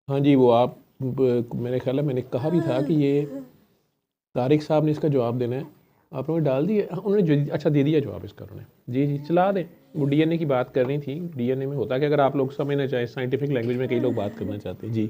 हाँ जी, वो आप मेरे ख्याल है मैंने कहा भी था कि ये तारिक साहब ने इसका जवाब देना है। आप लोगों ने डाल दिए? उन्होंने अच्छा दे दिया जवाब इसका उन्होंने। जी जी, चला दें। वो डीएनए की बात कर रही थी। डीएनए में होता है कि अगर आप लोग समझना चाहें, साइंटिफिक लैंग्वेज में कई लोग बात करना चाहते हैं। जी,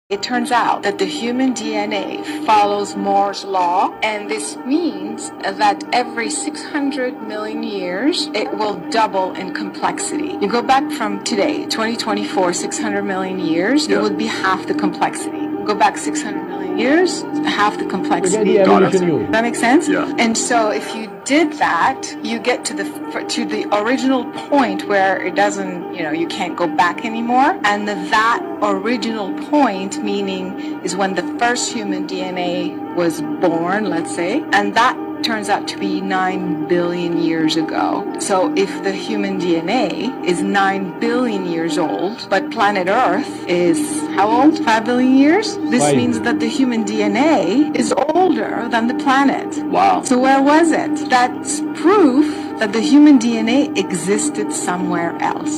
It turns out that the human DNA follows Moore's law, and this means that every 600 million years, it will double in complexity. You go back from today, 2024, 600 million years, it would be half the complexity. Go back 600 million years, half the complexity. evolution ही होगी। Does that make sense? Yeah. And so if you did that, you get to the original point where it doesn't, you can't go back anymore. And that original point, meaning, is when the first human DNA was born, let's say, and that turns out to be 9 billion years ago. So if the human DNA is 9 billion years old, but planet Earth is how old? 5 billion years? This means that the human DNA is older than the planet. Wow. So where was it? That's proof that the human DNA existed somewhere else.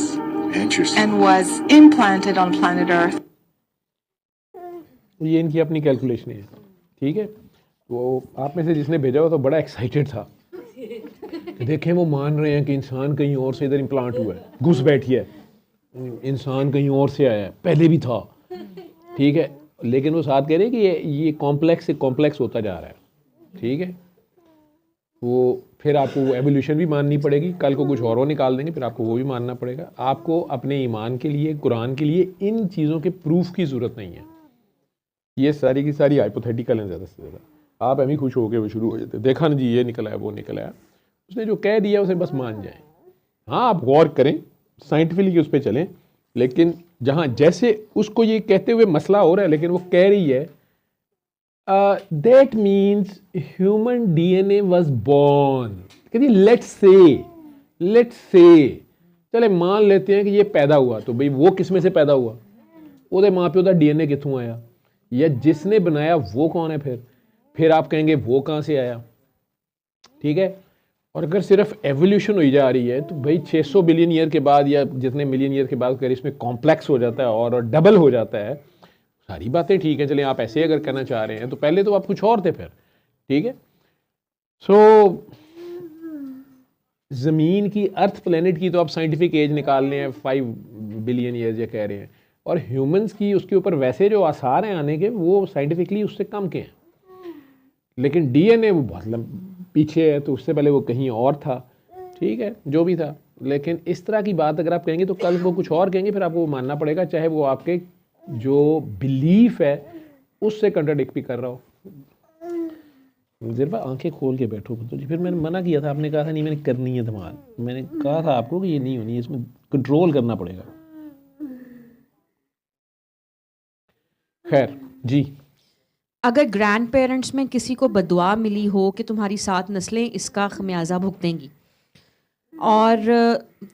Interesting. And was implanted on planet Earth. ये इनकी अपनी calculation है। ठीक है, वो आप में से जिसने भेजा हो तो बड़ा एक्साइटेड था। देखें, वो मान रहे हैं कि इंसान कहीं और से इधर इम्प्लांट हुआ है, घुस बैठी है, इंसान कहीं और से आया है, पहले भी था। ठीक है, लेकिन वो साथ कह रहे हैं कि ये कॉम्प्लेक्स से कॉम्प्लेक्स होता जा रहा है। ठीक है, वो फिर आपको वो एवोल्यूशन भी माननी पड़ेगी। कल को कुछ और निकाल देंगे, फिर आपको वो भी मानना पड़ेगा। आपको अपने ईमान के लिए, कुरान के लिए इन चीज़ों के प्रूफ की ज़रूरत नहीं है। ये सारी की सारी हाइपोथेटिकल हैं ज़्यादा से ज़्यादा। आप एम ही खुश होकर वो शुरू हो जाते, देखा ना जी ये निकला है, वो निकला है। उसने जो कह दिया उसे बस मान जाएं। हाँ, आप गौर करें, साइंटिफिकली उस पर चलें, लेकिन जहाँ जैसे उसको ये कहते हुए मसला हो रहा है, लेकिन वो कह रही है that means human DNA was born. कहती लेट्स से चले मान लेते हैं कि ये पैदा हुआ, तो भाई वो किस में से पैदा हुआ? ਉਹਦੇ माँ प्यो का डीएनए कितों आया, या जिसने बनाया वो कौन है? फिर आप कहेंगे वो कहाँ से आया? ठीक है, और अगर सिर्फ एवोल्यूशन हुई जा रही है तो भाई 600 बिलियन ईयर के बाद या जितने मिलियन ईयर के बाद अगर इसमें कॉम्प्लेक्स हो जाता है और डबल हो जाता है, सारी बातें ठीक है। चलें, आप ऐसे अगर कहना चाह रहे हैं तो पहले तो आप कुछ और थे फिर। ठीक है, सो ज़मीन की, अर्थ प्लेनेट की तो आप साइंटिफिक एज निकाल लें हैं 5 बिलियन ईयर्स ये कह रहे हैं, और ह्यूमंस की उसके ऊपर वैसे जो आसार हैं आने के वो साइंटिफिकली उससे कम के हैं। लेकिन डीएनए वो बहुत पीछे है, तो उससे पहले वो कहीं और था। ठीक है, जो भी था, लेकिन इस तरह की बात अगर आप कहेंगे तो कल वो कुछ और कहेंगे, फिर आपको वो मानना पड़ेगा, चाहे वो आपके जो बिलीफ है उससे कंट्राडिक्ट भी कर रहा हो। ज़रा आंखें खोल के बैठो तो जी। फिर मैंने मना किया था, आपने कहा था नहीं मैंने करनी है धमाल, मैंने कहा था आपको कि ये नहीं होनी है, इसमें कंट्रोल करना पड़ेगा। खैर जी, अगर ग्रैंड पेरेंट्स में किसी को बदुआ मिली हो कि तुम्हारी 7 नस्लें इसका खमियाजा भुगतेंगी, और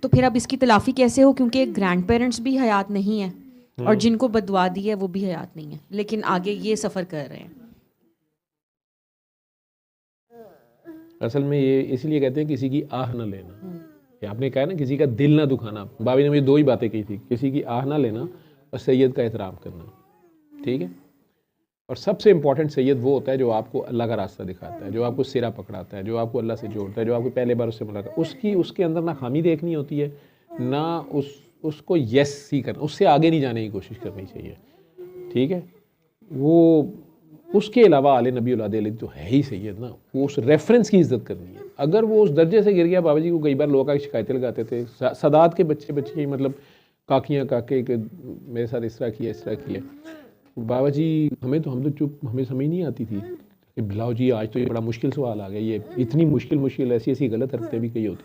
तो फिर अब इसकी तलाफ़ी कैसे हो? क्योंकि ग्रैंड पेरेंट्स भी हयात नहीं है और जिनको बदुआ दी है वो भी हयात नहीं है, लेकिन आगे ये सफ़र कर रहे हैं। असल में ये इसलिए कहते हैं किसी की आह ना लेना। कि आपने कहा ना किसी का दिल ना दुखाना, बाबी ने मुझे 2 ही बातें कही थी, किसी की आह ना लेना और सैयद का एहतराम करना। ठीक है, और सबसे इंपॉर्टेंट सैयद वो होता है जो आपको अल्लाह का रास्ता दिखाता है, जो आपको सिरा पकड़ाता है, जो आपको अल्लाह से जोड़ता है, जो आपको पहले बार उससे मुलाकात, उसके अंदर ना खामी देखनी होती है, ना उसको यस ही करना, उससे आगे नहीं जाने की कोशिश करनी चाहिए। ठीक है, वो उसके अलावा आले नबी औलाद अली तो है ही सैयद ना, वो उस रेफरेंस की इज़्ज़त करनी है। अगर वो उस दर्जे से गिर गया, बाबा जी को कई बार लोग आके शिकायतें लगाते थे, सदात के बच्चे मतलब काकियाँ काके के मेरे साथ इस तरह किया, इस तरह किया। बाबा जी हम तो चुप, हमें समझ नहीं आती थी कि बिलाओ जी आज तो ये बड़ा मुश्किल सवाल आ गया, ये इतनी मुश्किल ऐसी गलत हरकतें भी कही होती।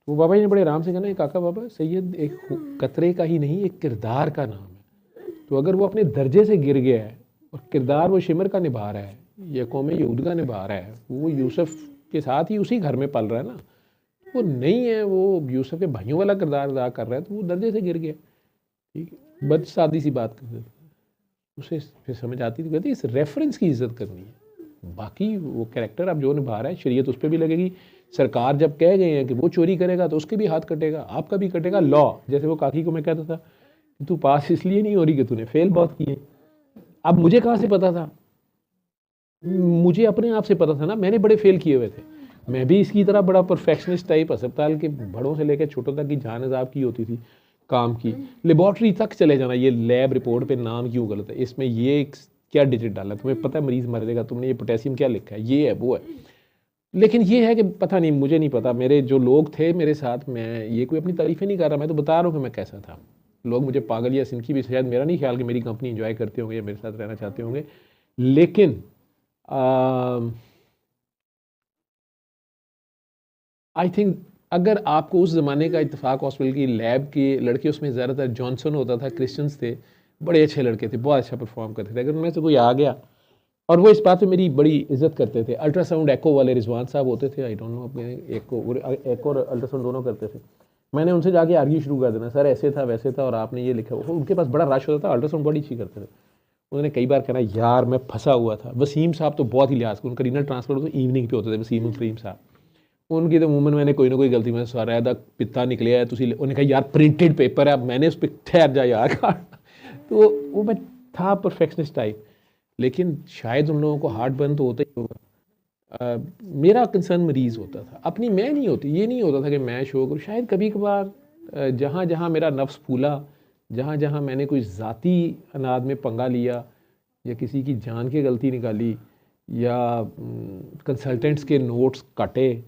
तो बाबा जी ने बड़े आराम से कहना, काका बाबा सैयद एक कतरे का ही नहीं, एक किरदार का नाम है। तो अगर वो अपने दर्जे से गिर गया है और किरदार वो शिमर का निभा रहा है या कौम यहूद का निभा रहा है, वो यूसुफ के साथ ही उसी घर में पल रहा है ना, वो नहीं है, वो यूसुफ के भाइयों वाला किरदार अदा कर रहा है, तो वो दर्जे से गिर गया। ठीक है, बस सादी सी बात कर देते, उसे फिर समझ आती थी, कहती इस रेफरेंस की इज़्ज़त करनी है। बाकी वो कैरेक्टर अब जो निभा रहा है, शरीयत उस पर भी लगेगी, सरकार जब कह गए हैं कि वो चोरी करेगा तो उसके भी हाथ कटेगा, आपका भी कटेगा। लॉ, जैसे वो काकी को मैं कहता था कि तू पास इसलिए नहीं हो रही कि तूने फेल बहुत किए। अब मुझे कहाँ से पता था? मुझे अपने आप से पता था ना, मैंने बड़े फेल किए हुए थे। मैं भी इसकी तरह बड़ा परफेक्शनिस्ट टाइप अस्पताल के बड़ों से लेकर छोटों तक की जान अजाब की होती थी काम की। लेबॉर्ट्री तक चले जाना, ये लैब रिपोर्ट पे नाम क्यों गलत है, इसमें ये क्या डिजिट डाला, तुम्हें पता है मरीज़ मर जाएगा, तुमने ये पोटेशियम क्या लिखा है, ये है वो है। लेकिन ये है कि पता नहीं, मुझे नहीं पता, मेरे जो लोग थे मेरे साथ, मैं ये कोई अपनी तारीफ़ें नहीं कर रहा, मैं तो बता रहा हूँ कि मैं कैसा था। लोग मुझे पागल या सिनकी भी, शायद मेरा नहीं ख्याल कि मेरी कंपनी इंजॉय करते होंगे या मेरे साथ रहना चाहते होंगे, लेकिन आई थिंक अगर आपको उस ज़माने का इत्तेफाक हॉस्पिटल की लैब के लड़के, उसमें ज़्यादातर जॉनसन होता था, क्रिश्चियंस थे, बड़े अच्छे लड़के थे, बहुत अच्छा परफॉर्म करते थे। अगर उनमें से कोई आ गया, और वो इस बात पे मेरी बड़ी इज्जत करते थे, अल्ट्रासाउंड एको वाले रिजवान साहब होते थे, आई डोंट नो, अपने एको और अल्ट्रासाउंड दोनों करते थे। मैंने उनसे जाके आर्ग्यू शुरू कर देना, सर ऐसे था वैसे था और आपने ये लिखा। उनके पास बड़ा रश होता था, अल्ट्रासाउंड बड़ी अच्छी करते थे। उन्होंने कई बार कहना, यार मैं फंसा हुआ था। वसीम साहब तो बहुत ही लिहाज, उनका रीनल ट्रांसफर तो इवनिंग पे होते थे, वसीम करीम साहब, उनकी तो मूवमेंट मैंने कोई ना कोई गलती में सारा दा पिता निकले है, तुसी उन्होंने कहा यार प्रिंटेड पेपर है, मैंने उस पर ठहर जा यार तो वो मैं था परफेक्शनिस्ट टाइप। लेकिन शायद उन लोगों को हार्ट बर्न तो होता ही होगा। मेरा कंसर्न मरीज़ होता था, अपनी मैं नहीं होती, ये नहीं होता था कि मैं शो करूँ। शायद कभी कभार जहाँ जहाँ मेरा नफ्स फूला, जहाँ जहाँ मैंने कोई ज़ाती अनाद में पंगा लिया या किसी की जान की गलती निकाली या कंसल्टेंट्स के नोट्स काटे,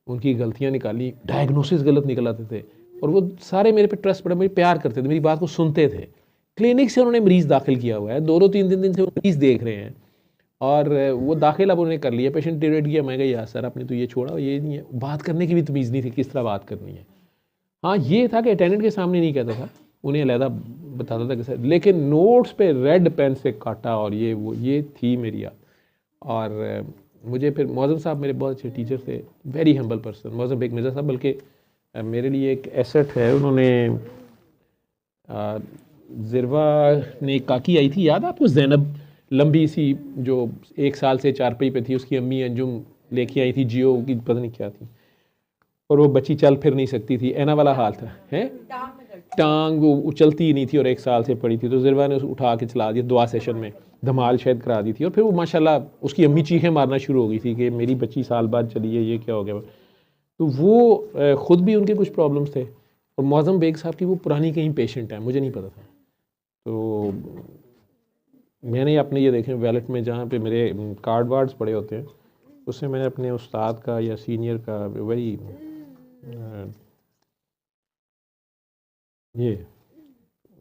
उनकी गलतियाँ निकाली, डायग्नोसिस गलत निकलाते थे, और वो सारे मेरे पे ट्रस्ट पड़े, मेरे प्यार करते थे, मेरी बात को सुनते थे। क्लिनिक से उन्होंने मरीज़ दाखिल किया हुआ है, 2-3 दिन से वो मरीज़ देख रहे हैं, और वो दाखिल अब उन्होंने कर लिया, पेशेंट टिरेट किया। मैं कहा यार सर आपने तो ये छोड़ा, ये नहीं है, बात करने की भी तमीज़ नहीं थी किस तरह बात करनी है। हाँ ये था कि अटेंडेंट के सामने नहीं कहता था, उन्हें अलहदा बताता था कि सर, लेकिन नोट्स पे रेड पेन से काटा, और ये वो ये थी मेरी याद। और मुझे फिर मौज़म साहब मेरे बहुत अच्छे टीचर थे, very humble person, Mauzam Beg Mirza Sahab, बल्कि मेरे लिए एक एसेट है। उन्होंने ज़िरवा ने एक काकी आई थी, याद आपको, ज़ैनब, लंबी सी, जो 1 साल से चारपाई पे थी, उसकी अम्मी अंजुम लेके आई थी, जियो की पता नहीं क्या थी, और वो बच्ची चल फिर नहीं सकती थी, ऐना वाला हाल था, हैं टांग वो चलती ही नहीं थी और 1 साल से पड़ी थी। तो ज़िरवा ने उसे उठा के चला दिया, दुआ सेशन में धमाल शायद करा दी थी, और फिर वो माशाल्लाह उसकी अम्मी चीखें मारना शुरू हो गई थी कि मेरी बच्ची साल बाद चली है, ये क्या हो गया। तो वो ख़ुद भी उनके कुछ प्रॉब्लम्स थे, और मौज़म बेग साहब की वो पुरानी कहीं पेशेंट है, मुझे नहीं पता था। तो मैंने अपने ये देखें वैलेट में जहाँ पे मेरे कार्ड वार्ड्स पड़े होते हैं, उससे मैंने अपने उस्ताद का या सीनियर का वही ये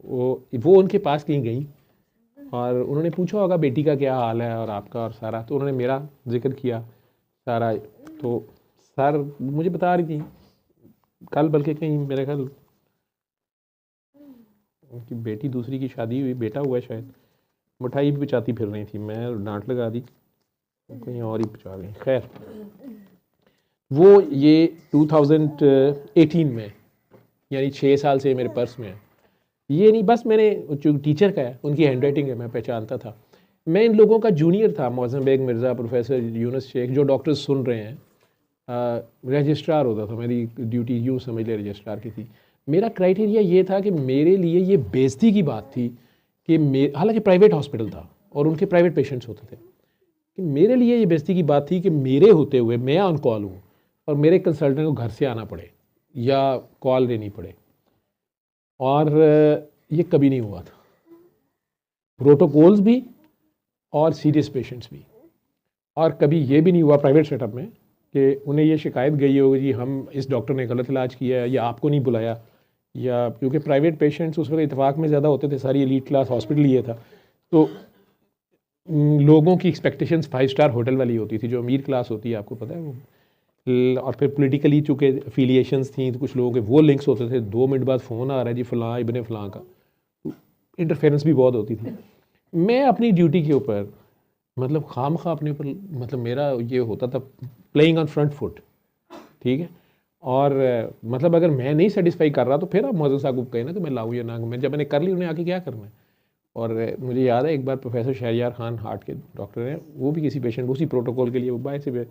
वो उनके पास कहीं गई, और उन्होंने पूछा होगा बेटी का क्या हाल है और आपका और सारा, तो उन्होंने मेरा जिक्र किया सारा। तो सर मुझे बता रही थी कल, बल्कि कहीं मेरे ख्याल उनकी बेटी दूसरी की शादी हुई, बेटा हुआ शायद, मिठाई भी पचाती फिर रही थी, मैं डांट लगा दी, कहीं और ही पचा गई। खैर वो ये 2018 में, यानी 6 साल से मेरे पर्स में है। ये नहीं बस, मैंने जो टीचर का है उनकी हैंड राइटिंग है, मैं पहचानता था। मैं इन लोगों का जूनियर था, मौज़म बेग मिर्ज़ा, प्रोफेसर यूनुस शेख, जो डॉक्टर्स सुन रहे हैं। रजिस्ट्रार होता था, मेरी ड्यूटी यूँ समझ ले रजिस्ट्रार की थी। मेरा क्राइटेरिया ये था कि मेरे लिए ये बेइज्जती की बात थी कि हालांकि प्राइवेट हॉस्पिटल था और उनके प्राइवेट पेशेंट्स होते थे, कि मेरे लिए ये बेइज्जती की बात थी कि मेरे होते हुए मैं ऑन कॉल हूँ और मेरे कंसल्टेंट को घर से आना पड़े या कॉल लेनी पड़े, और ये कभी नहीं हुआ था। प्रोटोकॉल्स भी और सीरियस पेशेंट्स भी, और कभी ये भी नहीं हुआ प्राइवेट सेटअप में कि उन्हें ये शिकायत गई होगी जी हम इस डॉक्टर ने गलत इलाज किया है या आपको नहीं बुलाया, या क्योंकि प्राइवेट पेशेंट्स उस वक्त इत्तेफाक में ज़्यादा होते थे, सारी एलीट क्लास हॉस्पिटल ये था, तो लोगों की एक्सपेक्टेशंस 5 स्टार होटल वाली होती थी, जो अमीर क्लास होती है आपको पता है वो। और फिर पॉलिटिकली चूँकि एफिलिएशंस थी तो कुछ लोगों के वो लिंक्स होते थे, 2 मिनट बाद फ़ोन आ रहा है जी फ़लाँ इब्ने फ़लाँ का, इंटरफेरेंस भी बहुत होती थी। मैं अपनी ड्यूटी के ऊपर मतलब खामखा अपने ऊपर, मतलब मेरा ये होता था प्लेइंग ऑन फ्रंट फुट, ठीक है। और मतलब अगर मैं नहीं सेटिस्फाई कर रहा तो फिर आप मौजूद साहब को कहें ना कि मैं लाऊँ या ना, मैं जब मैंने कर ली उन्हें आके क्या करना है। और मुझे याद है एक बार प्रोफेसर शहरयार खान हार्ट के डॉक्टर हैं, वो भी किसी पेशेंट उसी प्रोटोकॉल के लिए वो बाहर से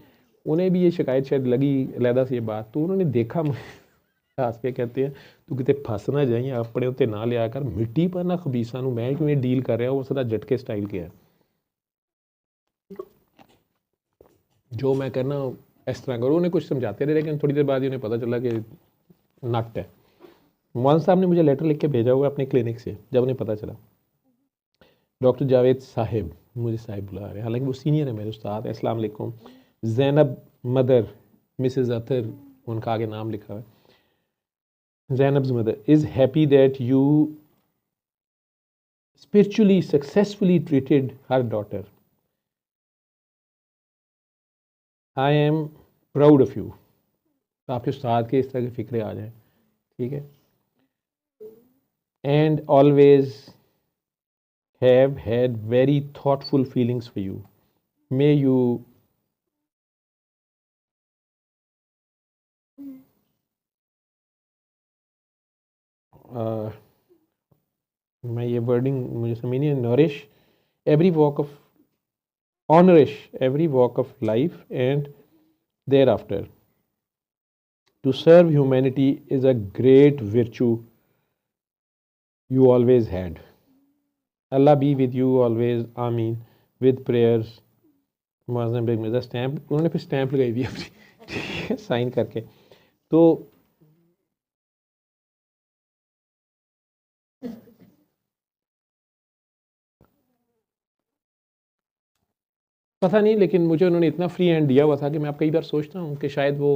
उन्हें भी ये शिकायत शायद लगी अलहदा से ये बात, तो उन्होंने देखा हंस के कहते हैं तू कितने फस ना जाइए अपने उत्ते ना लिया कर, मिट्टी पर ना खबीसा नूं मैं किवें डील कर रहा, उस तरह झटके स्टाइल के है जो मैं कहना इस तरह करो। उन्हें कुछ समझाते रहे लेकिन थोड़ी देर बाद ही उन्हें पता चला कि नक्ट है। मौलाना साहब ने मुझे लेटर लिख के भेजा हुआ अपने क्लिनिक से, जब उन्हें पता चला। डॉक्टर जावेद साहिब, मुझे साहिब बुला रहे हैं, हालांकि वो सीनियर है मेरे उस्ताद। अस्सलाम वालेकुम। ज़ैनब मदर, मिसेस अतर, उनका आगे नाम लिखा है। Zainab's mother is happy that you spiritually successfully treated her daughter. I am proud of you. तो आपके उस्ताद के इस तरह की फ़िक्रें आ जाएं, ठीक है। And always have had very thoughtful feelings for you. May you मैं ये वर्डिंग मुझे समझ नहीं है। Nourish every walk of nourish every walk of life and there after to serve humanity is a great virtue you always had. Allah be with you always. आमीन. With prayers. Muazzam Baig Mirza stamp, उन्होंने फिर stamp लगाई हुई अपनी, ठीक है, sign करके। तो पता नहीं, लेकिन मुझे उन्होंने इतना फ्री हैंड दिया हुआ था कि मैं अब कई बार सोचता हूँ कि शायद वो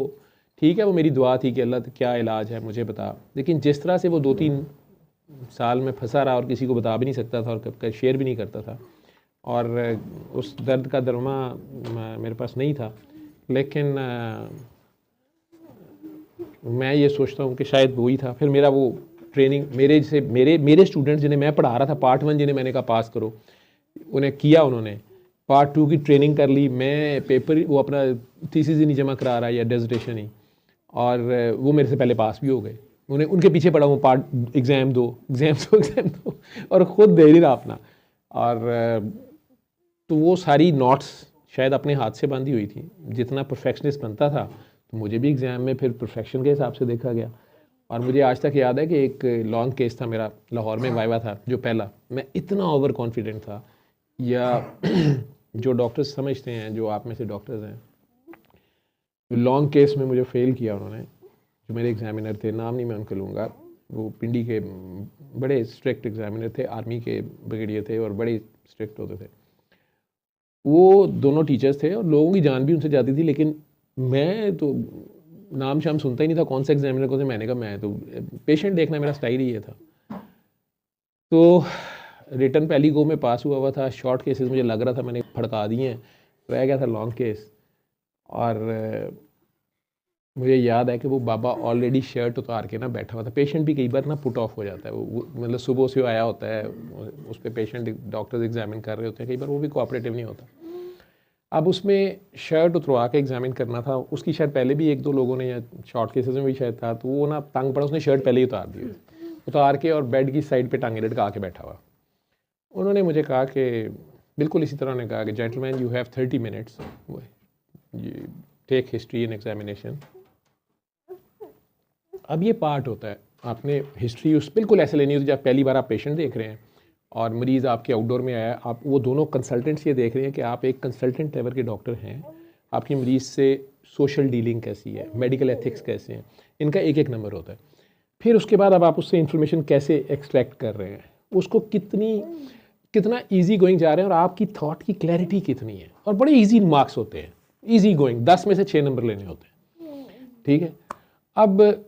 ठीक है, वो मेरी दुआ थी कि अल्लाह क्या इलाज है मुझे बता। लेकिन जिस तरह से वो 2-3 साल में फंसा रहा और किसी को बता भी नहीं सकता था और कब शेयर भी नहीं करता था, और उस दर्द का दरमा मेरे पास नहीं था, लेकिन मैं ये सोचता हूँ कि शायद वही था। फिर मेरा वो ट्रेनिंग मेरे स्टूडेंट्स जिन्हें मैं पढ़ा रहा था, पार्ट 1 जिन्हें मैंने कहा पास करो, उन्हें किया, उन्होंने पार्ट 2 की ट्रेनिंग कर ली। मैं पेपर वो अपना थीसिस ही नहीं जमा करा रहा या डिसर्टेशन ही, और वो मेरे से पहले पास भी हो गए। उन्हें उनके पीछे पड़ा हूँ, पार्ट एग्ज़ाम दो और ख़ुद दे नहीं रहा अपना। और तो वो सारी नोट्स शायद अपने हाथ से बंधी हुई थी। जितना परफेक्शनिस्ट बनता था तो मुझे भी एग्ज़ाम में फिर परफेक्शन के हिसाब से देखा गया। और मुझे आज तक याद है कि एक लॉन्ग केस था मेरा, लाहौर में वाइवा था जो पहला, मैं इतना ओवर कॉन्फिडेंट था, या जो डॉक्टर्स समझते हैं, जो आप में से डॉक्टर्स हैं, लॉन्ग केस में मुझे फ़ेल किया उन्होंने। जो मेरे एग्ज़ामिनर थे, नाम नहीं मैं उनका लूँगा, वो पिंडी के बड़े स्ट्रिक्ट एग्ज़ामिनर थे, आर्मी के ब्रिगेडियर थे और बड़े स्ट्रिक्ट होते थे। वो दोनों टीचर्स थे और लोगों की जान भी उनसे जाती थी, लेकिन मैं तो नाम शाम सुनता ही नहीं था कौन सा एग्ज़ामिनर को थे। मैंने कहा मैं तो पेशेंट देखना मेरा स्टाइल ही ये था। तो रिटर्न पहली गो में पास हुआ था। शॉर्ट केसेस मुझे लग रहा था मैंने फड़का दिए हैं, रह गया था लॉन्ग केस। और मुझे याद है कि वो बाबा ऑलरेडी शर्ट उतार के ना बैठा हुआ था। पेशेंट भी कई बार ना पुट ऑफ हो जाता है, वो मतलब सुबह से आया होता है, उस पर पेशेंट डॉक्टर्स एग्जामिन कर रहे होते हैं, कई बार वो भी कोऑपरेटिव नहीं होता। अब उसमें शर्ट उतरवा के एग्जामिन करना था, उसकी शायद पहले भी 1-2 लोगों ने, या शॉर्ट केसेस में भी शायद था, तो वो ना तंग पड़ा, उसने शर्ट पहले ही उतार दी, उतार के और बेड की साइड पर टांगे लटका के बैठा हुआ। उन्होंने मुझे कहा कि बिल्कुल इसी तरह उन्होंने कहा कि gentleman you have 30 minutes, take history in examination. अब ये पार्ट होता है, आपने हिस्ट्री उस बिल्कुल ऐसे लेनी होती है। जब पहली बार आप पेशेंट देख रहे हैं और मरीज़ आपके आउटडोर में आया, आप वो दोनों कंसल्टेंट्स ये देख रहे हैं कि आप एक कंसल्टेंट लेवल के डॉक्टर हैं, आपकी मरीज़ से सोशल डीलिंग कैसी है, मेडिकल एथिक्स कैसे हैं, इनका एक नंबर होता है। फिर उसके बाद अब आप उससे इंफॉर्मेशन कैसे एक्सट्रैक्ट कर रहे हैं, उसको कितना ईजी गोइंग जा रहे हैं, और आपकी थॉट की क्लैरिटी कितनी है। और बड़े ईजी मार्क्स होते हैं, ईजी गोइंग, 10 में से 6 नंबर लेने होते हैं, ठीक है। अब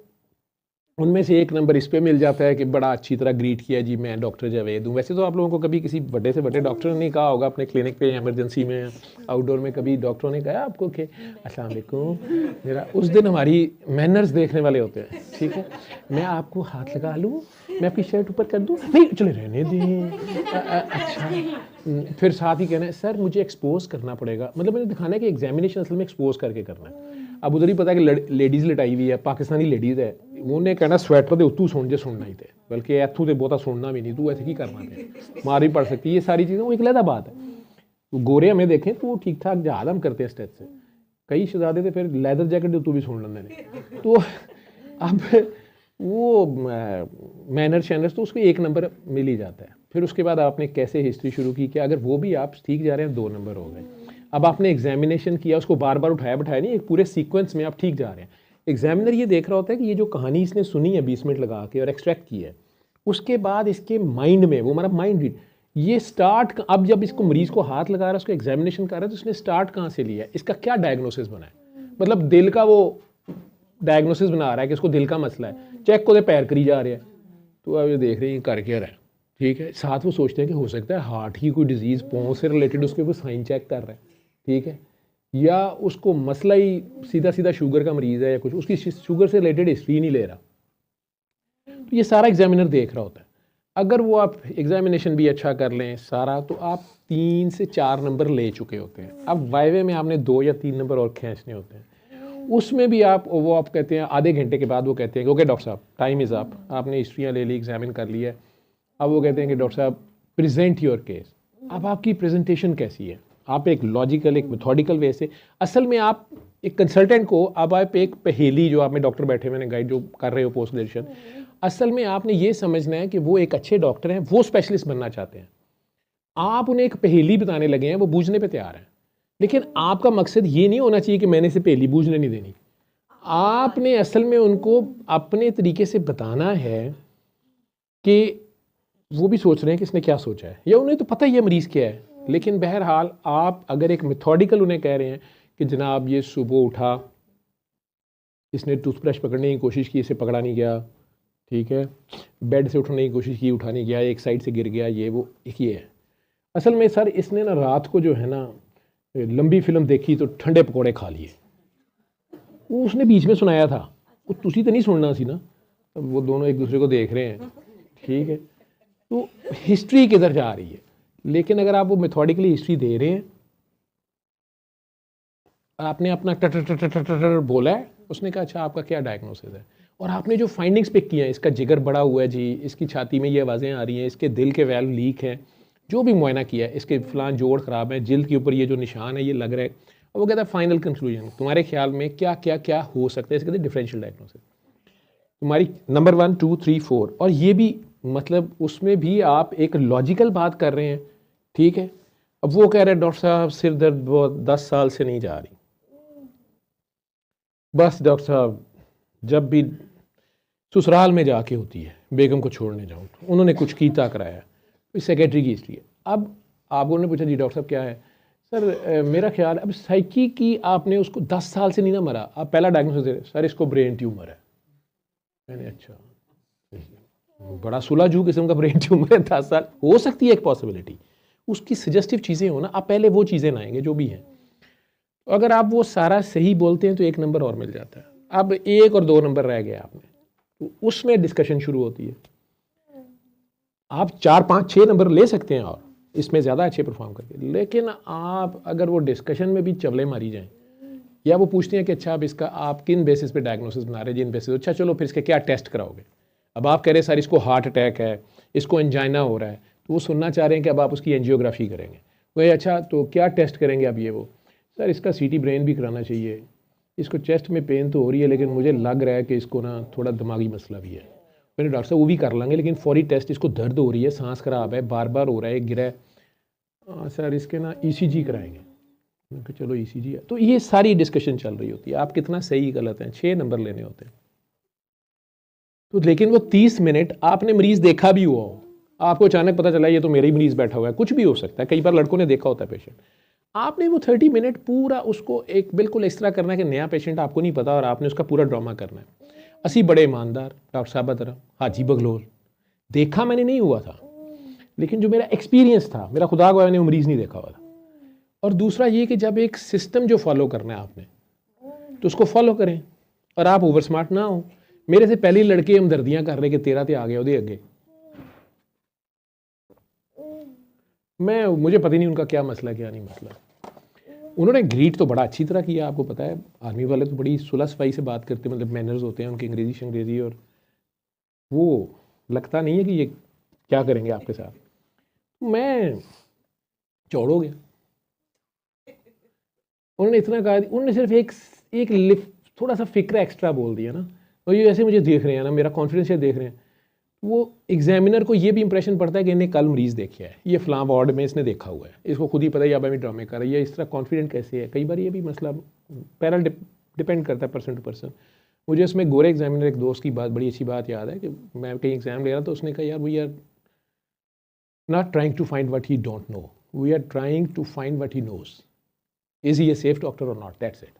उनमें से 1 नंबर इस पे मिल जाता है कि बड़ा अच्छी तरह ग्रीट किया, जी मैं डॉक्टर जावेद हूँ। वैसे तो आप लोगों को कभी किसी बड़े से बड़े डॉक्टर ने नहीं कहा होगा अपने क्लिनिक पे, इमरजेंसी में, आउटडोर में, कभी डॉक्टरों ने कहा आपको कि अस्सलाम वालेकुम, मेरा उस दिन हमारी मैनर्स देखने वाले होते हैं, ठीक है। मैं आपको हाथ लगा लूँ, मैं आपकी शर्ट ऊपर कर दूँ, नहीं चले रहने दें, अच्छा। फिर साथ ही कहना है सर मुझे एक्सपोज करना पड़ेगा, मतलब मैंने दिखाना है कि एग्जामिनेशन असल में एक्सपोज करके करना है। अब उधर ही पता है कि लेडीज़ लटाई हुई है, पाकिस्तानी लेडीज़ है, उन्हें कहना स्वेटर दे उत्तू सुन जे सुनना ही थे, बल्कि इतों तो बहुता सुनना भी नहीं, तू ऐसे की करना थे, मार भी पड़ सकती है। ये सारी चीज़ें वो एक अलग बात है। तो गोरे हमें देखें तो वो ठीक ठाक जहाद हम करते हैं स्टेज से, कई शहजादे थे फिर लैदर जैकेट तो भी सुन लेंगे ने तो अब वो मैनर शैनर्स तो उसको 1 नंबर मिल ही जाता है। फिर उसके बाद आपने कैसे हिस्ट्री शुरू की, क्या अगर वो भी आप ठीक जा रहे हैं 2 नंबर हो गए। अब आपने एग्जामिनेशन किया, उसको बार बार उठाया बैठाया नहीं, एक पूरे सीक्वेंस में आप ठीक जा रहे हैं। एग्जामिनर ये देख रहा होता है कि ये जो कहानी इसने सुनी है 20 मिनट लगा के और एक्सट्रैक्ट की है, उसके बाद इसके माइंड में वो हमारा माइंड रीड ये स्टार्ट, अब जब इसको मरीज को हाथ लगा रहा है, उसको एग्जामिनेशन कर रहा है, तो उसने स्टार्ट कहाँ से लिया है, इसका क्या डायग्नोसिस बना है, मतलब दिल का वो डायग्नोसिस बना रहा है कि इसको दिल का मसला है, चेक को पैर करी जा रहा है, तो अब ये देख रहे हैं कर क्या रहा है, ठीक है। साथ वो सोचते हैं कि हो सकता है हार्ट की कोई डिजीज़, पाँव से रिलेटेड उसके वो साइन चेक कर रहा है, ठीक है, या उसको मसला ही सीधा सीधा शुगर का मरीज़ है या कुछ, उसकी शुगर से रिलेटेड हिस्ट्री नहीं ले रहा, तो ये सारा एग्जामिनर देख रहा होता है। अगर वो आप एग्जामिनेशन भी अच्छा कर लें सारा, तो आप 3 से 4 नंबर ले चुके होते हैं। अब वाइवे में आपने 2 या 3 नंबर और खींचने होते हैं, उसमें भी आप कहते हैं आधे घंटे के बाद वो कहते हैं कि ओके डॉक्टर साहब टाइम इज़ अप, आपने हिस्ट्रियाँ ले ली, एग्जामिन कर लिया है, अब वो कहते हैं कि डॉक्टर साहब प्रेजेंट योर केस। अब आपकी प्रेजेंटेशन कैसी है, आप एक लॉजिकल एक मेथोडिकल वे से, असल में आप एक कंसल्टेंट को, अब आप एक पहेली, जो आप में डॉक्टर बैठे हुए गाइड जो कर रहे हो पोस्ट ग्रेजुएशन, असल में आपने ये समझना है कि वो एक अच्छे डॉक्टर हैं, वो स्पेशलिस्ट बनना चाहते हैं, आप उन्हें एक पहेली बताने लगे हैं, वो बूझने पे तैयार हैं, लेकिन आपका मकसद ये नहीं होना चाहिए कि मैंने इसे पहेली बूझने नहीं देनी, आपने असल में उनको अपने तरीके से बताना है कि वो भी सोच रहे हैं कि इसने क्या सोचा है, या उन्हें तो पता ही है मरीज़ क्या है, लेकिन बहरहाल आप अगर एक मेथोडिकल उन्हें कह रहे हैं कि जनाब ये सुबह उठा, इसने टूथब्रश पकड़ने की कोशिश की, इसे पकड़ा नहीं गया, ठीक है, बेड से उठने की कोशिश की, उठा नहीं गया, एक साइड से गिर गया, ये वो एक ये है। असल में सर इसने ना रात को जो है ना लंबी फिल्म देखी तो ठंडे पकौड़े खा लिए, वो उसने बीच में सुनाया था, वो तुसी तो नहीं सुनना सी ना, वो दोनों एक दूसरे को देख रहे हैं, ठीक है, तो हिस्ट्री किधर जा रही है। लेकिन अगर आप वो मेथोडिकली हिस्ट्री दे रहे हैं, आपने अपना टर बोला है, उसने कहा अच्छा आपका क्या डायग्नोसिस है, और आपने जो फाइंडिंग्स पिक किया है, इसका जिगर बड़ा हुआ है जी, इसकी छाती में ये आवाज़ें आ रही हैं, इसके दिल के वैल्व लीक हैं, जो भी मुआयना किया है, इसके फलां जोड़ ख़राब है, जिल्द के ऊपर ये जो निशान है ये लग रहा है, और वो कहता है फाइनल कंक्लूजन, तुम्हारे ख्याल में क्या क्या क्या हो सकता है, इसे कहते हैं डिफरेंशियल डायग्नोसिस। तुम्हारी नंबर 1 2 3 4, और ये भी मतलब उसमें भी आप एक लॉजिकल बात कर रहे हैं, ठीक है। अब वो कह रहे हैं डॉक्टर साहब सिर दर्द बहुत 10 साल से नहीं जा रही, बस डॉक्टर साहब जब भी ससुराल में जाके होती है, बेगम को छोड़ने जाऊँ तो उन्होंने कुछ कीता कराया, इस सेक्रेटरी की हिस्ट्री है। अब आप उन्होंने पूछा जी डॉक्टर साहब क्या है, सर मेरा ख्याल अब साइकी की आपने उसको 10 साल से नहीं ना मरा, आप पहला डायग्नोसिस दे रहे, सर इसको ब्रेन ट्यूमर है। मैंने अच्छा बड़ा सुलझू किस्म का ब्रेन ट्यूमर है, 10 साल हो सकती है एक पॉसिबिलिटी, उसकी सजेस्टिव चीज़ें हो ना, आप पहले वो चीज़ें लाएंगे जो भी हैं, तो अगर आप वो सारा सही बोलते हैं तो 1 नंबर और मिल जाता है। अब 1 और 2 नंबर रह गए आपने, तो उसमें डिस्कशन शुरू होती है, आप 4 5 6 नंबर ले सकते हैं और इसमें ज़्यादा अच्छे परफॉर्म करके, लेकिन आप अगर वो डिस्कशन में भी चवले मारी जाएं, या वो पूछते हैं कि अच्छा अब इसका आप किन बेसिस पे डायग्नोसिस बना रहे हैं, जिन बेसिस, अच्छा चलो फिर इसके क्या टेस्ट कराओगे, अब आप कह रहे हैं सर इसको हार्ट अटैक है, इसको एंजाइना हो रहा है, तो वो सुनना चाह रहे हैं कि अब आप उसकी एंजियोग्राफी करेंगे, वही अच्छा तो क्या टेस्ट करेंगे अब, ये वो सर इसका सीटी ब्रेन भी कराना चाहिए, इसको चेस्ट में पेन तो हो रही है लेकिन मुझे लग रहा है कि इसको ना थोड़ा दिमागी मसला भी है, मैंने डॉक्टर साहब वो भी कर लेंगे, लेकिन फौरी टेस्ट, इसको दर्द हो रही है, सांस खराब है, बार बार हो रहा है, गिरा है, सर इसके ना ECG कराएंगे, मैंने कहा चलो ECG है। तो ये सारी डिस्कशन चल रही होती है, आप कितना सही गलत हैं, 6 नंबर लेने होते हैं। तो लेकिन वो 30 मिनट आपने मरीज़ देखा भी हुआ हो, आपको अचानक पता चला ये तो मेरा ही मरीज़ बैठा हुआ है, कुछ भी हो सकता है, कई बार लड़कों ने देखा होता है पेशेंट, आपने वो 30 मिनट पूरा उसको एक बिल्कुल इस तरह करना है कि नया पेशेंट आपको नहीं पता और आपने उसका पूरा ड्रामा करना है। असी बड़े ईमानदार डॉक्टर साहब तरह हाजी बगलोल देखा मैंने नहीं हुआ था, लेकिन जो मेरा एक्सपीरियंस था, मेरा खुदा को मैंने मरीज़ नहीं देखा हुआ था। और दूसरा ये कि जब एक सिस्टम जो फॉलो करना है आपने, तो उसको फॉलो करें, और आप ओवर स्मार्ट ना हो। मेरे से पहले लड़के हमदर्दियाँ कर रहे कि तेरा ते आ गया उधे अगे, मुझे पता ही नहीं उनका क्या मसला क्या नहीं मसला। उन्होंने ग्रीट तो बड़ा अच्छी तरह किया, आपको पता है आर्मी वाले तो बड़ी सुलह सफाई से बात करते हैं, मतलब मैनर्स होते हैं उनकी, अंग्रेज़ी शंग्रेज़ी, और वो लगता नहीं है कि ये क्या करेंगे आपके साथ। मैं चौड़ हो गया, उन्होंने इतना कहा, उन्होंने सिर्फ एक थोड़ा सा फिक्र एक्स्ट्रा बोल दिया ना, और ये ऐसे मुझे देख रहे हैं ना, मेरा कॉन्फिडेंस ये देख रहे हैं, वो एग्जामिनर को ये भी इंप्रेशन पड़ता है कि इन्हें कल मरीज़ देखा है, ये फ़लाँ वार्ड में इसने देखा हुआ है, इसको खुद ही पता है या मैं ड्रामे कर रहा है, या इस तरह कॉन्फिडेंट कैसे है। कई बार ये भी मसला पैरल डिपेंड करता है पर्सन टू पर्सन। मुझे उसमें गोरे एग्जामिनर एक दोस्त की बात, बड़ी अच्छी बात याद है कि मैं कहीं एग्ज़ाम ले रहा तो उसने कहा, यार we are not trying to find what he don't know, we are trying to find what he knows, is he a safe doctor or not, that's it.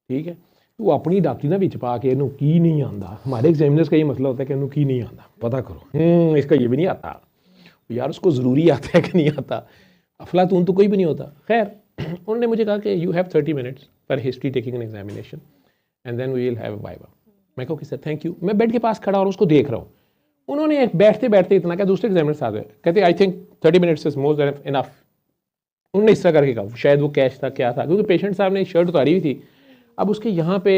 ठीक है, तू अपनी डॉक्टरी ना विच पा के इनू की नहीं आता। हमारे एग्जामिनर्स का ये मसला होता है कि इनू की नहीं आता, पता करो, इसका ये भी नहीं आता यार, उसको ज़रूरी आता है कि नहीं आता, अफलातून तो कोई भी नहीं होता। खैर उन्होंने मुझे कहा कि you have 30 minutes for history taking an examination and then we will have a viva. मैं कहा कि सर थैंक यू। मैं बेड के पास खड़ा और उसको देख रहा हूँ। उन्होंने बैठते बैठते इतना क्या, दूसरे एग्जामिनर्स आ गए, कहते I think 30 minutes is more than enough. उन्होंने इस तरह करके कहा, शायद वो कैश था क्या था, क्योंकि पेशेंट साहब ने शर्ट उतारी हुई थी, अब उसके यहाँ पे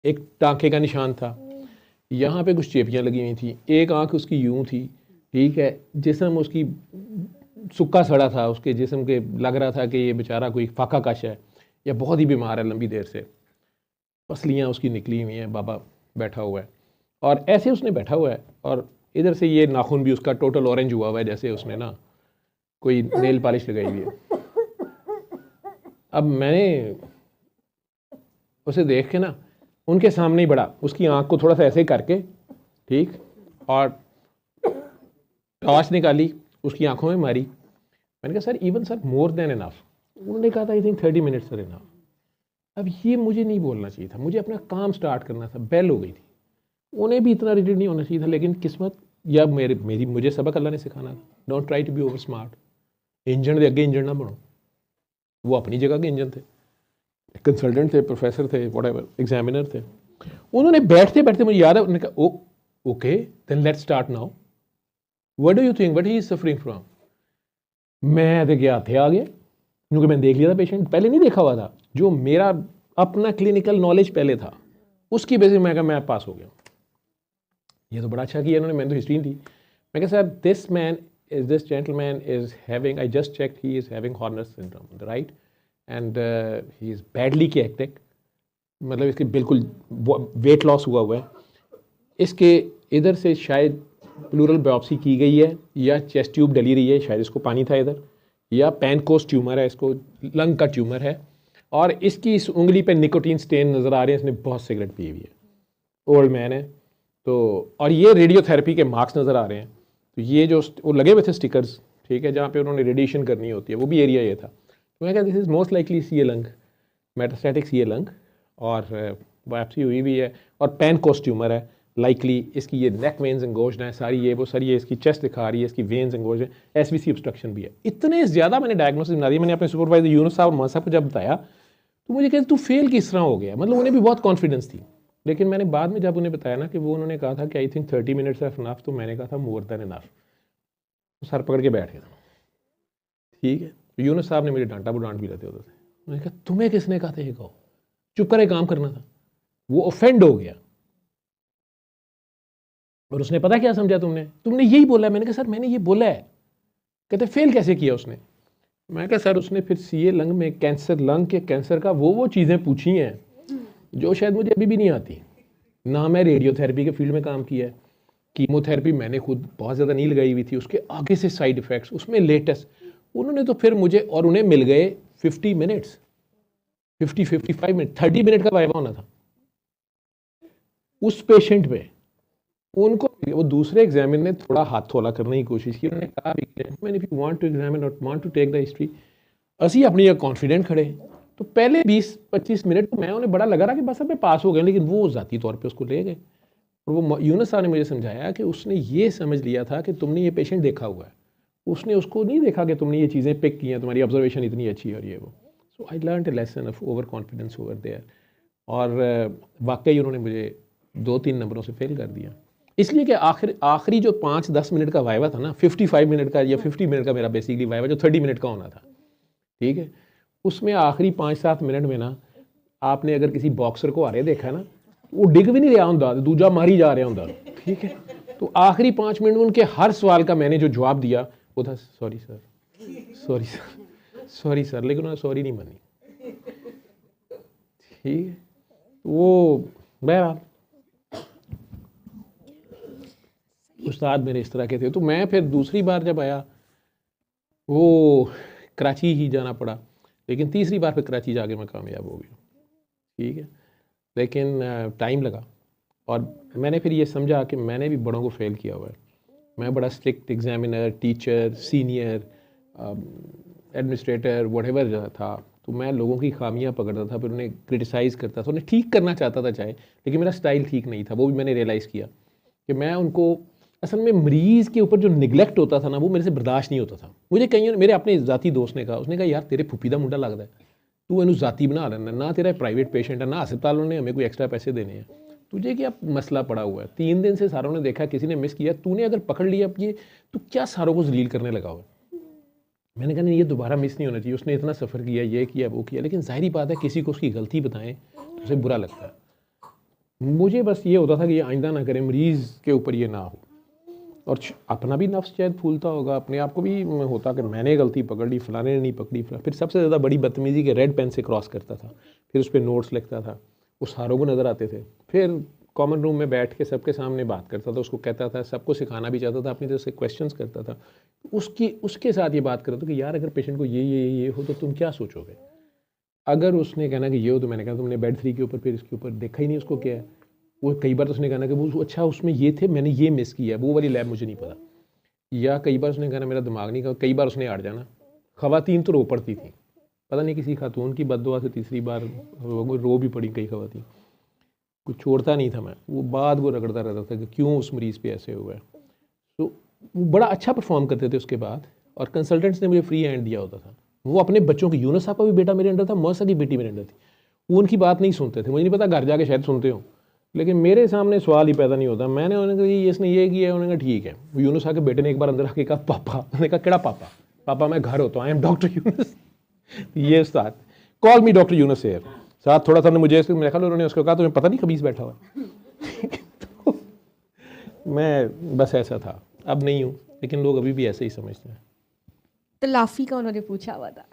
एक टाँके का निशान था, यहाँ पे कुछ चेपियाँ लगी हुई थी, एक आंख उसकी यूं थी, ठीक है, जिस्म उसकी सूखा सड़ा था, उसके जिस्म के लग रहा था कि ये बेचारा कोई फाका कश है या बहुत ही बीमार है लंबी देर से, पसलियाँ उसकी निकली हुई हैं, बाबा बैठा हुआ है और ऐसे उसने बैठा हुआ है, और इधर से ये नाखून भी उसका टोटल ऑरेंज हुआ हुआ है, जैसे उसने ना कोई नेल पॉलिश लगाई हुई है। अब मैंने उसे देख के ना उनके सामने ही बड़ा उसकी आंख को थोड़ा सा ऐसे करके, ठीक, और टॉर्च निकाली, उसकी आंखों में मारी। मैंने कहा sir even sir more than enough. उन्होंने कहा था I think 30 minutes sir enough. अब ये मुझे नहीं बोलना चाहिए था, मुझे अपना काम स्टार्ट करना था, बेल हो गई थी। उन्हें भी इतना रिलेटेड नहीं होना चाहिए था, लेकिन किस्मत या मुझे सबक अल्लाह ने सिखाना था, don't try to be over smart. Engine के अगे इंजन ना बनो। वो अपनी जगह के इंजन थे, कंसल्टेंट थे, प्रोफेसर थे, व्हाटएवर, एग्जामिनर थे। उन्होंने बैठते बैठते मुझे याद है, उन्होंने कहा okay then let's start now, what do you think what he is suffering from. मैं तो गया थे आगे, क्योंकि मैंने देख लिया था पेशेंट, पहले नहीं देखा हुआ था, जो मेरा अपना क्लिनिकल नॉलेज पहले था उसकी बेसिस मैं कहा मैं पास हो गया। ये तो बड़ा अच्छा किया इन्होंने, मैंने तो हिस्ट्री दी। मैं कहा sir this gentleman is having, I just check, he is having Horner syndrome right, and he is badly cachectic, मतलब इसके बिल्कुल वेट लॉस हुआ है, इसके इधर से शायद प्लूरल बायोप्सी की गई है या चेस्ट ट्यूब डली रही है, शायद इसको पानी था इधर, या पैनकोस ट्यूमर है, इसको लंग का ट्यूमर है, और इसकी इस उंगली पे निकोटीन स्टेन नज़र आ रहे हैं, इसने बहुत सिगरेट पी हुई है, ओल्ड मैन है तो, और ये रेडियोथेरेपी के मार्क्स नज़र आ रहे हैं। तो ये जो वो लगे हुए थे स्टिकर्स, ठीक है, जहाँ पे उन्होंने रेडिएशन करनी होती है, वो भी एरिया ये था। तो मैं कहा this is most likely C lung, metastatic C lung, और बायोप्सी हुई भी है, और पैनकोस ट्यूमर है लाइकली, इसकी ये नेक वेन्स एंगोज्ड हैं सारी, ये वो सारी, ये इसकी चेस्ट दिखा रही है, इसकी वेन्स एंगोज्ड है, एसवीसी ऑब्स्ट्रक्शन भी है। इतने ज़्यादा मैंने डायग्नोसिस बना दिया। मैंने अपने सुपरवाइजर यूनुस साहब और मां साहब को जब बताया तो मुझे कहते तू फेल किस तरह हो गया, मतलब उन्हें भी बहुत कॉन्फिडेंस थी, लेकिन मैंने बाद में जब उन्हें बताया ना कि वो उन्होंने कहा था कि I think 30 minutes of enough, तो मैंने कहा था मोर देन इनफ, तो सर पकड़ के बैठ गया था। ठीक है, यूनुस साहब ने मुझे डांटा, वो डांट भी लेते होते थे। मैंने कहा तुम्हें किसने कहा था ये कहो, चुप करे काम करना था। वो ऑफेंड हो गया और उसने पता क्या समझा, तुमने यही बोला है। मैंने कहा सर मैंने ये बोला है। कहते फेल कैसे किया उसने। मैं कहा सर उसने फिर सीए लंग में कैंसर, लंग के कैंसर का वो चीज़ें पूछी हैं जो शायद मुझे अभी भी नहीं आती ना। मैं रेडियोथेरेपी के फील्ड में काम किया है, कीमोथेरेपी मैंने खुद बहुत ज़्यादा नहीं लगाई हुई थी, उसके आगे से साइड इफ़ेक्ट्स, उसमें लेटेस्ट। उन्होंने तो फिर मुझे, और उन्हें मिल गए 50 मिनट्स, 55 मिनट, 30 मिनट का वाइवा होना था उस पेशेंट में। उनको वो दूसरे एग्जामिनर ने थोड़ा हाथ थोला करने की कोशिश की। उन्होंने कहा मैंने if you want to examine और want to take the history, असी अपनी कॉन्फिडेंट खड़े। तो पहले 20-25 मिनट तो मैं उन्हें बड़ा लगा रहा कि बस अब मैं पास हो गया, लेकिन वो ज़ाती तौर पे उसको ले गए। और वो यूनुस साहब ने मुझे समझाया कि उसने ये समझ लिया था कि तुमने ये पेशेंट देखा हुआ है, उसने उसको नहीं देखा कि तुमने ये चीज़ें पिक की हैं, तुम्हारी ऑब्जर्वेशन इतनी अच्छी है और ये वो। So I learn a lesson of over confidence over there. और वाकई उन्होंने मुझे 2-3 नंबरों से फेल कर दिया, इसलिए कि आखिरी जो 5-10 मिनट का वाइवा था ना, 55 मिनट का या 50 मिनट का मेरा बेसिकली वाइवा जो 30 मिनट का होना था, ठीक है, उसमें आखिरी 5-7 मिनट में ना, आपने अगर किसी बॉक्सर को हारे देखा है ना, वो डिग भी नहीं रहा होंगे, दूजा मारी जा रहा होंगे, ठीक है। तो आखिरी 5 मिनट में उनके हर सवाल का मैंने जो जवाब दिया वो था sorry sir, sorry sir, sorry sir, लेकिन उन्होंने सॉरी नहीं मानी। ठीक है, वो बहरहाल उस्ताद मेरे इस तरह के थे। तो मैं फिर दूसरी बार जब आया वो कराची ही जाना पड़ा, लेकिन तीसरी बार फिर कराची जाके मैं कामयाब हो गया। ठीक है, लेकिन टाइम लगा और मैंने फिर ये समझा कि मैंने भी बड़ों को फेल किया हुआ है। मैं बड़ा strict examiner, teacher, senior, administrator, whatever था, तो मैं लोगों की खामियां पकड़ता था, फिर उन्हें क्रिटिसाइज़ करता था, उन्हें ठीक करना चाहता था चाहे, लेकिन मेरा स्टाइल ठीक नहीं था। वो भी मैंने रियलाइज़ किया कि मैं उनको असल में मरीज़ के ऊपर जो निगलेक्ट होता था ना, वो मेरे से बर्दाश्त नहीं होता था। मुझे कई मेरे अपने ज़ाती दोस्त ने कहा, उसने कहा यार तेरे फुफी दा मुंडा लगता है, तू इनू ज़ाती बना लेना, ना तेरा प्राइवेट पेशेंट है, ना अस्पतालों ने हमें कोई एक्स्ट्रा पैसे देने हैं, तुझे क्या मसला पड़ा हुआ है। 3 दिन से सारों ने देखा किसी ने मिस किया, तूने अगर पकड़ लिया अब ये, तो क्या सारों को जलील करने लगा हुआ है। मैंने कहा नहीं, ये दोबारा मिस नहीं होना चाहिए, उसने इतना सफ़र किया, ये किया, वो किया, लेकिन जाहिर बात है किसी को उसकी गलती बताएं तो उसे बुरा लगता है। मुझे बस ये होता था कि ये आइंदा ना करें, मरीज़ के ऊपर ये ना हो। और अपना भी नफ्स शायद फूलता होगा, अपने आप को भी होता कि मैंने गलती पकड़ ली, फलाने ने नहीं पकड़ी। फिर सबसे ज़्यादा बड़ी बदतमीज़ी के रेड पेन से क्रॉस करता था, फिर उस पर नोट्स लिखता था, वो सारों को नज़र आते थे। फिर कॉमन रूम में बैठ के सबके सामने बात करता था, उसको कहता था, सबको सिखाना भी चाहता था, अपनी तरफ से क्वेश्चंस करता था। उसके साथ ये बात करता था कि यार अगर पेशेंट को ये हो तो तुम क्या सोचोगे। अगर उसने कहना कि ये हो, तो मैंने कहा तुमने बेड 3 के ऊपर फिर इसके ऊपर देखा ही नहीं उसको क्या है। वो कई बार तो उसने कहना कि वो अच्छा उसमें ये थे, मैंने ये मिस किया, वो वाली लैब मुझे नहीं पता। या कई बार उसने कहना मेरा दिमाग नहीं का। कई बार उसने अड़ जाना। ख़वातीन तो रो पड़ती थी, पता नहीं किसी खातून की बददुआ से तीसरी बार रो भी पड़ी कई ख़वातीन। कुछ छोड़ता नहीं था मैं, वो बात को रगड़ता रहता था कि क्यों उस मरीज़ पे ऐसे हुआ है। तो वो बड़ा अच्छा परफॉर्म करते थे उसके बाद, और कंसल्टेंट्स ने मुझे फ्री हैंड दिया होता था। वो अपने बच्चों की, यूनुस साहब का भी बेटा मेरे अंडर था, मौसा की बेटी मेरे अंडर थी, वो उनकी बात नहीं सुनते थे। मुझे नहीं पता घर जाके शायद सुनते हो, लेकिन मेरे सामने सवाल ही पैदा नहीं होता। मैंने उन्हें कहा ये इसने ये किया है, उन्होंने कहा ठीक है। वो यूनुस साहब के बेटे ने एक बार अंदर आके कहा पापा, उन्होंने कहा केड़ा पापा, पापा मैं घर होता हूँ, आई एम डॉक्टर यूनुस। ये उस्ताद, call me doctor Yunus here. साथ थोड़ा सा मुझे मेरे ख्याल उन्होंने उसको कहा तुम्हें पता नहीं खबीस बैठा हुआ है। तो मैं बस ऐसा था, अब नहीं हूँ, लेकिन लोग अभी भी ऐसे ही समझते हैं। तलाफ़ी का उन्होंने पूछा हुआ था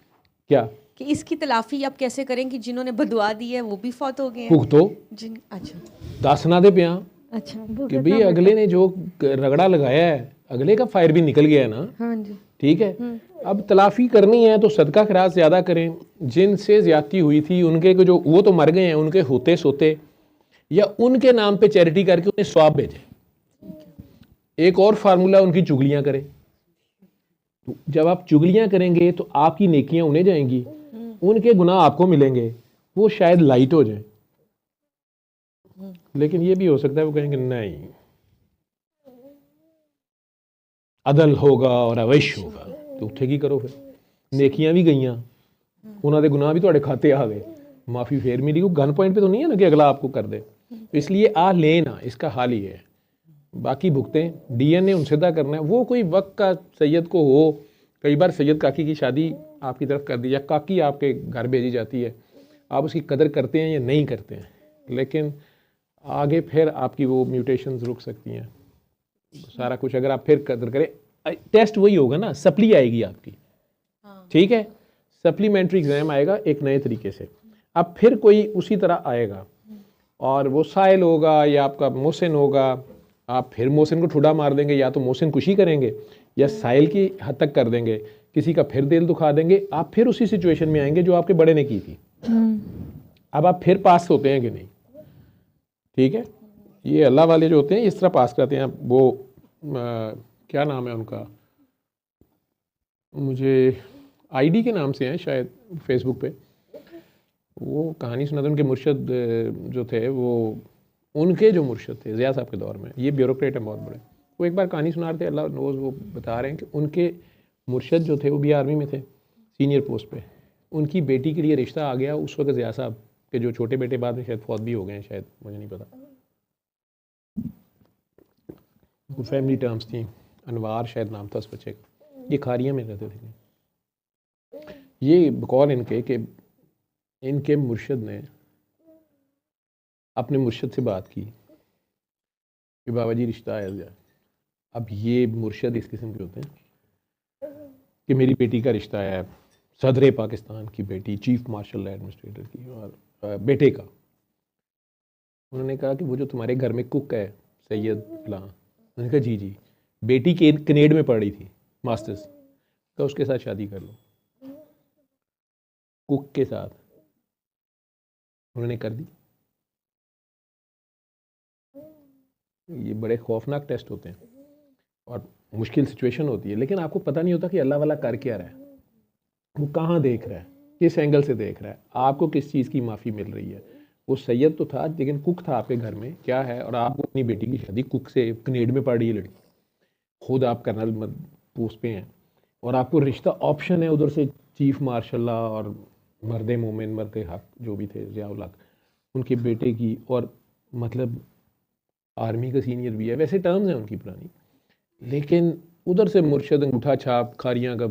क्या कि इसकी तलाफ़ी आप कैसे करें कि जिन्होंने बदुआ दी है वो भी फौत हो गए हैं। भुगतो जिन अच्छा दासना दे पिया अच्छा कि भाई अगले ने जो रगड़ा लगाया है, अगले का फायर भी निकल गया है ना। हाँ जी, ठीक है, अब तलाफ़ी करनी है तो सदका खैरात ज़्यादा करें। जिनसे ज़्यादती हुई थी उनके को जो वो तो मर गए हैं, उनके होते सोते या उनके नाम पे चैरिटी करके उन्हें स्वाब भेजें। एक और फार्मूला, उनकी चुगलियाँ करें। तो जब आप चुगलियाँ करेंगे तो आपकी नेकियां उन्हें जाएंगी, उनके गुनाह आपको मिलेंगे, वो शायद लाइट हो जाए। लेकिन ये भी हो सकता है वो कहेंगे नहीं अदल होगा और अवैश होगा, तो उठेगी करो। फिर नेकियां भी गईयां, उन्होंने गुनाह भी थोड़े खाते आ गए, माफ़ी फेर मिली। गन पॉइंट पे तो नहीं है ना कि अगला आपको कर दे। इसलिए आ लेना, इसका हाल ही है। बाकी भुगतें, डीएनए उनसे तय करना है। वो कोई वक्त का सैयद को हो, कई बार सैयद काकी की शादी आपकी तरफ कर दी या काकी आपके घर भेजी जाती है, आप उसकी कदर करते हैं या नहीं करते हैं, लेकिन आगे फिर आपकी वो म्यूटेशंस रुक सकती हैं। सारा कुछ अगर आप फिर कदर करें, टेस्ट वही होगा ना, सप्ली आएगी आपकी। ठीक है, सप्लीमेंट्री एग्जाम आएगा एक नए तरीके से। अब फिर कोई उसी तरह आएगा और वो साइल होगा या आपका मोहसिन होगा, आप फिर मोहसिन को ठुडा मार देंगे, या तो मोहसिन खुशी करेंगे या साइल की हद तक कर देंगे, किसी का फिर दिल दुखा देंगे। आप फिर उसी सिचुएशन में आएंगे जो आपके बड़े ने की थी। अब आप फिर पास होते हैं कि नहीं? ठीक है, ये अल्लाह वाले जो होते हैं इस तरह पास करते हैं। वो क्या नाम है उनका, मुझे आईडी के नाम से हैं शायद फेसबुक पे, वो कहानी सुनाते। उनके मुर्शद जो थे, वो उनके जो मुर्शद थे ज़िया साहब के दौर में, ये ब्यूरोक्रेट हैं बहुत बड़े, वो एक बार कहानी सुना रहे थे, अल्लाह नोज़, वो बता रहे हैं कि उनके मुर्शद जो थे वो भी आर्मी में थे, सीनियर पोस्ट पे। उनकी बेटी के लिए रिश्ता आ गया उस वक्त ज़िया साहब के जो छोटे बेटे बाद में शायद फौत भी हो गए हैं, शायद मुझे नहीं पता। वो फैमिली टर्म्स थी, अनवार शायद नाम था उस बच्चे का। ये खारिया में रहते थे। ये बकौल इनके कि इनके मुर्शद ने अपने मुर्शद से बात की कि बाबा जी रिश्ता आया जाए। अब ये मुर्शद इस किस्म के होते हैं कि मेरी बेटी का रिश्ता है, सदर पाकिस्तान की बेटी, चीफ मार्शल एडमिनिस्ट्रेटर की, और बेटे का। उन्होंने कहा कि वो जो तुम्हारे घर में कुक है सैयद फलां, उन्होंने कहा जी जी, बेटी के कनेड में पढ़ रही थी मास्टर्स, तो उसके साथ शादी कर लो, कुक के साथ। उन्होंने कर दी। ये बड़े खौफनाक टेस्ट होते हैं और मुश्किल सिचुएशन होती है, लेकिन आपको पता नहीं होता कि अल्लाह वाला कर क्या रहा है, वो कहाँ देख रहा है, किस एंगल से देख रहा है, आपको किस चीज़ की माफ़ी मिल रही है। वो सैयद तो था लेकिन कुक था आपके घर में, क्या है, और आपको अपनी बेटी की शादी कुक से, कनेड में पढ़ रही है लड़की, खुद आप कर्नल पोस्ट पे हैं और आपको रिश्ता ऑप्शन है उधर से चीफ मार्शल और मर्द मोमिन, मर्द हक जो भी थे ज़िया-उल हक, उनके बेटे की, और मतलब आर्मी का सीनियर भी है, वैसे टर्म्स हैं उनकी पुरानी, लेकिन उधर से मुर्शद अंगूठा छाप खारियाँ का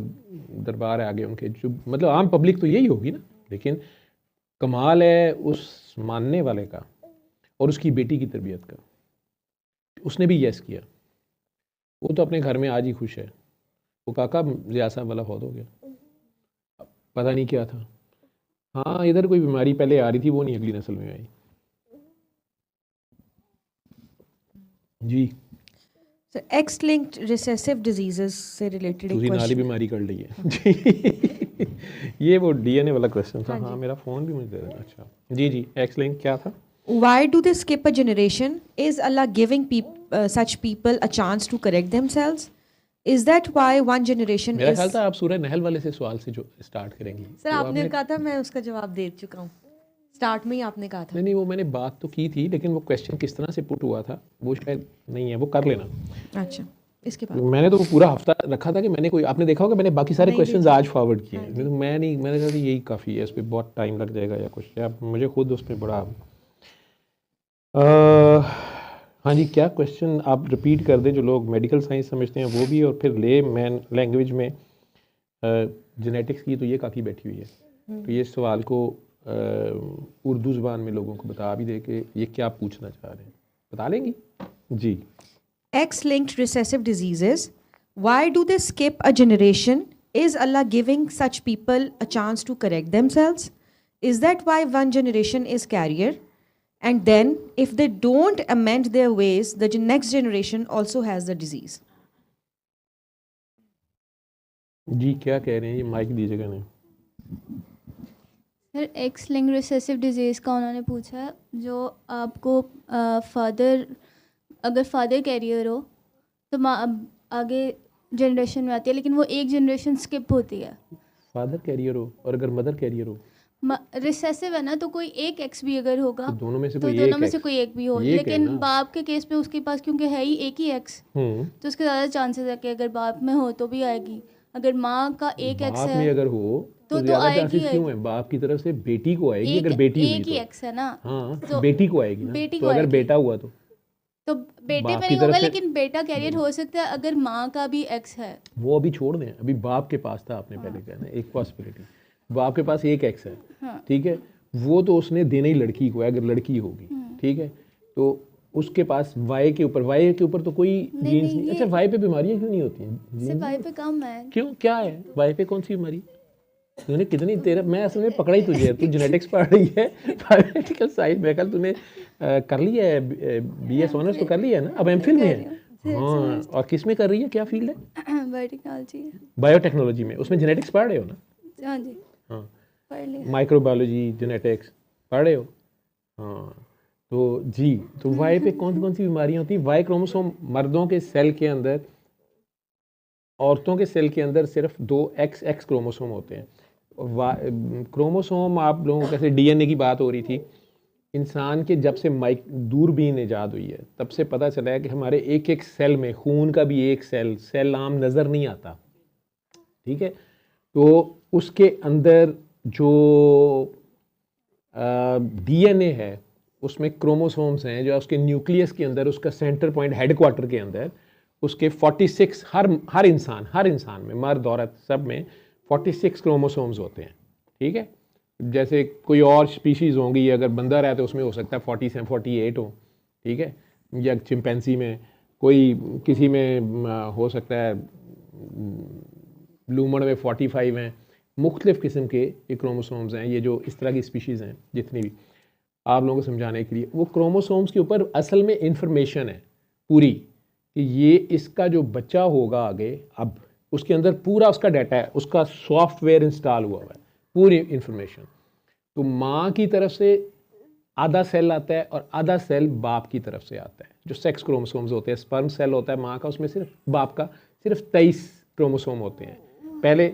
दरबार है आगे उनके, जो मतलब आम पब्लिक तो यही होगी ना, लेकिन कमाल है उस मानने वाले का और उसकी बेटी की तरबियत का। उसने भी यस किया, वो तो अपने घर में आज ही खुश है। वो काका ज़िया साहब वाला फौत हो गया, पता नहीं क्या था। हाँ, इधर कोई बीमारी पहले आ रही थी, वो नहीं अगली नस्ल में आई जी। Sir X linked recessive diseases से रिलेटेड एक नाली क्वेश्चन। बीमारी कर ली है जी। ये वो डीएनए वाला क्वेश्चन था। हाँ, मेरा फ़ोन भी मुझे दे देना। अच्छा जी जी, एक्स लिंक क्या था? Why do they skip a generation? Is Allah giving such people a chance to correct themselves? Is that why one generation मेरा is? ख्याल था आप सूरह नहल वाले से सवाल से जो स्टार्ट करेंगी। सर तो आपने कहा था, मैं उसका जवाब दे चुका हूँ, स्टार्ट में ही आपने कहा था। नहीं, वो मैंने बात तो की थी, लेकिन वो क्वेश्चन किस तरह से पुट हुआ था वो शायद नहीं है, वो कर लेना। अच्छा, इसके बाद मैंने तो वो पूरा हफ्ता रखा था कि मैंने कोई, आपने देखा होगा मैंने बाकी सारे क्वेश्चंस आज फॉरवर्ड किए हैं, तो मैं नहीं, मैंने कहा कि यही काफ़ी है, इस पर बहुत टाइम लग जाएगा या कुछ, या मुझे खुद उस पर बड़ा हाँ जी, क्या क्वेश्चन आप रिपीट कर दें, जो लोग मेडिकल साइंस समझते हैं वो भी, और फिर ले मैन लैंग्वेज में जेनेटिक्स की तो ये काफ़ी बैठी हुई है, तो ये सवाल को उर्दू ज़ुबान में लोगों को बता भी दे कि ये क्या पूछना चाह रहे हैं, बता लेंगी जी। X-linked recessive diseases. Why do they skip a generation? Is Allah giving such people a chance to correct themselves? Is that why one generation is carrier? And then, if they don't amend their ways, the next generation also has the disease. जी क्या कह रहे हैं, ये mic दीजिएगा नहीं। Sir x link recessive disease का उन्होंने पूछा, जो आपको फादर, अगर फादर कैरियर हो तो माँ आगे जनरेशन में आती है, लेकिन वो एक जनरेशन स्किप होती है। फादर कैरियर हो और अगर मदर कैरियर हो, रिसेसिव है ना, तो कोई एक एक्स भी अगर होगा तो दोनों में से तो कोई दोनों एक में से कोई एक भी हो, ये लेकिन कहना। बाप के केस में उसके पास क्योंकि है ही एक ही एक्स, तो उसके ज़्यादा चांसेस है कि अगर बाप में हो तो भी आएगी, अगर माँ का एक एक्स बाप में है अगर हो तो ज़्यादा आएगी चांसेस क्यों है, बाप की तरफ से बेटी को आएगी, एक अगर बेटी हुई एक ही तो एक्स है ना, हाँ, तो बेटी को आएगी ना, बेटी तो को अगर आएगी। बेटा हुआ तो बेटे बाप पे की नहीं तरफ होगा, से- लेकिन बेटा कैरियर हो सकता है अगर माँ का भी एक्स है। वो अभी छोड़ दें, अभी बाप के पास था, आपने पहले कहना एक पॉसिबिलिटी, बाप के पास एक एक्स है, ठीक है, वो तो उसने देना ही लड़की को है, अगर लड़की होगी, ठीक है, तो उसके पास वाई के ऊपर तो कोई जीन्स नहीं। अच्छा, वाई पे बीमारियां क्यों नहीं होती हैं? सिर्फ वाई पे कम है। क्यों, क्या है वाई पे, कौन सी बीमारी? तूने कितनी तेरा, मैं असल में पकड़ा ही तुझे, तू जेनेटिक्स पढ़ रही है, बायोमेडिकल साइंस में, कल तूने कर लिया है बीएस ऑनर्स तो कर लिया है ना, अब एमफिल में है। हाँ, और किस में कर रही है, क्या फील्ड है? बायोटेक्नोलॉजी। बायोटेक्नोलॉजी में, उसमें जेनेटिक्स पढ़ रहे हो ना? हाँ जी, हाँ, पढ़ लिया। माइक्रोबायोलॉजी, जेनेटिक्स पढ़ रहे हो? हाँ, तो जी, तो वाई पे कौन कौन सी बीमारियां होती हैं? वाई क्रोमोसोम मर्दों के सेल के अंदर, औरतों के सेल के अंदर सिर्फ 2 एक्स क्रोमोसोम होते हैं। क्रोमोसोम, आप लोगों को कैसे डीएनए की बात हो रही थी, इंसान के जब से दूरबीन ईजाद हुई है तब से पता चला है कि हमारे एक एक सेल में, खून का भी एक सेल आम नज़र नहीं आता, ठीक है, तो उसके अंदर जो डीएनए है उसमें क्रोमोसोम्स हैं, जो उसके न्यूक्लियस के अंदर, उसका सेंटर पॉइंट हेडक्वार्टर के अंदर उसके 46 हर इंसान में, मर्द औरत सब में 46 क्रोमोसोम्स होते हैं, ठीक है। जैसे कोई और स्पीशीज़ होंगी, अगर बंदर है तो उसमें हो सकता है 40 से 48 हो, ठीक है, या चिंपैंजी में, कोई किसी में हो सकता है लूमड़ में 45 हैं, मुख्तलिफ़ किस्म के ये क्रोमोसोम्स हैं, ये जो इस तरह की स्पीशीज़ हैं जितनी भी, आप लोगों को समझाने के लिए, वो क्रोमोसोम्स के ऊपर असल में इंफॉर्मेशन है पूरी कि ये इसका जो बच्चा होगा आगे, अब उसके अंदर पूरा उसका डाटा है, उसका सॉफ्टवेयर इंस्टॉल हुआ है, पूरी इंफॉर्मेशन। तो माँ की तरफ से आधा सेल आता है और आधा सेल बाप की तरफ से आता है। जो सेक्स क्रोमोसोम्स होते हैं, स्पर्म सेल होता है माँ का, उसमें सिर्फ बाप का सिर्फ 23 क्रोमोसोम होते हैं। पहले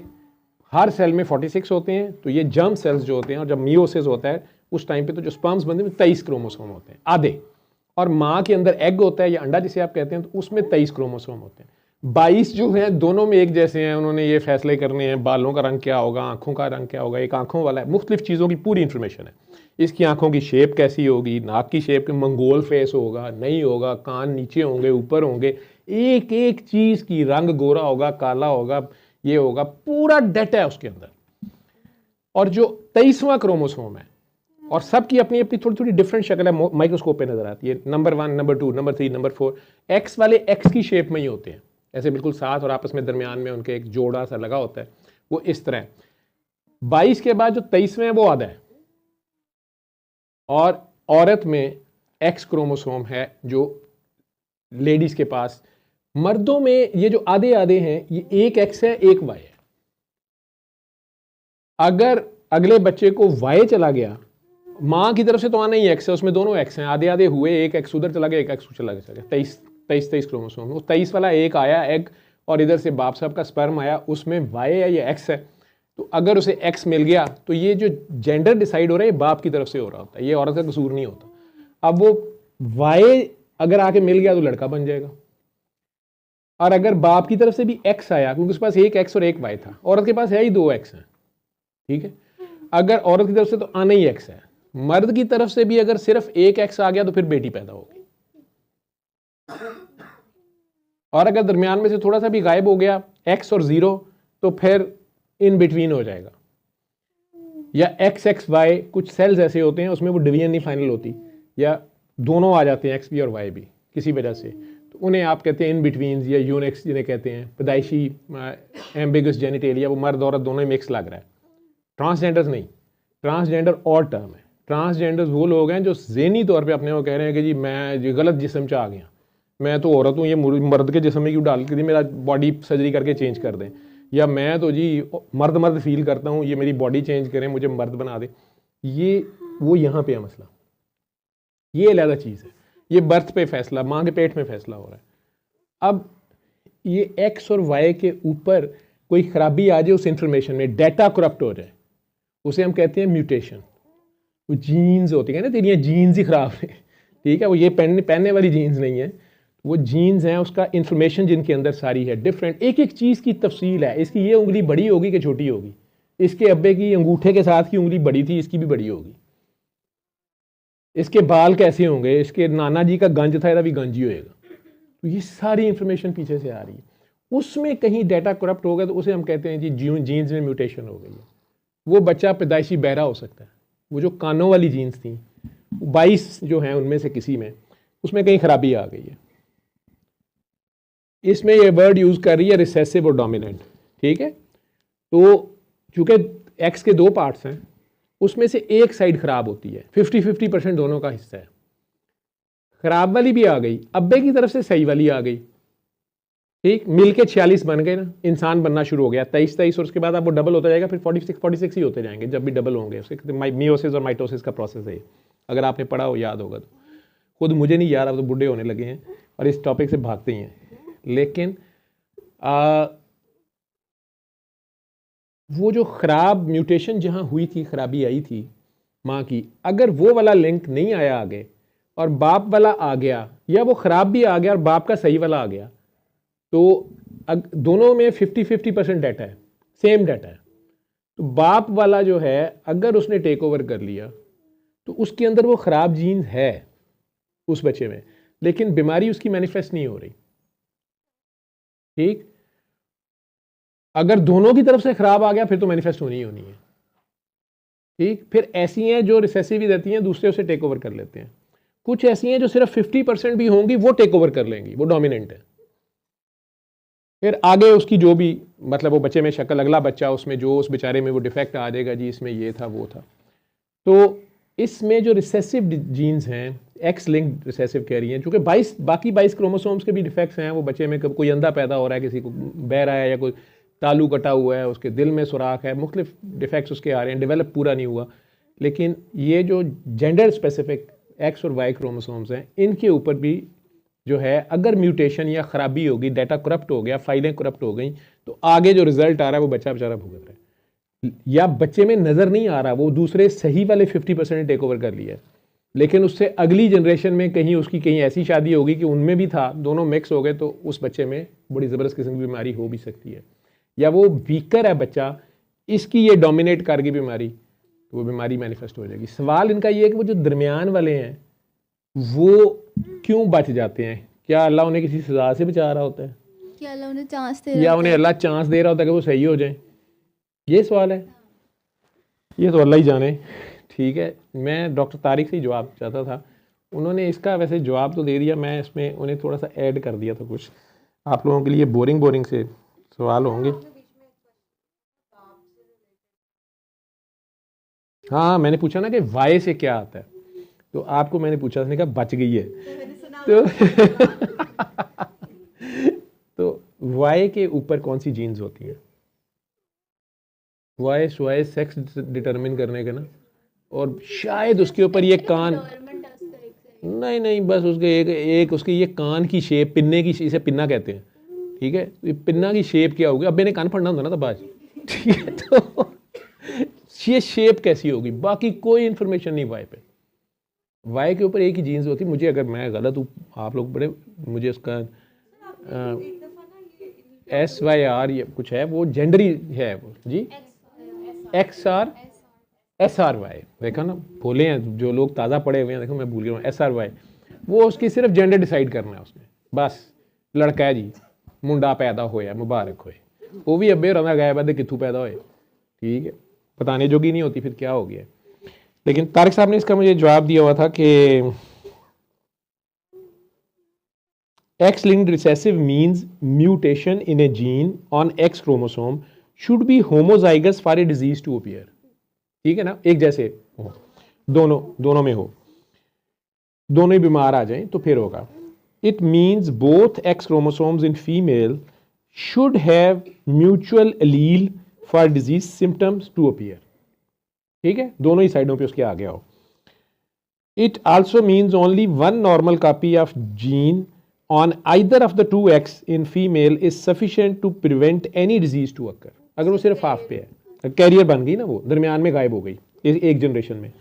हर सेल में 46 होते हैं, तो ये जर्म सेल्स जो होते हैं, और जब मियोसिस होता है उस टाइम पे तो जो स्पर्म्स बनते हैं 23 क्रोमोसोम होते हैं आधे, और माँ के अंदर एग होता है या अंडा जिसे आप कहते हैं, तो उसमें 23 क्रोमोसोम होते हैं। 22 जो हैं दोनों में एक जैसे हैं, उन्होंने ये फैसले करने हैं बालों का रंग क्या होगा, आँखों का रंग क्या होगा, एक आँखों वाला है, मुख्तलिफ चीज़ों की पूरी इन्फॉर्मेशन है। इसकी आँखों की शेप कैसी होगी, नाक की शेप, मंगोल फेस होगा नहीं होगा, कान नीचे होंगे ऊपर होंगे, एक एक चीज़ की, रंग गोरा होगा काला होगा, ये होगा, पूरा डाटा है उसके अंदर। और जो 23वां क्रोमोसोम है, और सबकी अपनी अपनी थोड़ी थोड़ी डिफरेंट शक्ल है, माइक्रोस्कोप पे नजर आती है, number 1, number 2, number 3, number 4, x वाले एक्स की शेप में ही होते हैं, ऐसे बिल्कुल साथ, और आपस में दरमियान में उनके एक जोड़ा सा लगा होता है, वो इस तरह। 22 के बाद जो 23वें है वो आधा है, और औरत में एक्स क्रोमोसोम है जो लेडीज के पास। मर्दों में ये जो आधे आधे हैं, ये एक एक्स है एक वाई है। अगर अगले बच्चे को वाई चला गया, माँ की तरफ से तो आना ही एक्स है, उसमें दोनों एक्स हैं, आधे आधे हुए, एक एक्स उधर चला गया एक एक्स चला गया, 23 क्रोमोसोम। वो 23 वाला एक आया एग, और इधर से बाप साहब का स्पर्म आया, उसमें वाई है या एक्स है। तो अगर उसे एक्स मिल गया तो ये जो जेंडर डिसाइड हो रहा है ये बाप की तरफ से हो रहा होता है, ये औरत का कसूर नहीं होता। अब वो वाई अगर आके मिल गया तो लड़का बन जाएगा, और अगर बाप की तरफ से भी एक्स आया, क्योंकि उसके पास एक एक्स और एक वाई था, औरत के पास है ही 2 एक्स हैं, ठीक है। अगर औरत की तरफ से तो आना ही एक्स है, मर्द की तरफ से भी अगर सिर्फ एक एक्स आ गया तो फिर बेटी पैदा होगी, और अगर दरमियान में से थोड़ा सा भी गायब हो गया एक्स और 0 तो फिर इन बिटवीन हो जाएगा, या एक्स एक्स वाई, कुछ सेल्स ऐसे होते हैं उसमें वो डिवीजन नहीं फाइनल होती, या दोनों आ जाते हैं एक्स भी और वाई भी किसी वजह से, तो उन्हें आप कहते हैं इन बिटवीन या यूनिक्स जिन्हें कहते हैं, पैदाइशी एम्बिगस जेनिटेलिया, वो मर्द औरत दोनों ही मिक्स लग रहा है। ट्रांसजेंडर्स नहीं, ट्रांसजेंडर और टर्म है। ट्रांसजेंडर्स वो लोग हैं जो ज़हनी तौर पे अपने को कह रहे हैं कि जी मैं गलत जिस्म से आ गया, मैं तो औरत हूँ, ये मर्द के जिस्म में क्यों डाल के मेरा बॉडी सर्जरी करके चेंज कर दें, या मैं तो जी मर्द मर्द फील करता हूँ, ये मेरी बॉडी चेंज करें, मुझे मर्द बना दें। ये वो यहाँ पे है मसला, ये अलग चीज़ है। ये बर्थ पे फैसला, माँ के पेट में फैसला हो रहा है। अब ये एक्स और वाई के ऊपर कोई खराबी आ जाए उस इंफॉर्मेशन में, डाटा करप्ट हो जाए, उसे हम कहते हैं म्यूटेशन। वो जीन्स होती है ना, तेरी जीन्स ही ख़राब है, ठीक है, वो ये पहनने वाली जीन्स नहीं है, वो जीन्स हैं, उसका इंफॉर्मेशन जिनके अंदर सारी है डिफरेंट, एक एक चीज़ की तफसील है। इसकी ये उंगली बड़ी होगी कि छोटी होगी, इसके अब्बे की अंगूठे के साथ की उंगली बड़ी थी, इसकी भी बड़ी होगी, इसके बाल कैसे होंगे, इसके नाना जी का गंज था, इसका भी गंज ही होएगा। तो ये सारी इंफॉर्मेशन पीछे से आ रही है, उसमें कहीं डाटा करप्ट हो गया तो उसे हम कहते हैं जी जीन्स में म्यूटेशन हो गई है। वो बच्चा पैदाइशी बहरा हो सकता है, वो जो कानों वाली जीन्स थी 22 जो हैं उनमें से किसी में, उसमें कहीं खराबी आ गई है। इसमें ये वर्ड यूज़ कर रही है रिसेसिव और डोमिनेंट, ठीक है। तो चूँकि एक्स के 2 पार्ट्स हैं, उसमें से एक साइड ख़राब होती है, 50-50% दोनों का हिस्सा है, ख़राब वाली भी आ गई, अब्बे की तरफ से सही वाली आ गई, ठीक, मिल के 46 बन गए ना, इंसान बनना शुरू हो गया 23, और उसके बाद अब वो डबल होता जाएगा, फिर 46 ही होते जाएंगे जब भी डबल होंगे। उसके मियोसिस और माइटोसिस का प्रोसेस है, अगर आपने पढ़ा हो याद होगा तो। खुद मुझे नहीं याद, अब तो बूढ़े होने लगे हैं और इस टॉपिक से भागते ही हैं, लेकिन वो जो ख़राब म्यूटेशन जहाँ हुई थी, ख़राबी आई थी माँ की, अगर वो वाला लिंक नहीं आया आगे और बाप वाला आ गया, या वो ख़राब भी आ गया और बाप का सही वाला आ गया, तो दोनों में 50-50% डाटा है, सेम डाटा है। तो बाप वाला जो है अगर उसने टेक ओवर कर लिया तो उसके अंदर वो ख़राब जीन है उस बच्चे में, लेकिन बीमारी उसकी मैनिफेस्ट नहीं हो रही, ठीक। अगर दोनों की तरफ से ख़राब आ गया फिर तो मैनिफेस्ट होनी ही होनी है, ठीक। फिर ऐसी हैं जो रिसेसिव ही रहती हैं, दूसरे उसे टेक ओवर कर लेते हैं। कुछ ऐसी हैं जो सिर्फ 50% भी होंगी, वो टेक ओवर कर लेंगी, वो डोमिनेंट है। फिर आगे उसकी जो भी मतलब वो बच्चे में शक्ल, अगला बच्चा उसमें जो उस बेचारे में वो डिफेक्ट आ जाएगा जी, इसमें ये था वो था। तो इसमें जो रिसेसिव जीन्स हैं, एक्स लिंक्ड रिसेसिव कह रही हैं, चूँकि 22 क्रोमोसोम्स के भी डिफेक्ट्स हैं वो बच्चे में, कोई अंधा पैदा हो रहा है, किसी को बह रहा है, या कोई तालू कटा हुआ है, उसके दिल में सुराख है, मुख्तलिफ डिफेक्ट्स उसके आ रहे हैं, डेवलप पूरा नहीं हुआ। लेकिन ये जो जेंडर स्पेसिफिक एक्स और वाई क्रोमोसोम्स हैं, इनके ऊपर भी जो है अगर म्यूटेशन या ख़राबी होगी, डाटा करप्ट हो गया, फाइलें करप्ट हो गई, तो आगे जो रिजल्ट आ रहा है वो बच्चा बेचारा भुगत रहा है, या बच्चे में नज़र नहीं आ रहा, वो दूसरे सही वाले 50% टेक ओवर कर लिया है, लेकिन उससे अगली जनरेशन में कहीं उसकी कहीं ऐसी शादी होगी कि उनमें भी था, दोनों मिक्स हो गए, तो उस बच्चे में बड़ी ज़बरदस्त किस्म की बीमारी हो भी सकती है। या वो वीकर है बच्चा, इसकी ये डोमिनेट कर गई बीमारी, तो वो बीमारी मैनिफेस्ट हो जाएगी। सवाल इनका ये है कि वो जो दरमियान वाले हैं वो क्यों बच जाते हैं? क्या अल्लाह उन्हें किसी सज़ा से बचा रहा होता है, क्या अल्लाह उन्हें चांस दे या रहा उन्हें होता अल्लाह चांस दे रहा होता है कि वो सही हो जाए? ये सवाल है, ये तो अल्लाह ही जाने। ठीक है, मैं डॉक्टर तारिक से ही जवाब चाहता था, उन्होंने इसका वैसे जवाब तो दे दिया, मैं इसमें उन्हें थोड़ा सा ऐड कर दिया था कुछ, आप लोगों के लिए बोरिंग से सवाल होंगे। हाँ, मैंने पूछा ना कि वाई से क्या आता है, तो आपको मैंने पूछा, उसने कहा बच गई है, तो वाई के ऊपर कौन सी जीन्स होती हैं? वाई सेक्स डिटरमिन करने के ना, और शायद उसके ऊपर ये कान, नहीं बस उसके एक उसके ये कान की शेप, पिन्ने की, इसे पिन्ना कहते हैं, ठीक है, ये पिन्ना की शेप क्या होगी? अब मैंने कान पढ़ना होता ना तो बाज, ठीक है, तो ये शेप कैसी होगी? बाकी कोई इन्फॉर्मेशन नहीं वाई पे। वाई के ऊपर एक ही जीन्स होती, मुझे, अगर मैं गलत हूँ आप लोग बड़े, मुझे उसका SYR ये कुछ है, वो जेंडरी है वो जी, SRY, देखा ना, भूले हैं जो लोग ताज़ा पढ़े हुए हैं, देखो मैं भूल गया हूँ, SRY, वो उसकी सिर्फ जेंडर डिसाइड करना है उसने, बस लड़का है जी, मुंडा पैदा होया, मुबारक होए, वो भी अब्बे रंधा गायब है कितू पैदा होए, ठीक है, बताने जोगी नहीं होती, फिर क्या हो गया। लेकिन तारिक साहब ने इसका मुझे जवाब दिया हुआ था कि X linked recessive means mutation in a gene on X chromosome should be homozygous for a disease to appear. ठीक है ना, एक जैसे हो, दोनों में हो, दोनों ही बीमार आ जाएं तो फिर होगा। It means both X chromosomes in female should have mutual allele for disease symptoms to appear. ठीक है, दोनों ही साइडों पे उसके आ गया हो। It also means only one normal copy of gene on either of the two X in female is sufficient to prevent any disease to occur. अगर वो सिर्फ हाफ पे है, कैरियर बन गई ना, वो दरमियान में गायब हो गई एक जनरेशन में।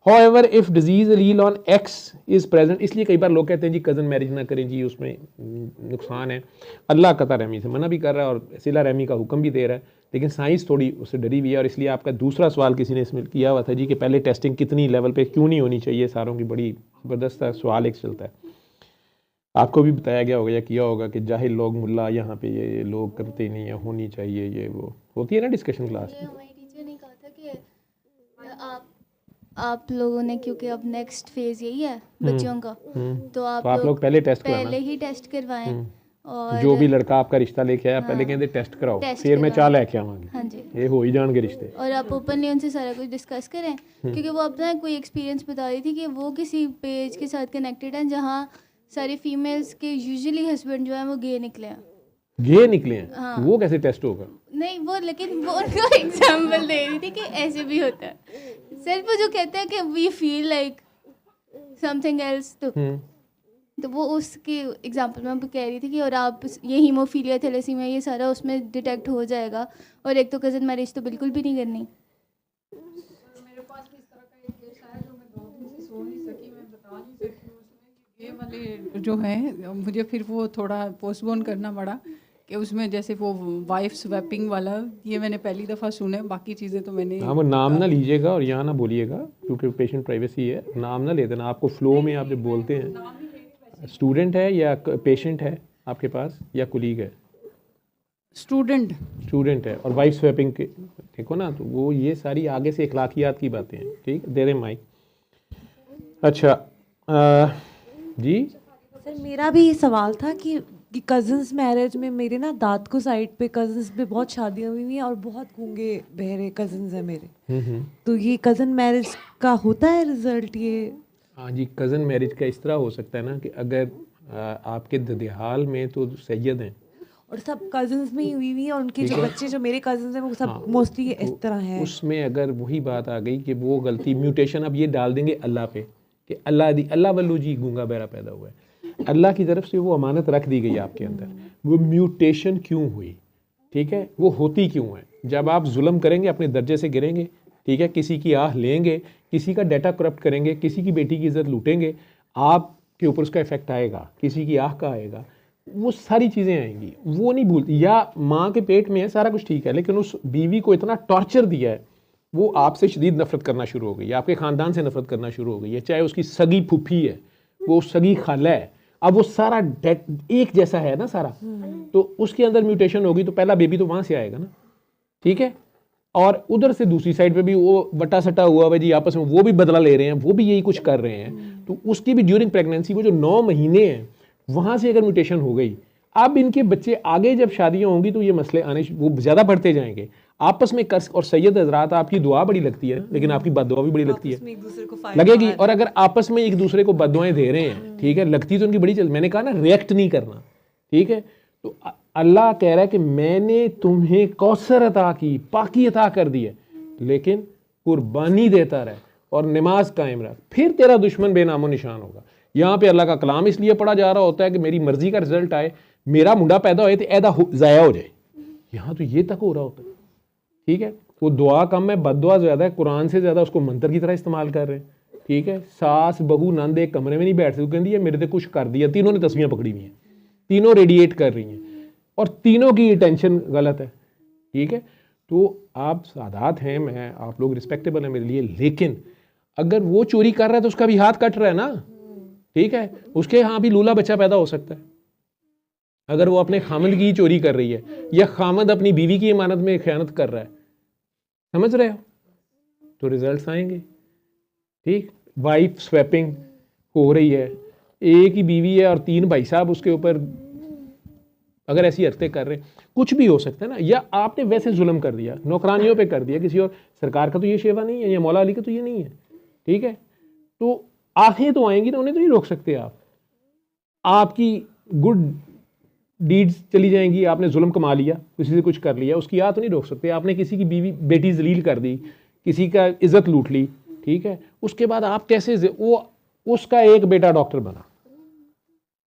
However, if disease allele on X is present, इसलिए कई बार लोग कहते हैं जी कज़न मैरिज ना करें जी, उसमें नुकसान है। अल्लाह कता रहमी से मना भी कर रहा है और सिला रहमी का हुक्म भी दे रहा है, लेकिन साइंस थोड़ी उससे डरी हुई है। और इसलिए आपका दूसरा सवाल किसी ने इसमें किया हुआ था जी कि पहले टेस्टिंग कितनी लेवल पे क्यों नहीं होनी चाहिए, सारों की बड़ी ज़बरदस्त सवाल एक चलता है। आपको भी बताया गया होगा या किया होगा कि जाहिल लोग मुल्ला यहाँ पे ये लोग करते ही नहीं है, होनी चाहिए, ये वो होती है ना डिस्कशन क्लास में। हमारी टीचर ने कहा था कि आप लोगों ने, क्योंकि अब नेक्स्ट फेज यही है बच्चों का, तो आप लोग पहले टेस्ट पहले ही टेस्ट करवाएं। और जो भी लड़का आपका रिश्ता लेके आया, पहले कहते टेस्ट कराओ, फिर मैं चाह लेके आवांगी। हाँ जी, ये हो ही जाएंगे रिश्ते। और आप ओपनली उनसे सारा कुछ डिस्कस करें, क्योंकि वो अपना कोई एक्सपीरियंस बता रही थी कि वो किसी पेज के साथ कनेक्टेड हैं जहाँ सारी फीमेल्स के यूजुअली हस्बैंड जो है वो गे निकले हैं। गे निकले हैं? हाँ। वो कैसे टेस्ट होगा? नहीं वो, लेकिन वो उनको एग्जाम्पल दे रही थी कि ऐसे भी होता है। सिर्फ वो जो कहते हैं कि we feel like something else, तो वो उसके एग्जांपल में कह रही थी कि और आप ये हीमोफीलिया, थैलेसीमिया, ये सारा उसमें डिटेक्ट हो जाएगा। और एक तो कज़न मैरिज तो बिल्कुल भी नहीं करनी। मेरे पास इस तरह का एक केस है जो मैं 2 दिन से सो नहीं सकी, मैं बता नहीं सकती उसमें। ये वाले जो है मुझे फिर वो थोड़ा पोस्टपोन करना पड़ा कि उसमें जैसे वो वाइफ स्वैपिंग वाला, ये मैंने पहली दफ़ा सुना है, बाकी चीज़ें तो मैंने। हाँ, वो नाम ना लीजिएगा और यहाँ ना बोलिएगा, क्योंकि पेशेंट प्राइवेसी है, नाम ना ले देना। आपको फ्लो में आप जब बोलते हैं, स्टूडेंट है या पेशेंट है आपके पास या कुलीग है? स्टूडेंट है और वाइफ स्वैपिंग के देखो ना, तो वो ये सारी आगे से इखलाकियात की बातें हैं। ठीक है, दे रहे माइक। अच्छा जी सर, मेरा भी सवाल था कि कि कज़न्स मैरिज में मेरे ना दांत को साइड पे कज़न्स पे बहुत शादियां हुई हैं और बहुत गूंगे बहरे कज़न्स हैं मेरे, तो ये कज़न मैरिज का होता है रिजल्ट ये? हाँ जी, कज़न मैरिज का इस तरह हो सकता है ना कि अगर आपके ददिहाल में तो सैयद हैं और सब कज़न्स में ही हुई हुई है, और उनके जो बच्चे जो मेरे कज़न्स हैं वो सब मोस्टली इस तरह हैं। उसमें अगर वही बात आ गई कि वो गलती म्यूटेशन अब ये डाल देंगे अल्लाह पे कि अल्लाह वल्लू जी गूंगा बहरा पैदा हुआ है, अल्लाह की तरफ से वो अमानत रख दी गई आपके अंदर, वो म्यूटेशन क्यों हुई, ठीक है, वो होती क्यों है? जब आप जुल्म करेंगे अपने दर्जे से गिरेंगे, ठीक है, किसी की आह लेंगे, किसी का डाटा करप्ट करेंगे, किसी की बेटी की इज्जत लूटेंगे, आपके ऊपर उसका इफेक्ट आएगा, किसी की आह का आएगा, वो सारी चीज़ें आएंगी, वो नहीं भूलती। या माँ के पेट में है सारा कुछ ठीक है, लेकिन उस बीवी को इतना टॉर्चर दिया है, वो आपसे शदीद नफरत करना शुरू हो गई, आपके ख़ानदान से नफरत करना शुरू हो गई है, चाहे उसकी सगी फूफी है, वो सगी खाला है, अब वो सारा एक जैसा है ना सारा, तो उसके अंदर म्यूटेशन होगी तो पहला बेबी तो वहाँ से आएगा ना, ठीक है। और उधर से दूसरी साइड पे भी वो वटा सटा हुआ है जी, आपस में वो भी बदला ले रहे हैं, वो भी यही कुछ कर रहे हैं, तो उसकी भी ड्यूरिंग प्रेगनेंसी वो जो 9 महीने हैं वहाँ से अगर म्यूटेशन हो गई, अब इनके बच्चे आगे जब शादियाँ होंगी तो ये मसले आने वो ज़्यादा बढ़ते जाएंगे आपस में। कर्ज और सैयद हजरात आपकी दुआ बड़ी लगती है, लेकिन आपकी बददुआ भी बड़ी लगती है, लगेगी। और अगर आपस में एक दूसरे को बददुआएं दे रहे हैं, ठीक है, लगती तो उनकी बड़ी मैंने कहा ना रिएक्ट नहीं करना, ठीक है। तो अल्लाह कह रहा है कि मैंने तुम्हें कौसर अता की, पाकी अता कर दी है, लेकिन कुर्बानी देता रहे और नमाज कायम रख, फिर तेरा दुश्मन बेनामो निशान होगा। यहाँ पे अल्लाह का कलाम इसलिए पढ़ा जा रहा होता है कि मेरी मर्जी का रिजल्ट आए, मेरा मुंडा पैदा होए तो ऐदा ज़ाया हो जाए, यहाँ तो ये तक हो रहा होता है, ठीक है। वो दुआ कम है, बददुआ ज़्यादा है, कुरान से ज़्यादा उसको मंत्र की तरह इस्तेमाल कर रहे हैं, ठीक है। सास बहू नंद एक कमरे में नहीं बैठ सकती, कहती है मेरे तो कुछ कर दिया, तीनों ने तस्वीरें पकड़ी हुई हैं, तीनों रेडिएट कर रही हैं और तीनों की टेंशन गलत है, ठीक है। तो आप सादात हैं, मैं आप लोग रिस्पेक्टेबल हैं मेरे लिए, लेकिन अगर वो चोरी कर रहा है तो उसका भी हाथ कट रहा है ना, ठीक है, उसके यहाँ भी लूला बच्चा पैदा हो सकता है। अगर वो अपने खामद की चोरी कर रही है या खामद अपनी बीवी की इमानत में खयानत कर रहा है, समझ रहे हो, तो रिजल्ट्स आएंगे, ठीक। वाइफ स्वैपिंग हो रही है, एक ही बीवी है और 3 भाई साहब उसके ऊपर अगर ऐसी हरकतें कर रहे हैं, कुछ भी हो सकता है ना। या आपने वैसे जुल्म कर दिया, नौकरानियों पे कर दिया किसी और, सरकार का तो ये शेवा नहीं है या मौला अली का तो ये नहीं है, ठीक है। तो आंखें तो आएंगी ना, उन्हें तो नहीं रोक सकते आप, आपकी गुड डीड्स चली जाएंगी, आपने जुल्म कमा लिया, किसी से कुछ कर लिया, उसकी याद तो नहीं रोक सकते। आपने किसी की बीवी बेटी जलील कर दी, किसी का इज्जत लूट ली, ठीक है, उसके बाद आप कैसे वो उसका एक बेटा डॉक्टर बना,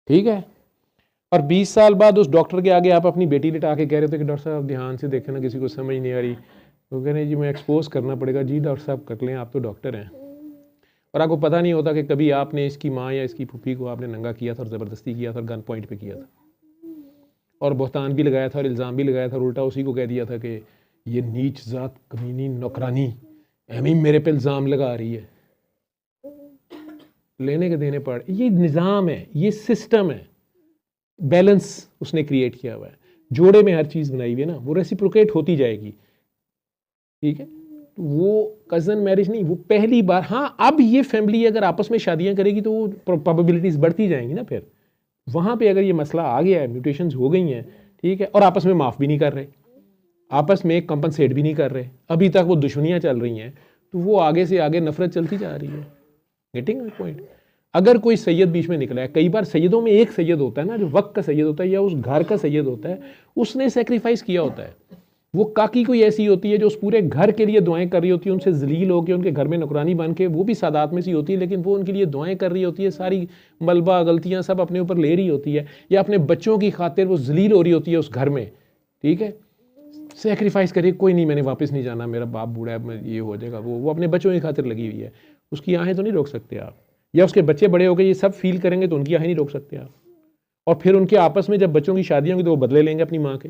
ठीक है, और 20 साल बाद उस डॉक्टर के आगे आप अपनी बेटी लिटा के कह रहे थे कि डॉक्टर साहब ध्यान से देखें ना, किसी को समझ नहीं आ रही, तो कह रहे जी मैं एक्सपोज करना पड़ेगा, जी डॉक्टर साहब कर लें, आप तो डॉक्टर हैं। और आपको पता नहीं होता कि कभी आपने इसकी माँ या इसकी फूफी को आपने नंगा किया था और ज़बरदस्ती किया था और गन पॉइंट पे किया था, और बहतान भी लगाया था और इल्ज़ाम भी लगाया था, और उल्टा उसी को कह दिया था कि ये नीच ज़ात कमीनी नौकरानी एमी मेरे पे इल्ज़ाम लगा रही है, लेने के देने पड़। ये निज़ाम है, ये सिस्टम है, बैलेंस उसने क्रिएट किया हुआ है, जोड़े में हर चीज़ बनाई हुई है ना, वो रेसिप्रोकेट होती जाएगी, ठीक है। वो कज़न मैरिज नहीं, वो पहली बार। हाँ, अब ये फैमिली अगर आपस में शादियां करेगी तो वो प्रोबेबिलिटीज़ बढ़ती जाएंगी ना, फिर वहाँ पे अगर ये मसला आ गया है, म्यूटेशंस हो गई हैं, ठीक है, और आपस में माफ़ भी नहीं कर रहे, आपस में कंपनसेट भी नहीं कर रहे, अभी तक वो दुश्मनियाँ चल रही हैं, तो वो आगे से आगे नफरत चलती जा रही है। Getting my point. अगर कोई सैयद बीच में निकला है, कई बार सैयदों में एक सैयद होता है ना, जो वक्त का सैयद होता है या उस घर का सैयद होता है, उसने सेक्रीफाइस किया होता है। वो काकी कोई ऐसी होती है जो उस पूरे घर के लिए दुआएं कर रही होती है, उनसे जलील होकर उनके घर में नौकरानी बन के, वो भी सादात में सी होती है, लेकिन वो उनके लिए दुआएं कर रही होती है, सारी मलबा गलतियां सब अपने ऊपर ले रही होती है, या अपने बच्चों की खातिर वो जलील हो रही होती है उस घर में, ठीक है। सेक्रीफाइस करिए, कोई नहीं मैंने वापस नहीं जाना, मेरा बाप बूढ़ा है, ये हो जाएगा, वो अपने बच्चों की खातिर लगी हुई है, उसकी आहें तो नहीं रोक सकते आप। या उसके बच्चे बड़े हो गए, ये सब फील करेंगे तो उनकी आहें नहीं रोक सकते आप। और फिर उनके आपस में जब बच्चों की शादियाँ होंगी तो वो बदले लेंगे अपनी माँ के,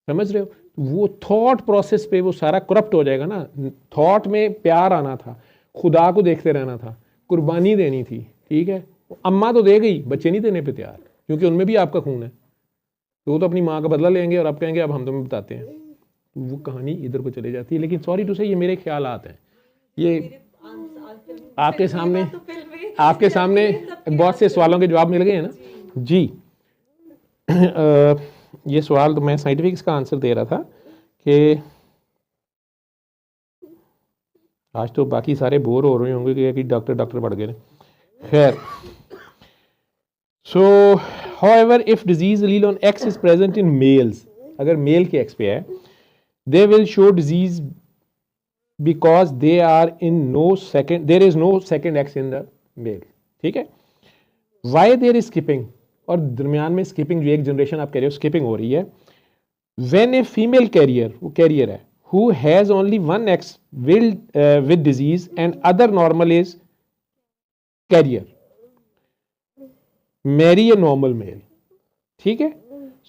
समझ रहे हो। वो थॉट प्रोसेस पे वो सारा करप्ट हो जाएगा ना। थॉट में प्यार आना था, खुदा को देखते रहना था, कुर्बानी देनी थी, ठीक है। अम्मा तो दे गई, बच्चे नहीं देने पे तैयार, क्योंकि उनमें भी आपका खून है, तो वो तो अपनी माँ का बदला लेंगे और आप कहेंगे अब हम तुम्हें बताते हैं, तो वो कहानी इधर को चले जाती है। लेकिन सॉरी टू से ये मेरे ख्यालात हैं, ये आपके सामने बहुत से सवालों के जवाब मिल गए हैं ना जी। ये सवाल तो मैं साइंटिफिक इसका आंसर दे रहा था कि आज तो बाकी सारे बोर हो रहे होंगे कि डॉक्टर डॉक्टर पढ़ गए। खैर, so however if disease allele on X is present in males, अगर मेल के एक्स पे है, they will show disease because they are in no second, there is no second X in the male. ठीक है, why there is skipping, और दरमियान में skipping, जो एक जनरेशन आप कह रहे हो स्किपिंग हो रही है। व्हेन ए फीमेल कैरियर, वो कैरियर है, who has only one X will with disease and other normal is carrier, marry a normal male, ठीक है,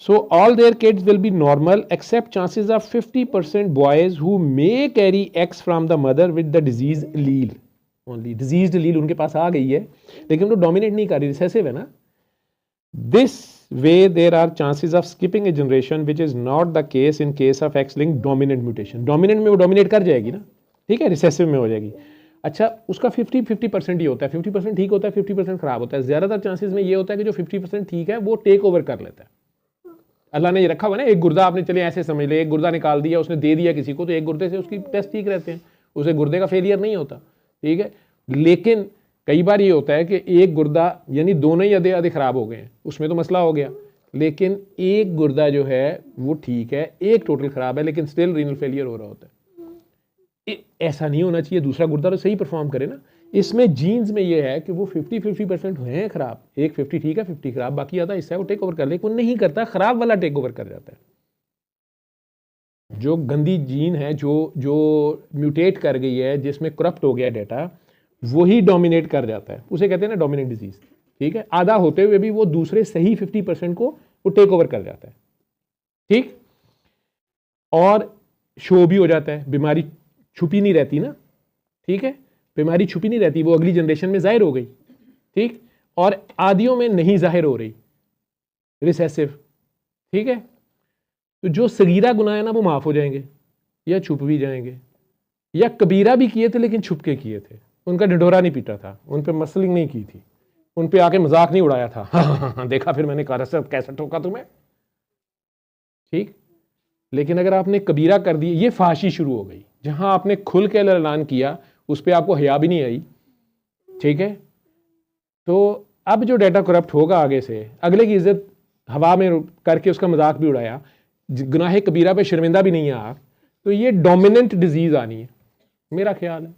so all their kids will be normal except chances of 50% boys who may carry X from the mother with the disease allele only, diseased allele उनके पास आ गई है लेकिन वो dominate नहीं कर रही, रिसेसिव है ना। This way there are chances of skipping a generation which is not the case in case of X-linked dominant mutation. Dominant में वो dominate कर जाएगी ना, ठीक है, recessive में हो जाएगी। अच्छा, उसका 50% ही होता है, 50% ठीक होता है, 50% खराब होता है। ज़्यादातर चांसेस में ये होता है कि जो 50% ठीक है वो टेक ओवर कर लेता है। अल्लाह ने ये रखा हुआ ना, एक गुर्दा आपने चले ऐसे समझ ले, एक गुर्दा निकाल दिया, उसने दे दिया किसी को, तो एक गुर्दे से उसकी टेस्ट ठीक रहते हैं, उसे गुर्दे का फेलियर नहीं होता, ठीक है। लेकिन कई बार ये होता है कि एक गुर्दा यानी दोनों ही आधे खराब हो गए हैं, उसमें तो मसला हो गया, लेकिन एक गुर्दा जो है वो ठीक है, एक टोटल खराब है, लेकिन स्टिल रीनल फेलियर हो रहा होता है। ऐसा नहीं होना चाहिए, दूसरा गुर्दा तो सही परफॉर्म करे ना। इसमें जीन्स में ये है कि वो 50% हैं खराब, एक 50 ठीक है 50 खराब, बाकी आधा हिस्सा है वो टेक ओवर कर ले, वो नहीं करता, खराब वाला टेक ओवर कर जाता है। जो गंदी जीन है, जो म्यूटेट कर गई है, जिसमें करप्ट हो गया डाटा, वही डोमिनेट कर जाता है, उसे कहते हैं ना डोमिनेंट डिजीज, ठीक है। आधा होते हुए भी वो दूसरे सही 50% को वो टेक ओवर कर जाता है, ठीक, और शो भी हो जाता है, बीमारी छुपी नहीं रहती ना, ठीक है, बीमारी छुपी नहीं रहती, वो अगली जनरेशन में जाहिर हो गई, ठीक, और आदियों में नहीं जाहिर हो रही, रिसेसिव, ठीक है। तो जो सगीरा गुनाह है ना वो माफ हो जाएंगे या छुप भी जाएंगे, या कबीरा भी किए थे लेकिन छुप के किए थे, उनका ढिढोरा नहीं पीटा था, उन पे मसलिंग नहीं की थी, उन पे आके मजाक नहीं उड़ाया था, हाँ, देखा फिर मैंने कहा सब कैसे ठोका तुम्हें, ठीक। लेकिन अगर आपने कबीरा कर दी, ये फाशी शुरू हो गई, जहां आपने खुल के ऐलान किया उस पर आपको हया भी नहीं आई, ठीक है। तो अब जो डाटा करप्ट होगा आगे से, अगले की इज्जत हवा में करके उसका मजाक भी उड़ाया, गुनाह कबीरा पे शर्मिंदा भी नहीं है आप, तो ये डोमिनेंट डिजीज आनी है, मेरा ख्याल है।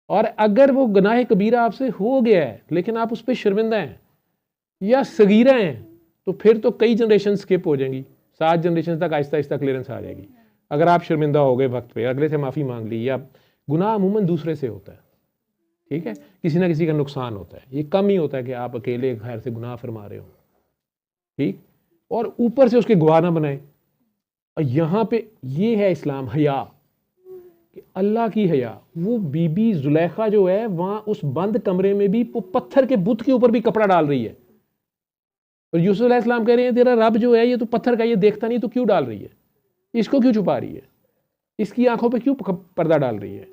और अगर वो गुनाह कबीरा आपसे हो गया है लेकिन आप उस पर शर्मिंदा हैं या सगीरा हैं, तो फिर तो कई जनरेशन स्किप हो जाएंगी, 7 जनरेशन तक आहिस्ता आहिस्ता क्लियरेंस आ जाएगी। अगर आप शर्मिंदा हो गए वक्त पे, अगले से माफ़ी मांग ली, या गुनाह अमूमन दूसरे से होता है, ठीक है, किसी ना किसी का नुकसान होता है, ये कम ही होता है कि आप अकेले खैर से गुनाह फरमा रहे हो, ठीक, और ऊपर से उसके गवाह ना बनाए। और यहाँ पे ये है इस्लाम, हया, कि अल्लाह की हया। वो बीबी जुलेखा जो है वहां उस बंद कमरे में भी वो पत्थर के बुत के ऊपर भी कपड़ा डाल रही है, और यूसुफ अलैहिस्सलाम कह रहे हैं तेरा रब जो है ये तो पत्थर का, ये देखता नहीं तो क्यों डाल रही है, इसको क्यों छुपा रही है, इसकी आंखों पे क्यों पर्दा डाल रही है।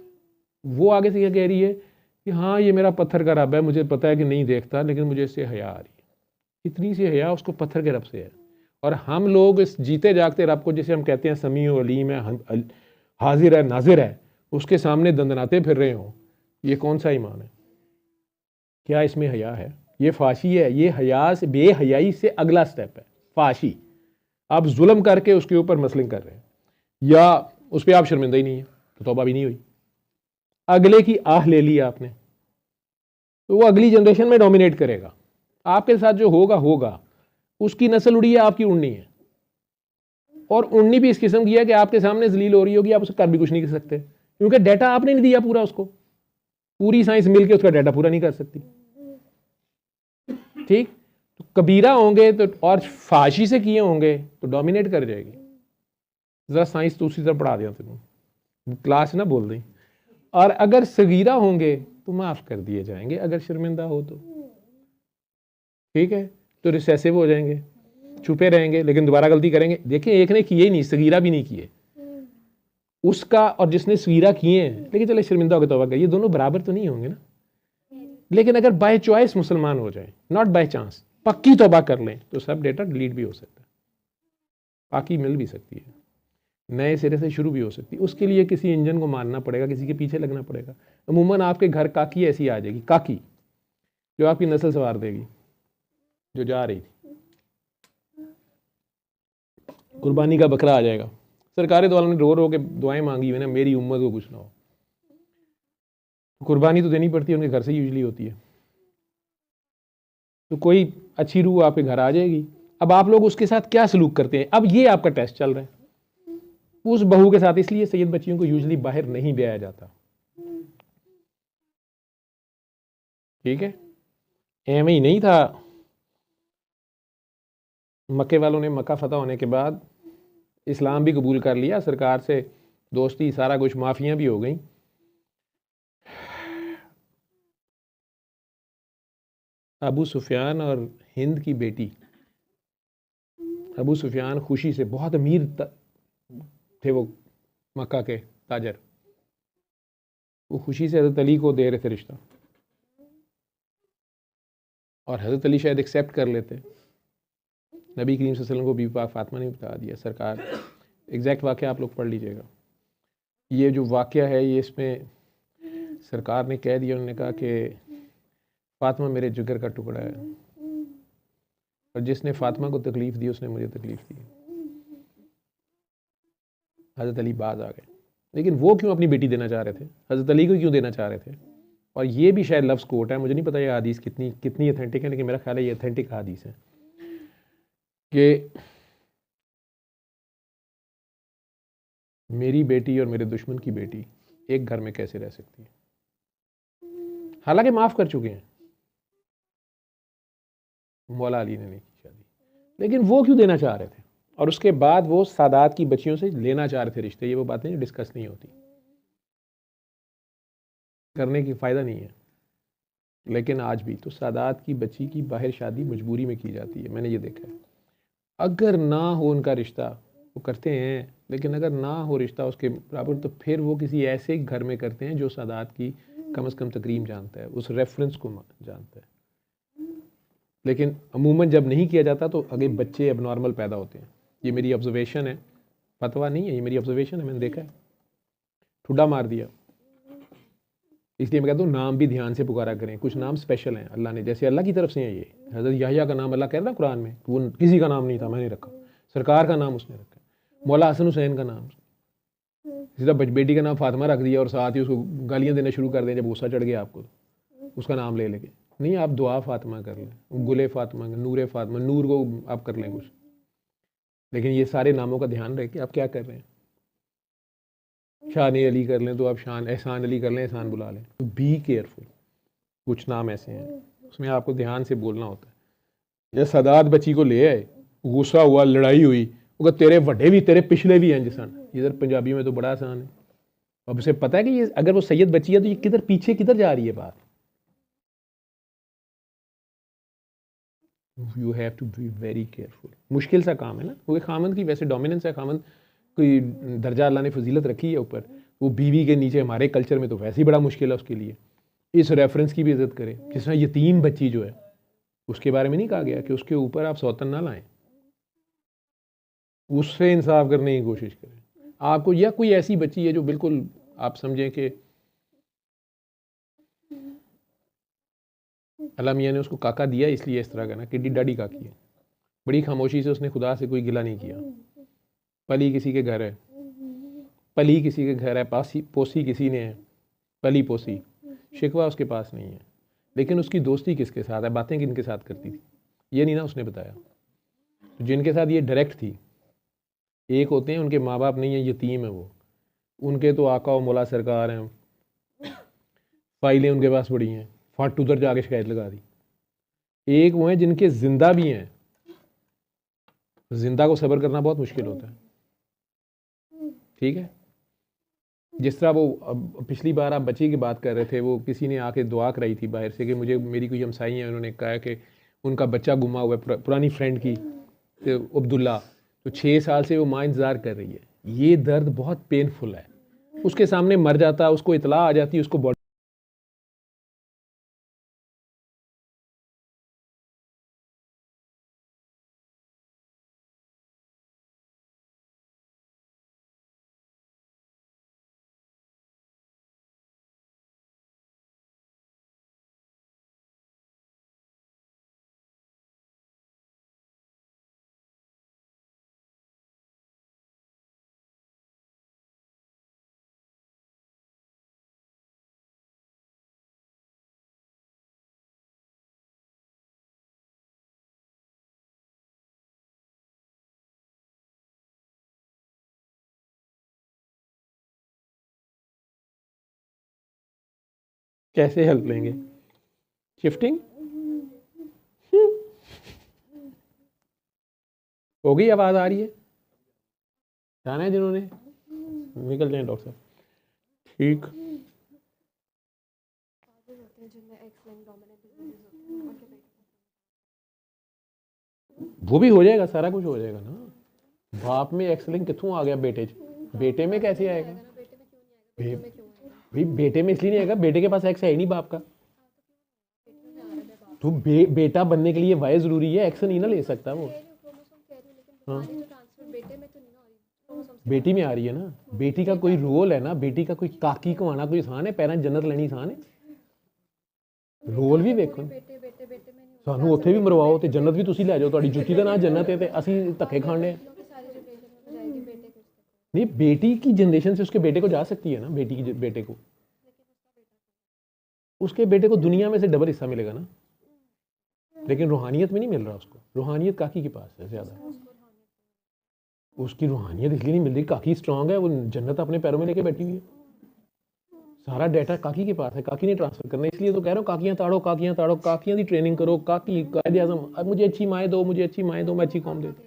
वो आगे से ये कह रही है कि हाँ ये मेरा पत्थर का रब है, मुझे पता है कि नहीं देखता, लेकिन मुझे इससे हया आ रही है। इतनी सी हया उसको पत्थर के रब से है। और हम लोग इस जीते जागते रब को, जिसे हम कहते हैं समीउ अलीम है, हाजिर है, नाजिर है, उसके सामने दंदनाते फिर रहे हो, ये कौन सा ईमान है? क्या इसमें हया है? ये फाशी है। ये हया से, बेहयाई से अगला स्टेप है फाशी। आप जुल्म करके उसके ऊपर मसलिंग कर रहे हैं, या उस पर आप शर्मिंदा ही नहीं है तो तौबा भी नहीं हुई, अगले की आह ले ली आपने, तो वो अगली जनरेशन में डोमिनेट करेगा। आपके साथ जो होगा होगा, उसकी नस्ल उड़ी है, आपकी उड़नी है, और उड़नी भी इस किस्म की है कि आपके सामने जलील हो रही होगी, आप उसे कर भी कुछ नहीं कर सकते, क्योंकि डाटा आपने नहीं दिया पूरा उसको। पूरी साइंस मिलके उसका डाटा पूरा नहीं कर सकती, ठीक। तो कबीरा होंगे तो, और फाशी से किए होंगे तो डोमिनेट कर जाएगी। जरा साइंस तो उसी तरह पढ़ा दिया तुमने, क्लास ना बोल दें। और अगर सगीरा होंगे तो माफ कर दिए जाएंगे, अगर शर्मिंदा हो तो, ठीक है। तो रिसेसिव हो जाएंगे, छुपे रहेंगे, लेकिन दोबारा गलती करेंगे। देखिए, एक ने किए ही नहीं, सगीरा भी नहीं किए उसका, और जिसने सगीरा किए हैं लेकिन चले शर्मिंदा हो गए तौबा कर, ये दोनों बराबर तो नहीं होंगे ना। लेकिन अगर बाय चॉइस मुसलमान हो जाए, नॉट बाय चांस, पक्की तौबा कर लें तो सब डेटा डिलीट भी हो सकता है, पाकी मिल भी सकती है, नए सिरे से शुरू भी हो सकती है। उसके लिए किसी इंजन को मारना पड़ेगा, किसी के पीछे लगना पड़ेगा। अमूमन आपके घर काकी ऐसी आ जाएगी, काकी जो आपकी नस्ल संवार देगी, जो जा रही थी। कुर्बानी का बकरा आ जाएगा। सरकारी वालों ने रो रो के दुआएं मांगी हुई ना, मेरी उम्मत को कुछ ना हो। कुर्बानी तो देनी पड़ती है, उनके घर से यूजली होती है। तो कोई अच्छी रूह आपके घर आ जाएगी। अब आप लोग उसके साथ क्या सलूक करते हैं, अब ये आपका टेस्ट चल रहा है उस बहू के साथ। इसलिए सैयद बच्चियों को यूजली बाहर नहीं ब्याया जाता, ठीक है। एम ही नहीं था। मक्के वालों ने मक्का फतह होने के बाद इस्लाम भी कबूल कर लिया, सरकार से दोस्ती, सारा कुछ, माफियां भी हो गई। अबू सुफियान और हिंद की बेटी, अबू सुफियान खुशी से, बहुत अमीर थे वो मक्का के ताजर, वो खुशी से हज़रत अली को दे रहे थे रिश्ता, और हज़रत अली शायद एक्सेप्ट कर लेते। नबी करीम सल्लल्लाहु अलैहि वसल्लम को बीबी पाक फातिमा ने बता दिया। सरकार, एग्जैक्ट वाक़या आप लोग पढ़ लीजिएगा। ये जो वाक़या है ये इसमें सरकार ने कह दिया, उन्होंने कहा कि फातिमा मेरे जिगर का टुकड़ा है, और जिसने फातिमा को तकलीफ़ दी उसने मुझे तकलीफ़ दी। हज़रत अली बाज आ गए। लेकिन वो क्यों अपनी बेटी देना चाह रहे थे, हज़रत अली को क्यों देना चाह रहे थे? और ये भी शायद लफ्ज़ कोट है, मुझे नहीं पता ये हदीस कितनी ऑथेंटिक है, लेकिन मेरा ख्याल है ये ऑथेंटिक हदीस है कि मेरी बेटी और मेरे दुश्मन की बेटी एक घर में कैसे रह सकती है। हालांकि माफ़ कर चुके हैं, मौला अली ने नहीं की शादी, लेकिन वो क्यों देना चाह रहे थे? और उसके बाद वो सादात की बच्चियों से लेना चाह रहे थे रिश्ते। ये वो बातें जो डिस्कस नहीं होती, करने की फ़ायदा नहीं है। लेकिन आज भी तो सादात की बच्ची की बाहर शादी मजबूरी में की जाती है, मैंने ये देखा है। अगर ना हो उनका रिश्ता वो करते हैं, लेकिन अगर ना हो रिश्ता उसके बराबर तो फिर वो किसी ऐसे घर में करते हैं जो सादात की कम से कम तकरीम जानता है, उस रेफरेंस को जानता है। लेकिन अमूमन जब नहीं किया जाता तो आगे बच्चे अब नॉर्मल पैदा होते हैं। ये मेरी ऑब्जर्वेशन है, फतवा नहीं है, ये मेरी ऑब्जर्वेशन है, मैंने देखा है। ठुड्डा मार दिया। इसलिए मैं कहता हूँ नाम भी ध्यान से पुकारा करें। कुछ नाम स्पेशल हैं अल्लाह ने, जैसे अल्लाह की तरफ से हैं। ये हज़रत याहया का नाम अल्लाह कह रहा है कुरान में, वो किसी का नाम नहीं था, मैंने रखा। सरकार का नाम उसने रखा। मौला हसन हुसैन का नाम, सीधा बेटी का नाम फातिमा रख दिया और साथ ही उसको गालियाँ देना शुरू कर दें जब गुस्सा चढ़ गया आपको, उसका नाम ले लेके। नहीं, आप दुआ फातिमा कर लें, गुले फातिमा, नूरे फातिमा, नूर को आप कर लें कुछ। लेकिन ये सारे नामों का ध्यान रहे कि आप क्या कर रहे हैं। शान अली कर लें तो आप शान, एहसान अली कर लें, एहसान बुला लें। तो बी केयरफुल। कुछ नाम ऐसे हैं उसमें आपको ध्यान से बोलना होता है। जैसे सादात बच्ची को ले आए, गुस्सा हुआ, लड़ाई हुई, वो तेरे वड्डे भी तेरे पिछले भी हैं जिसान। इधर पंजाबी में तो बड़ा आसान है। अब उसे पता है कि ये अगर वो सैयद बच्ची है तो ये किधर पीछे किधर जा रही है बात। You have to be very careful. मुश्किल सा काम है ना, क्योंकि खामद की वैसे डोमिनेंस है, खामद कोई दर्जा अल्लाह ने फजीलत रखी है ऊपर, वो बीवी के नीचे। हमारे कल्चर में तो वैसे ही बड़ा मुश्किल है उसके लिए। इस रेफरेंस की भी इज्जत करें। जिस तरह यतीम बच्ची जो है उसके बारे में नहीं कहा गया कि उसके ऊपर आप सौतन ना लाएं, उससे इंसाफ करने की कोशिश करें आपको। या कोई ऐसी बच्ची है जो बिल्कुल आप समझें कि अल्लाह मियाँ ने उसको काका दिया इसलिए इस तरह का ना, किड्डी डाडी काकी है, बड़ी खामोशी से उसने खुदा से कोई गिला नहीं किया। पली किसी के घर है, पली किसी के घर है, पोसी किसी ने है, पली पोसी, शिकवा उसके पास नहीं है। लेकिन उसकी दोस्ती किसके साथ है, बातें किनके साथ करती थी, ये नहीं ना उसने बताया। तो जिनके साथ ये डायरेक्ट थी, एक होते हैं उनके माँ बाप नहीं है, यतीम है वो, उनके तो आका और मौला सरकार हैं, फाइलें उनके पास पड़ी हैं, फट उधर जाके शिकायत लगा दी। एक वो हैं जिनके जिंदा भी हैं, जिंदा को सब्र करना बहुत मुश्किल होता है, ठीक है। जिस तरह वो पिछली बार आप बच्ची की बात कर रहे थे, वो किसी ने आके दुआ कराई थी बाहर से कि मुझे, मेरी कोई हमसाई है, उन्होंने कहा कि उनका बच्चा गुमा हुआ है, पुरानी फ्रेंड की, तो अब्दुल्ला, तो 6 साल से वो माँ इंतज़ार कर रही है। ये दर्द बहुत पेनफुल है। उसके सामने मर जाता, उसको इतला आ जाती, उसको कैसे हेल्प लेंगे? शिफ्टिंग हो गई? आवाज़ आ रही है? जाना है जिन्होंने निकल जाए डॉक्टर साहब। ठीक, वो भी हो जाएगा, सारा कुछ हो जाएगा ना। बाप में एक्सलिंग कितों आ गया बेटे च? बेटे में कैसे आएगा? भाई बेटे में इसलिए नहीं आएगा, बेटे के पास एक्स है ही नहीं बाप का। तो बेटा बनने के लिए वाई जरूरी है, एक्स नहीं ना ले सकता वो। हाँ, बेटी में आ रही है ना। बेटी का कोई रोल है ना, बेटी का कोई काकी को आना कोई आसान है, पैरां जन्नत लेनी आसान है। रोल भी देखो, सानू उत्थे भी मरवाओ ते जन्नत भी तुसी ले जाओ, तुहाडी जुत्ती दा नाम जन्नत है ते असीं धक्के खाने। नहीं, बेटी की जनरेशन से उसके बेटे को जा सकती है ना, बेटी की बेटे को, उसके बेटे को दुनिया में से डबल हिस्सा मिलेगा ना। लेकिन रूहानियत में नहीं मिल रहा उसको। रूहानियत काकी के पास है ज़्यादा। उसकी रूहानियत इसलिए नहीं मिल रही, काकी स्ट्रांग है, वो जन्नत अपने पैरों में लेके बैठी हुई है। सारा डाटा काकी के पास है, काकी ने ट्रांसफर करना है। इसलिए तो कह रहा हूँ काकियाँ ताड़ो, काकियाँ ताड़ो, काकियाँ की ट्रेनिंग करो। काकी कायदे आज़म, अब मुझे अच्छी माएँ दो, मुझे अच्छी माएँ दो, मैं अच्छी कौम देती।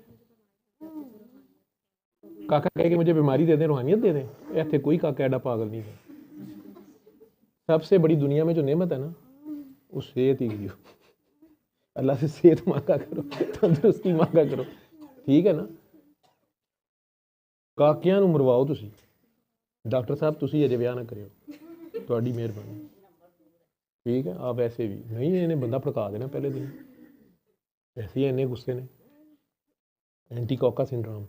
काका कहे कि मुझे बीमारी दे दें, रूहानियत दे दें। ऐसे कोई काका एडा पागल नहीं है। सबसे बड़ी दुनिया में जो नेमत है ना, वो सेहत ही। अल्लाह से सेहत मांगा करो, तंदुरुस्ती मांगा करो, ठीक है ना। काकियां नूं मरवाओ तुसी, डॉक्टर साहब तुसी अजे ब्याह ना करियो, तुहाडी मेहरबानी, ठीक है। आप ऐसे भी नहीं, इन्हें बंदा भड़का देना पहले दिन, ऐसे ही इन्ने गुस्से ने। एंटी कॉका सिंड्रोम।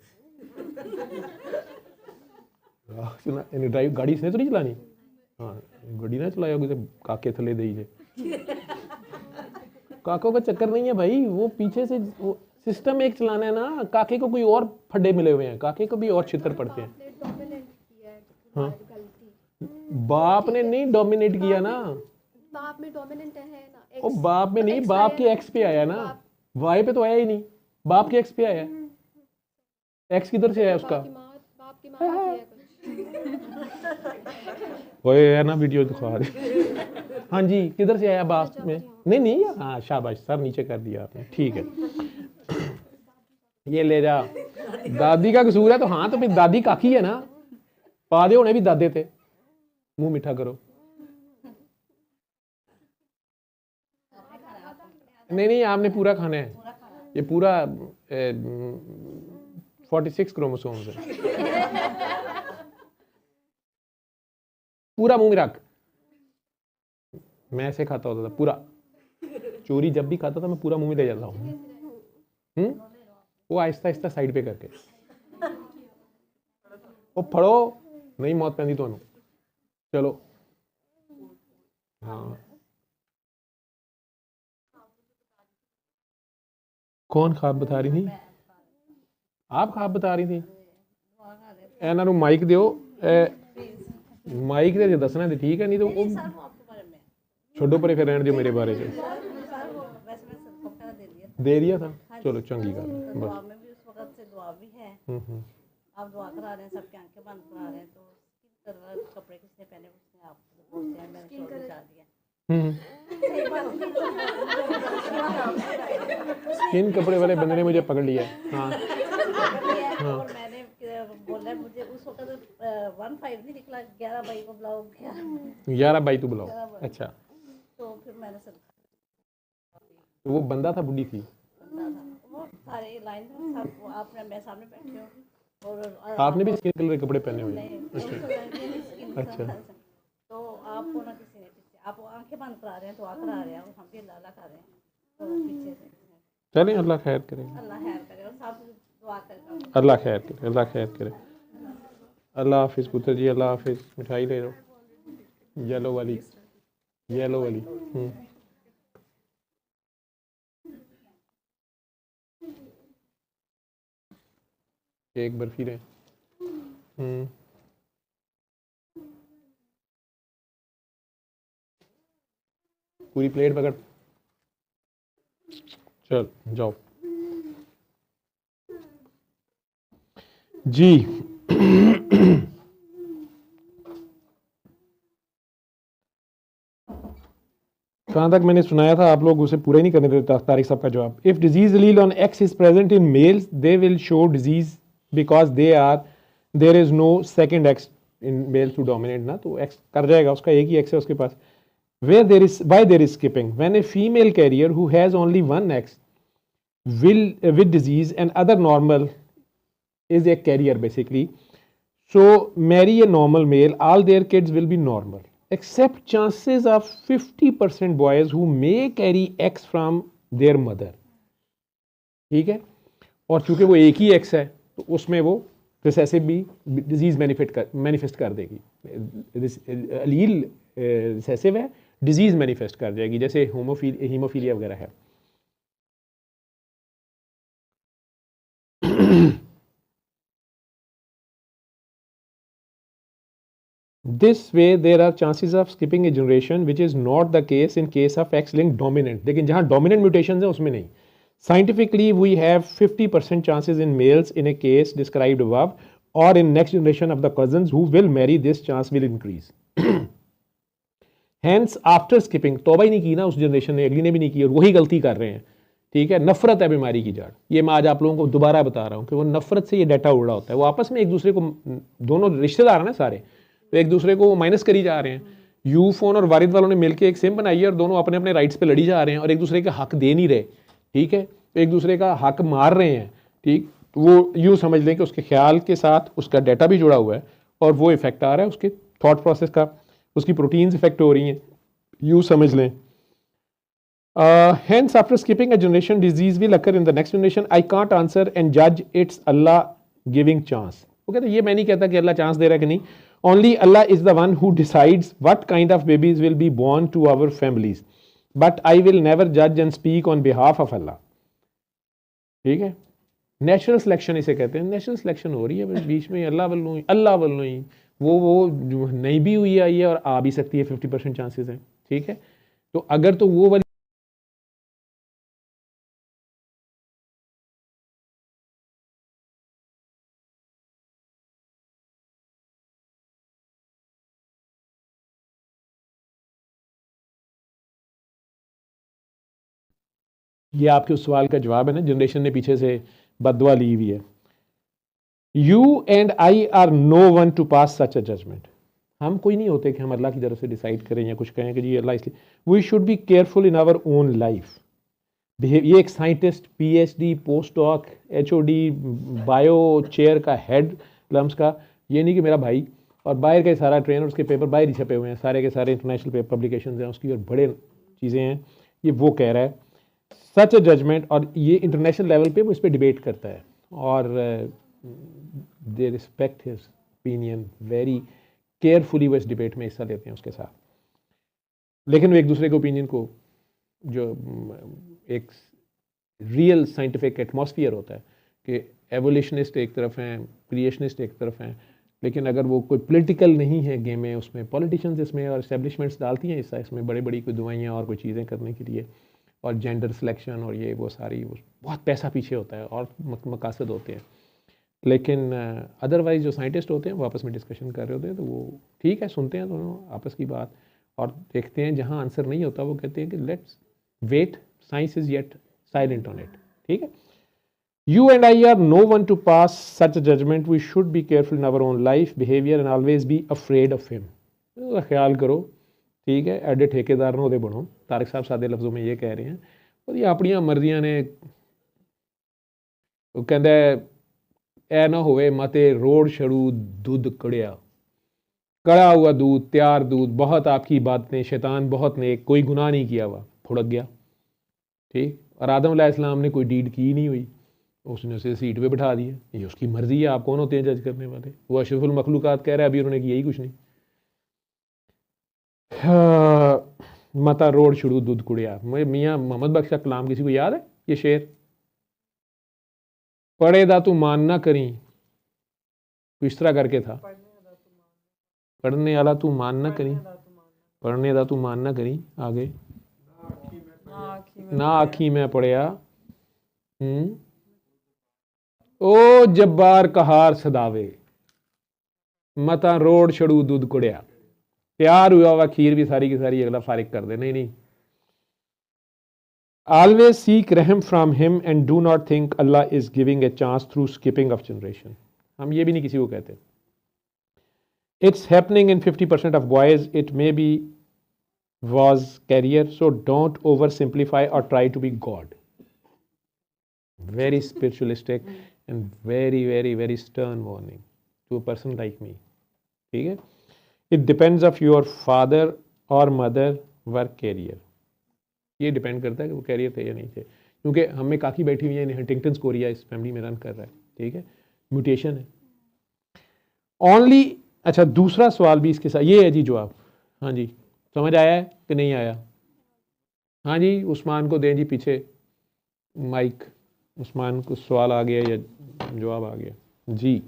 इन्हें ड्राइव गाड़ी इसने तो नहीं चलानी। हाँ, गाड़ी ना चलाया किसी काके थले दे जे। काकों का चक्कर नहीं है भाई, वो पीछे से वो सिस्टम एक चलाना है ना। काके को कोई और फड्डे मिले हुए हैं, काके को भी और छितर पड़ते हैं। हाँ, बाप ने नहीं डोमिनेट किया ना, बाप में डोमिनेंट है ना। ओ बाप में नहीं, बाप के एक्स पे आया ना, वाई पे तो आया ही नहीं, बाप के एक्स पे आया। एक्स किधर से आया उसका? बाप की माँ ओए है ना, वीडियो दिखा रहे। हाँ जी, किधर से आया बाप में? नहीं नहीं, हाँ शाबाश, सर नीचे कर दिया आपने, ठीक है। ये ले जा, दादी का कसूर है तो हाँ, तो फिर दादी काकी है ना, पादे होने भी दादे थे। मुंह मीठा करो। नहीं नहीं, आपने पूरा खाना है, ये पूरा 46 क्रोमोसोम्स है। पूरा मुंह में रख। मैं ऐसे खाता होता था पूरा, चोरी जब भी खाता था मैं पूरा मुंह में ले जाता हूँ। वो आहिस्ता आहिस्ता साइड पे करके, वो फड़ो नहीं मौत पैंदी ਤੁਹਾਨੂੰ। चलो हाँ, कौन ख्वाब बता रही थी? आप ख्वाब बता रही थी? ਇਹਨਾਂ ਨੂੰ ਮਾਈਕ ਦਿਓ, ਮਾਈਕ ਤੇ ਦੱਸਣਾ ਤੇ ਠੀਕ ਹੈ, नहीं तो वो छोड़ो परे, फिर रहने दियो मेरे बारे में। दे दिया था, चलो चंगी गल है बस। आप दुआ करा रहे हैं, सबकी आंखें बंद करा रहे हैं, तो कपड़े किसने पहने उसने आप बोलते हैं मैंने शोर मचा दिया। किन कपड़े वाले बंदे ने मुझे पकड़ लिया? हाँ हाँ, और मैंने बोला मुझे उस वक्त 15 नहीं निकला, 11 बाई को बुलाओ, 11 बाई तो बुलाओ। अच्छा, तो फिर मैंने सब तो वो बंदा था, बुढ़ी थी? वो सारे लाइन में सब आपने मैं सामने बैठी हूँ, और आपने भी स्किन कलर के कपड़े पहने हुए? अच्छा अच्छा, तो आपको ना किसी ने पीछे, आप आंखें बंद करा रहे हैं, दुआ करा रहे हैं, और हम भी अल्लाह कर रहे हैं, तो पीछे से चलें, अल्लाह खैर करे, अल्लाह खैर करे, और सब दुआ करें, अल्लाह खैर करे, अल्लाह खैर करे। अल्लाह हाफिज़ पुत्र जी, अल्लाह हाफिज़। मिठाई ले लो, येलो वाली, येलो वाली। एक बर्फी ले। पूरी प्लेट पकड़, चल जाओ जी। कहाँ तक मैंने सुनाया था, आप लोग उसे पूरा ही नहीं करने देते तारिक साहब का जवाब। If disease allele on X is present in males they will show disease because there is no second X in males to dominate ना, तो एक्स कर जाएगा, उसका एक ही एक्स है उसके पास। where there is why there is skipping when a female carrier who has only one X will with disease and other normal is a carrier basically, so marry a normal male, all their kids will be normal except chances of 50% boys who may carry X from their mother, ठीक है। और चूंकि वो एक ही X है तो उसमें वो रिसेसिव भी डिजीज मैनिफेस्ट कर देगी, अलील रिसेसिव है, डिजीज मैनिफेस्ट कर जाएगी, जैसे हीमोफीलिया वगैरह है। This way there are chances of skipping a generation which is not the case in case of X-linked dominant, लेकिन जहाँ dominant mutations है उसमें नहीं। Scientifically we have 50% chances in males in a case described above or in next generation of the cousins who will marry, this chance will increase. Hence after skipping, तौबा ही नहीं की ना उस जनरेशन ने, अगली ने भी नहीं की, और वही गलती कर रहे हैं, ठीक है। नफरत है बीमारी की जड़, ये मैं आज आप लोगों को दोबारा बता रहा हूँ कि वो नफरत से ये डाटा उड़ रहा होता है। वो आपस में एक दूसरे को, दोनों रिश्तेदार हैं ना सारे, तो एक दूसरे को माइनस करी जा रहे हैं। यू फोन और वारिद वालों ने मिलकर एक सिम बनाई है और दोनों अपने अपने राइट्स पे लड़ी जा रहे हैं और एक दूसरे का हक दे नहीं रहे, ठीक है, तो एक दूसरे का हक मार रहे हैं, ठीक। वो यूँ समझ लें कि उसके ख्याल के साथ उसका डाटा भी जुड़ा हुआ है और वो इफेक्ट आ रहा है उसके थॉट प्रोसेस का, उसकी प्रोटीन्स इफेक्ट हो रही हैं, यूँ समझ लें। Hence after skipping a generation disease will occur in the next generation. I can't answer and judge, it's Allah giving chance. वो कहते ये मैं नहीं कहता कि अल्लाह चांस दे रहा है कि नहीं, only Allah is the one who decides what kind of babies will be born to our families, but I will never judge and speak on behalf of Allah, ठीक है। नेचुरल सिलेक्शन इसे कहते हैं, natural selection हो रही है बीच में, अल्लाह वल्लों ही वो जो नहीं भी हुई आई है और आ भी सकती है, 50% चांसेस हैं, ठीक है। तो अगर तो वो वाली ये आपके उस सवाल का जवाब है ना, जनरेशन ने पीछे से बददुआ ली हुई है। You and I are no one to pass such a judgment, हम कोई नहीं होते कि हम अल्लाह की तरफ से डिसाइड करें या कुछ कहें कि जी अल्लाह इसलिए। We should be careful in our own life. ये एक scientist, PhD, postdoc, HOD, bio chair का हेड लम्स का, ये नहीं कि मेरा भाई, और बाहर के सारा ट्रेनर, उसके पेपर बाहर ही छपे हुए हैं, सारे के सारे इंटरनेशनल पब्लिकेशन हैं उसकी और बड़े चीज़ें हैं, ये वो कह रहा है सच अ जजमेंट, और ये इंटरनेशनल लेवल पे वो इस पर डिबेट करता है और they respect his opinion very carefully, वो इस डिबेट में हिस्सा लेते हैं उसके साथ। लेकिन वो एक दूसरे के ओपिनियन को, जो एक रियल साइंटिफिक एटमॉस्फेयर होता है कि एवोल्यूशनिस्ट एक तरफ हैं, क्रिएशनिस्ट एक तरफ हैं, लेकिन अगर वो कोई पॉलिटिकल नहीं है गेम में, उसमें पॉलिटिशियंस इसमें और एस्टेब्लिशमेंट्स डालती हैं हिस्सा इसमें, बड़ी बड़ी कोई दवाइयाँ और कोई चीज़ें करने के लिए, और जेंडर सिलेक्शन और ये वो सारी, वो बहुत पैसा पीछे होता है और मकासद होते हैं। लेकिन अदरवाइज जो साइंटिस्ट होते हैं वो आपस में डिस्कशन कर रहे होते हैं, तो वो ठीक है, सुनते हैं दोनों आपस की बात और देखते हैं, जहाँ आंसर नहीं होता वो कहते हैं कि let's wait, science is yet silent on it, ठीक है। You and I are no one to pass such judgment, we should be careful in our own life behaviour and always be afraid of him. ख्याल करो, ठीक है, एडे ठेकेदार ने बनो, तारिक साहब सादे लफ्जों में ये कह रहे हैं, और ये अपनिया मर्जियां ने, वो कहता है ऐ ना होवे मते रोड छड़ू दूध कड़िया, कड़ा हुआ दूध, तैयार दूध, बहुत आपकी बातें, शैतान बहुत नेक, कोई गुनाह नहीं किया हुआ, फुड़क गया, ठीक। और आदम अलैहिस्सलाम ने कोई डीड की नहीं हुई, उसने उसे सीट पे बिठा दिया, ये उसकी मर्जी है, आप कौन होते हैं जज करने वाले। वो अशरफुल मखलूकात कह रहा है, अभी उन्होंने किया ही कुछ नहीं। मता रोड शुरू दूध कुड़िया, मियाँ मोहम्मद बख्श कलाम, किसी को याद है ये शेर? पढ़े दा तू मान ना करी, इस तरह करके था, पढ़ने वाला तू मान ना करी, पढ़ने दा तू मान ना करी, आगे ना आखी में पढ़िया, ओ जब्बार कहार सदावे, मता रोड छड़ू दूध कुड़िया, तैयार हुआ हुआ खीर भी सारी की सारी अगला फारिग कर दे। नहीं, Always seek rahm from him and do not think Allah is giving a chance through skipping of generation. हम ये भी नहीं किसी को कहते. It's happening in 50% of boys. It may be was career, so don't oversimplify or try to be God. Very spiritualistic and very, very, very stern warning to a person like me. ठीक है? It depends of your father or mother work career. ये depend करता है कि वो career थे या नहीं थे, क्योंकि हमें काकी बैठी हुई है, हंटिंगटन कोरिया इस फैमिली में रन कर रहा है. ठीक है, म्यूटेशन है ओनली. अच्छा, दूसरा सवाल भी इसके साथ ये है जी जवाब. हाँ जी, समझ आया है कि नहीं आया? हाँ जी, उस्मान को दें जी पीछे माइक. उस्मान को सवाल आ गया या जवाब आ गया जी?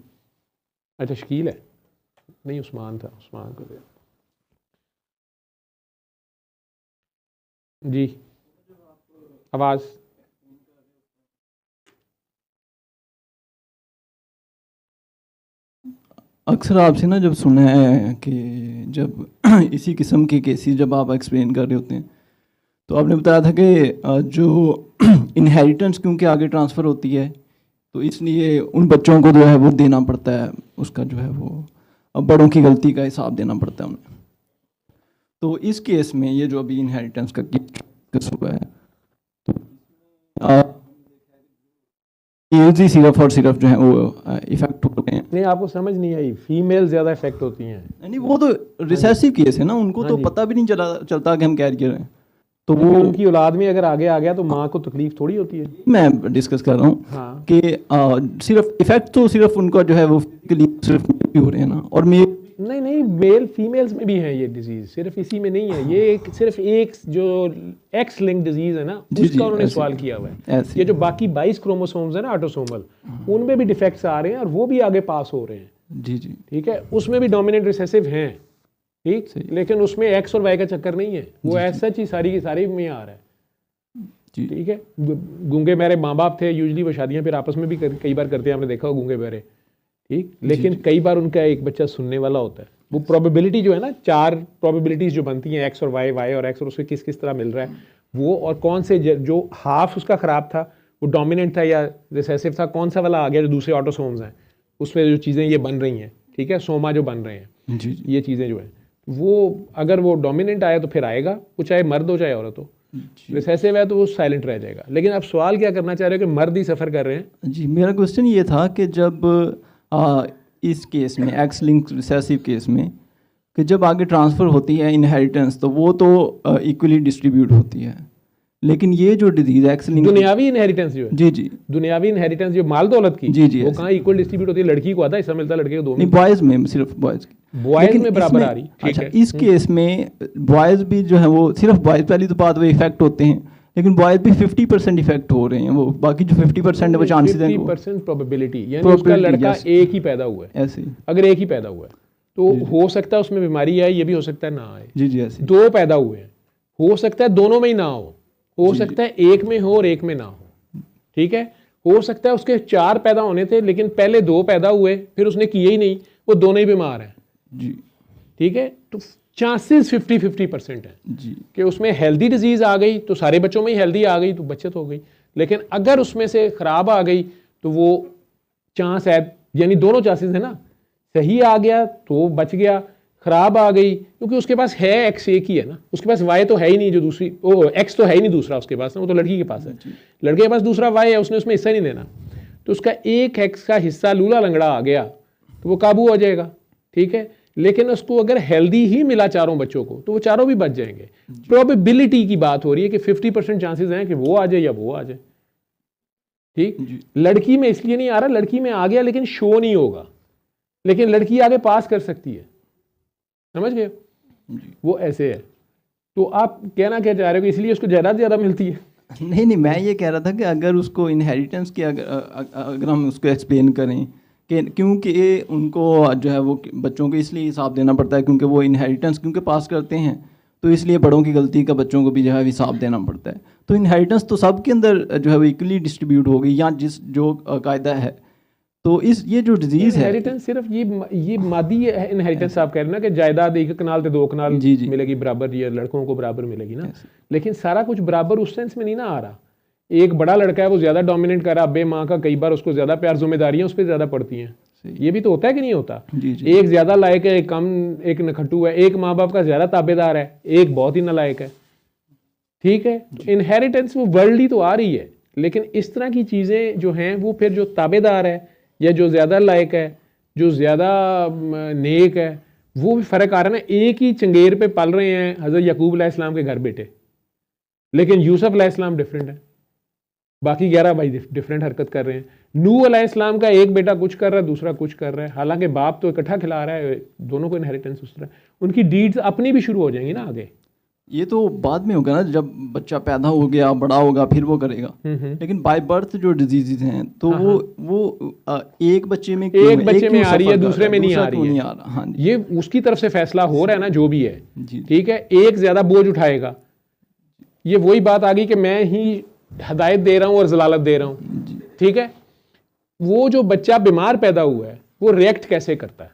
अच्छा, शकील है, नहीं उस्मान था, उस्मान को दें जी. आवाज़ अक्सर आपसे ना जब सुना है कि जब इसी किस्म के केसेस जब आप एक्सप्लेन कर रहे होते हैं तो आपने बताया था कि जो इनहेरिटेंस क्योंकि आगे ट्रांसफ़र होती है तो इसलिए उन बच्चों को जो है वो देना पड़ता है, उसका जो है वो बड़ों की गलती का हिसाब देना पड़ता है उन्हें. तो इस केस में ये जो अभी इनहेरिटेंस का केस हुआ है तो मेल्स ही सिर्फ और सिर्फ जो है वो इफेक्ट हो रहे हैं. नहीं, आपको समझ नहीं आई, फीमेल ज़्यादा इफेक्ट होती हैं. नहीं, वो तो रिसेसिव केस है ना, उनको तो पता भी नहीं चलता कि हम कैरियर हैं. तो वो उनकी औलाद में अगर आगे आ गया तो माँ को तकलीफ थोड़ी होती है. मैं डिस्कस कर रहा हूँ हाँ. कि सिर्फ इफेक्ट तो सिर्फ उनका जो है वो सिर्फ हो रहे हैं ना, और नहीं, मेल फीमेल्स में भी है ये डिजीज, सिर्फ इसी में नहीं है. ये सिर्फ एक जो एक्स लिंक डिजीज है ना, उसका उन्होंने सवाल किया हुआ है. ये जो बाकी 22 क्रोमोसोम्स है ना ऑटोसोमल, उनमें भी डिफेक्ट्स आ रहे हैं और वो भी आगे पास हो रहे हैं. जी जी, ठीक है, उसमें भी डोमिनेंट रिसेसिव हैं. ठीक, लेकिन उसमें एक्स और वाई का चक्कर नहीं है, वो ऐसा चीज सारी की सारी में आ रहा है. ठीक है, गूंगे बहरे माँ बाप थे, यूजली वो शादियाँ फिर आपस में भी कई बार करते हैं, आपने देखा हो गूंगे बहरे. ठीक, लेकिन कई बार उनका एक बच्चा सुनने वाला होता है. वो प्रोबेबिलिटी जो है ना, 4 प्रोबेबिलिटीज जो बनती हैं, एक्स और वाई, वाई और एक्स, और उसके किस किस तरह मिल रहा है वो, और कौन से जो हाफ उसका ख़राब था वो डोमिनेंट था या रिसेसिव था, कौन सा वाला आ गया जो दूसरे ऑटोसोम्स हैं उसमें जो चीज़ें ये बन रही हैं. ठीक है, सोमा जो बन रहे हैं जी, ये चीज़ें जो हैं वो अगर वो डोमिनेंट आया तो फिर आएगा, वो चाहे मर्द हो चाहे औरत हो. रिसेसिव है तो वो साइलेंट रह जाएगा. लेकिन आप सवाल क्या करना चाह रहे हो कि मर्द ही सफ़र कर रहे हैं? जी, मेरा क्वेश्चन ये था कि जब इस केस में एक्स लिंक रिसेसिव केस में कि जब आगे ट्रांसफ़र होती है इनहेरिटेंस तो वो तो इक्वली डिस्ट्रीब्यूट होती है, लेकिन ये जो डिजीज एक्स लिंक दुनियावी इनहेरिटेंस जो है, जी, दुनियावी इनहेरिटेंस जो माल दौलत की, जी, वो कहाँ इक्वल डिस्ट्रीब्यूट होती है? लड़की को आधा हिस्सा मिलता है, लड़के को दो. नहीं, बॉयज़ में सिर्फ बॉयज़ में बराबर आ रही. अच्छा, इस केस में बॉयज़ भी जो है वो सिर्फ बॉयज़ पहली तो बात वो इफेक्ट होते हैं, लेकिन बॉयज़ भी 50% इफेक्ट हो रहे हैं. वो बाकी जो 50% है वो चांसेस हैं 50% प्रोबेबिलिटी, यानी उसका लड़का एक ही पैदा हुआ है. ऐसे अगर एक ही पैदा हुआ है तो हो सकता है उसमें बीमारी आए, ये भी हो सकता है ना आए. जी, ऐसे 2 पैदा हुए हैं, हो सकता है दोनों में ही ना हो सकता है एक में हो और एक में ना हो. ठीक है, हो सकता है उसके 4 पैदा होने थे लेकिन पहले 2 पैदा हुए, फिर उसने किए ही नहीं, वो दोनों ही बीमार हैं. जी, ठीक है, तो चांसेस 50-50% है जी कि उसमें हेल्दी डिजीज आ गई तो सारे बच्चों में ही हेल्दी आ गई तो बचत हो गई. लेकिन अगर उसमें से खराब आ गई तो वो चांस है, यानी दोनों चांसेस है ना, सही आ गया तो बच गया, खराब आ गई क्योंकि उसके पास है एक्स एक ही है ना, उसके पास वाई तो है ही नहीं, जो दूसरी ओ एक्स तो है ही नहीं दूसरा उसके पास ना, वो तो लड़की के पास है. लड़के के पास दूसरा वाई है, उसने उसमें हिस्सा नहीं लेना, तो उसका एक एक्स का हिस्सा लूला लंगड़ा आ गया तो वो काबू हो जाएगा. ठीक है, लेकिन उसको अगर हेल्दी ही मिला चारों बच्चों को तो वो चारों भी बच जाएंगे. प्रोबेबिलिटी की बात हो रही है कि 50% चांसेस हैं कि वो आ जाए या वो आ जाए. ठीक, लड़की में इसलिए नहीं आ रहा, लड़की में आ गया लेकिन शो नहीं होगा, लेकिन लड़की आगे पास कर सकती है. समझ गए? वो ऐसे है. तो आप कहना क्या चाह रहे हो कि इसलिए उसको जायदाद ज़्यादा मिलती है? नहीं, मैं ये कह रहा था कि अगर उसको इनहेरिटेंस की अगर हम उसको एक्सप्लेन करें कि क्योंकि उनको जो है वो बच्चों को इसलिए हिसाब देना पड़ता है क्योंकि वो इनहेरिटेंस क्योंकि पास करते हैं, तो इसलिए बड़ों की गलती का बच्चों को भी जो है हिसाब देना पड़ता है. तो इनहेरिटेंस तो सबके अंदर जो है वो इक्वली डिस्ट्रीब्यूट होगी, या जिस जो कायदा है तो ये जो डिजीज़ है, इनहेरिटेंस सिर्फ ये मादी इनहेरिटेंस आप कह रहे हैं ना कि जायदाद एक कनाल ते 2 कनाल जी, जी। मिलेगी बराबर, ये लड़कों को बराबर मिलेगी ना, लेकिन सारा कुछ बराबर उस सेंस में नहीं ना आ रहा। एक बड़ा लड़का है वो ज़्यादा डोमिनेट कर रहा है, अब्बे माँ का कई बार उसको ज़्यादा प्यार, जिम्मेदारियाँ उस पर ज़्यादा पड़ती हैं। ये भी तो होता है कि नहीं होता? जी, जी। एक ज़्यादा लायक है, एक कम, एक नखट्टू है, एक माँ बाप का ज़्यादा ताबेदार है, एक बहुत ही नालायक है। ठीक है, इनहेरिटेंस वो वर्ल्ड ही तो आ रही है, लेकिन इस तरह की चीज़ें जो हैं वो फिर जो ताबेदार है या जो ज़्यादा लायक है, जो ज़्यादा नेक है, वो भी फ़र्क आ रहा है ना। एक ही चंगेर पे पल रहे हैं हज़रत यकूब अलैहिस्सलाम के घर बेटे, लेकिन यूसुफ अलैहिस्सलाम डिफरेंट है, बाकी 11 भाई डिफरेंट हरकत कर रहे हैं। नूह अलैहिस्सलाम का एक बेटा कुछ कर रहा है, दूसरा कुछ कर रहा है, हालांकि बाप तो इकट्ठा खिला रहा है, दोनों को इनहेरिटेंस उस तरह, उनकी डीड्स अपनी भी शुरू हो जाएंगी ना आगे। ये तो बाद में होगा ना, जब बच्चा पैदा हो गया, बड़ा होगा, फिर वो करेगा। लेकिन बाय बर्थ जो डिजीजेज हैं तो वो एक बच्चे में आ रही है, दूसरे में नहीं आ रही है। हाँ, ये उसकी तरफ से फैसला हो रहा है ना, जो भी है, जी। ठीक है। एक ज्यादा बोझ उठाएगा, ये वही बात आ गई कि मैं ही हदायत दे रहा हूँ और जलालत दे रहा हूँ, ठीक है। वो जो बच्चा बीमार पैदा हुआ है वो रिएक्ट कैसे करता है,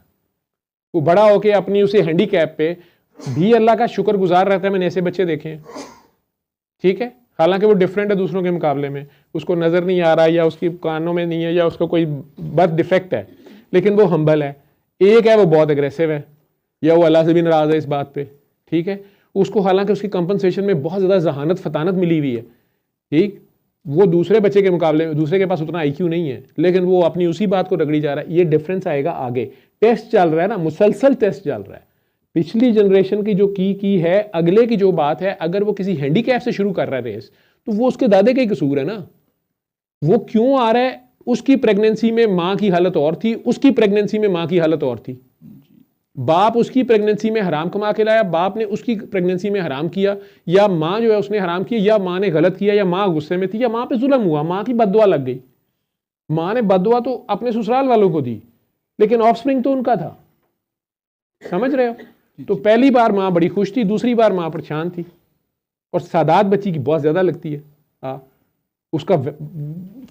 वो बड़ा होके अपनी उसे हैंडीकैप पे भी अल्लाह का शुक्रगुजार रहता है। मैंने ऐसे बच्चे देखे हैं, ठीक है, हालांकि वो डिफरेंट है दूसरों के मुकाबले में, उसको नज़र नहीं आ रहा या उसकी कानों में नहीं है या उसका कोई बर्थ डिफेक्ट है, लेकिन वो हम्बल है। एक है वो बहुत एग्रेसिव है या वो अल्लाह से भी नाराज़ है इस बात पे, ठीक है। उसको हालांकि उसकी कंपनसेशन में बहुत ज़्यादा जहानत फतानत मिली हुई है, ठीक, वो दूसरे बच्चे के मुकाबले में, दूसरे के पास उतना IQ नहीं है, लेकिन वो अपनी उसी बात को रगड़ी जा रहा है। ये डिफरेंस आएगा आगे। टेस्ट चल रहा है ना, मुसलसल टेस्ट चल रहा है। पिछली जनरेशन की जो की है, अगले की जो बात है, अगर वो किसी हैंडीकैप से शुरू कर रहा है रेस, तो वो उसके दादे का ही कसूर है ना। वो क्यों आ रहा है? उसकी प्रेगनेंसी में माँ की हालत और थी, उसकी प्रेगनेंसी में माँ की हालत और थी। बाप उसकी प्रेगनेंसी में हराम कमा के लाया, बाप ने उसकी प्रेगनेंसी में हराम किया, या माँ जो है उसने हराम किया, या माँ ने गलत किया, या माँ गुस्से में थी, या माँ पे जुल्म हुआ, माँ की बद्दुआ लग गई। माँ ने बद्दुआ तो अपने ससुराल वालों को दी, लेकिन ऑफस्प्रिंग तो उनका था। समझ रहे हो? तो पहली बार माँ बड़ी खुश थी, दूसरी बार माँ परेशान थी, और सादात बच्ची की बहुत ज्यादा लगती है। हाँ, उसका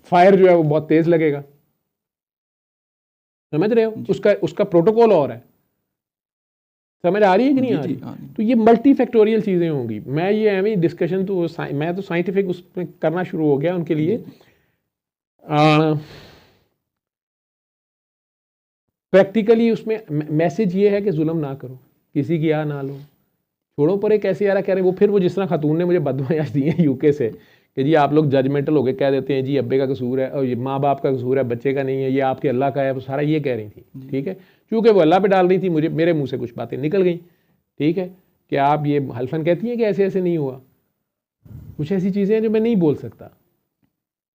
फायर जो है वो बहुत तेज लगेगा। समझ रहे हो? उसका प्रोटोकॉल और है। समझ आ रही है कि नहीं आ रही? तो ये मल्टी फैक्टोरियल चीजें होंगी। मैं ये एवं डिस्कशन तो मैं तो साइंटिफिक उसमें करना शुरू हो गया उनके लिए। प्रैक्टिकली उसमें मैसेज ये है कि जुल्म ना करो, किसी की आ ना लो, छोड़ो। पर एक ऐसे यार कह रहे वो जिस तरह खातून ने मुझे बददुआएं दी हैं UK से कि जी आप लोग जजमेंटल हो गए, कह देते हैं जी अब्बे का कसूर है और ये माँ बाप का कसूर है, बच्चे का नहीं है, ये आपके अल्लाह का है, वो सारा ये कह रही थी, ठीक है। क्योंकि वो अल्लाह पे डाल रही थी, मेरे मुंह से कुछ बातें निकल गई, ठीक है, कि आप ये हल्फन कहती हैं कि ऐसे ऐसे नहीं हुआ। कुछ ऐसी चीज़ें हैं जो मैं नहीं बोल सकता।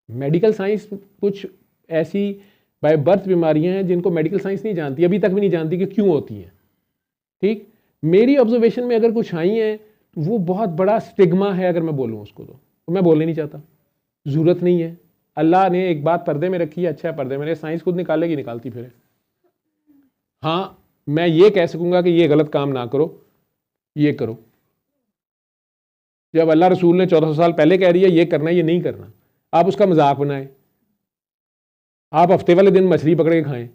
मेडिकल साइंस कुछ ऐसी बाय बर्थ बीमारियां हैं जिनको मेडिकल साइंस नहीं जानती, अभी तक भी नहीं जानती कि क्यों होती हैं, ठीक। मेरी ऑब्जर्वेशन में अगर कुछ आई हैं तो वो बहुत बड़ा स्टिग्मा है, अगर मैं बोलूँ उसको तो मैं बोलने नहीं चाहता, ज़रूरत नहीं है। अल्लाह ने एक बात पर्दे में रखी है, अच्छा है पर्दे में, साइंस खुद निकालेगी, निकालती फिर। हाँ, मैं ये कह सकूंगा कि ये गलत काम ना करो, ये करो। जब अल्लाह रसूल ने 1400 साल पहले कह रही है ये करना ये नहीं करना, आप उसका मजाक बनाएं, आप हफ्ते वाले दिन मछली पकड़ के खाएं,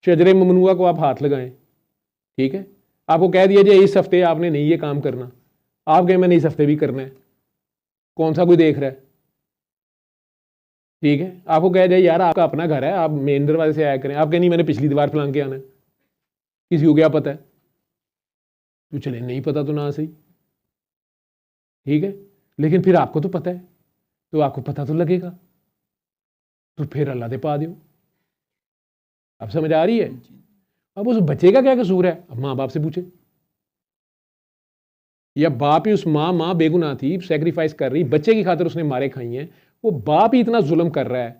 शजरे ममनुआ को आप हाथ लगाएं, ठीक है। आपको कह दिया जाए इस हफ्ते आपने नहीं ये काम करना, आप कहें मैंने इस हफ्ते भी करना है, कौन सा कोई देख रहा है, ठीक है। आपको कह जाए यार आपका अपना घर है, आप मेन दरवाजे से आया करें, आप कहें नहीं मैंने पिछली दीवार फलांग के आना है, किसी को क्या पता है, तो चले नहीं पता तो ना सही, ठीक है। लेकिन फिर आपको तो पता है, तो आपको पता तो लगेगा, तो फिर अल्लाह दे पा दो। अब समझ आ रही है? अब उस बच्चे का क्या कसूर है? अब माँ बाप से पूछे, या बाप ही उस माँ बेगुनाह थी, सैक्रिफाइस कर रही, बच्चे की खातिर उसने मारे खाई हैं, वो बाप ही इतना जुल्म कर रहा है,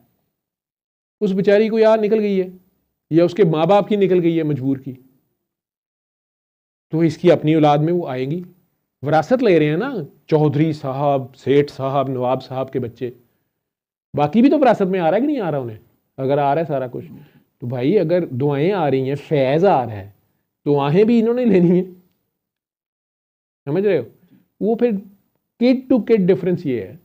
उस बेचारी को यार निकल गई है, या उसके माँ बाप की निकल गई है मजबूर की, तो इसकी अपनी औलाद में वो आएंगी। विरासत ले रहे हैं ना चौधरी साहब, सेठ साहब, नवाब साहब के बच्चे, बाकी भी तो विरासत में आ रहा है कि नहीं आ रहा उन्हें? अगर आ रहा है सारा कुछ, तो भाई अगर दुआएं आ रही हैं, फैज़ आ रहा है, तो आहें भी इन्होंने लेनी है। समझ रहे हो? वो फिर किड टू किड डिफरेंस ये है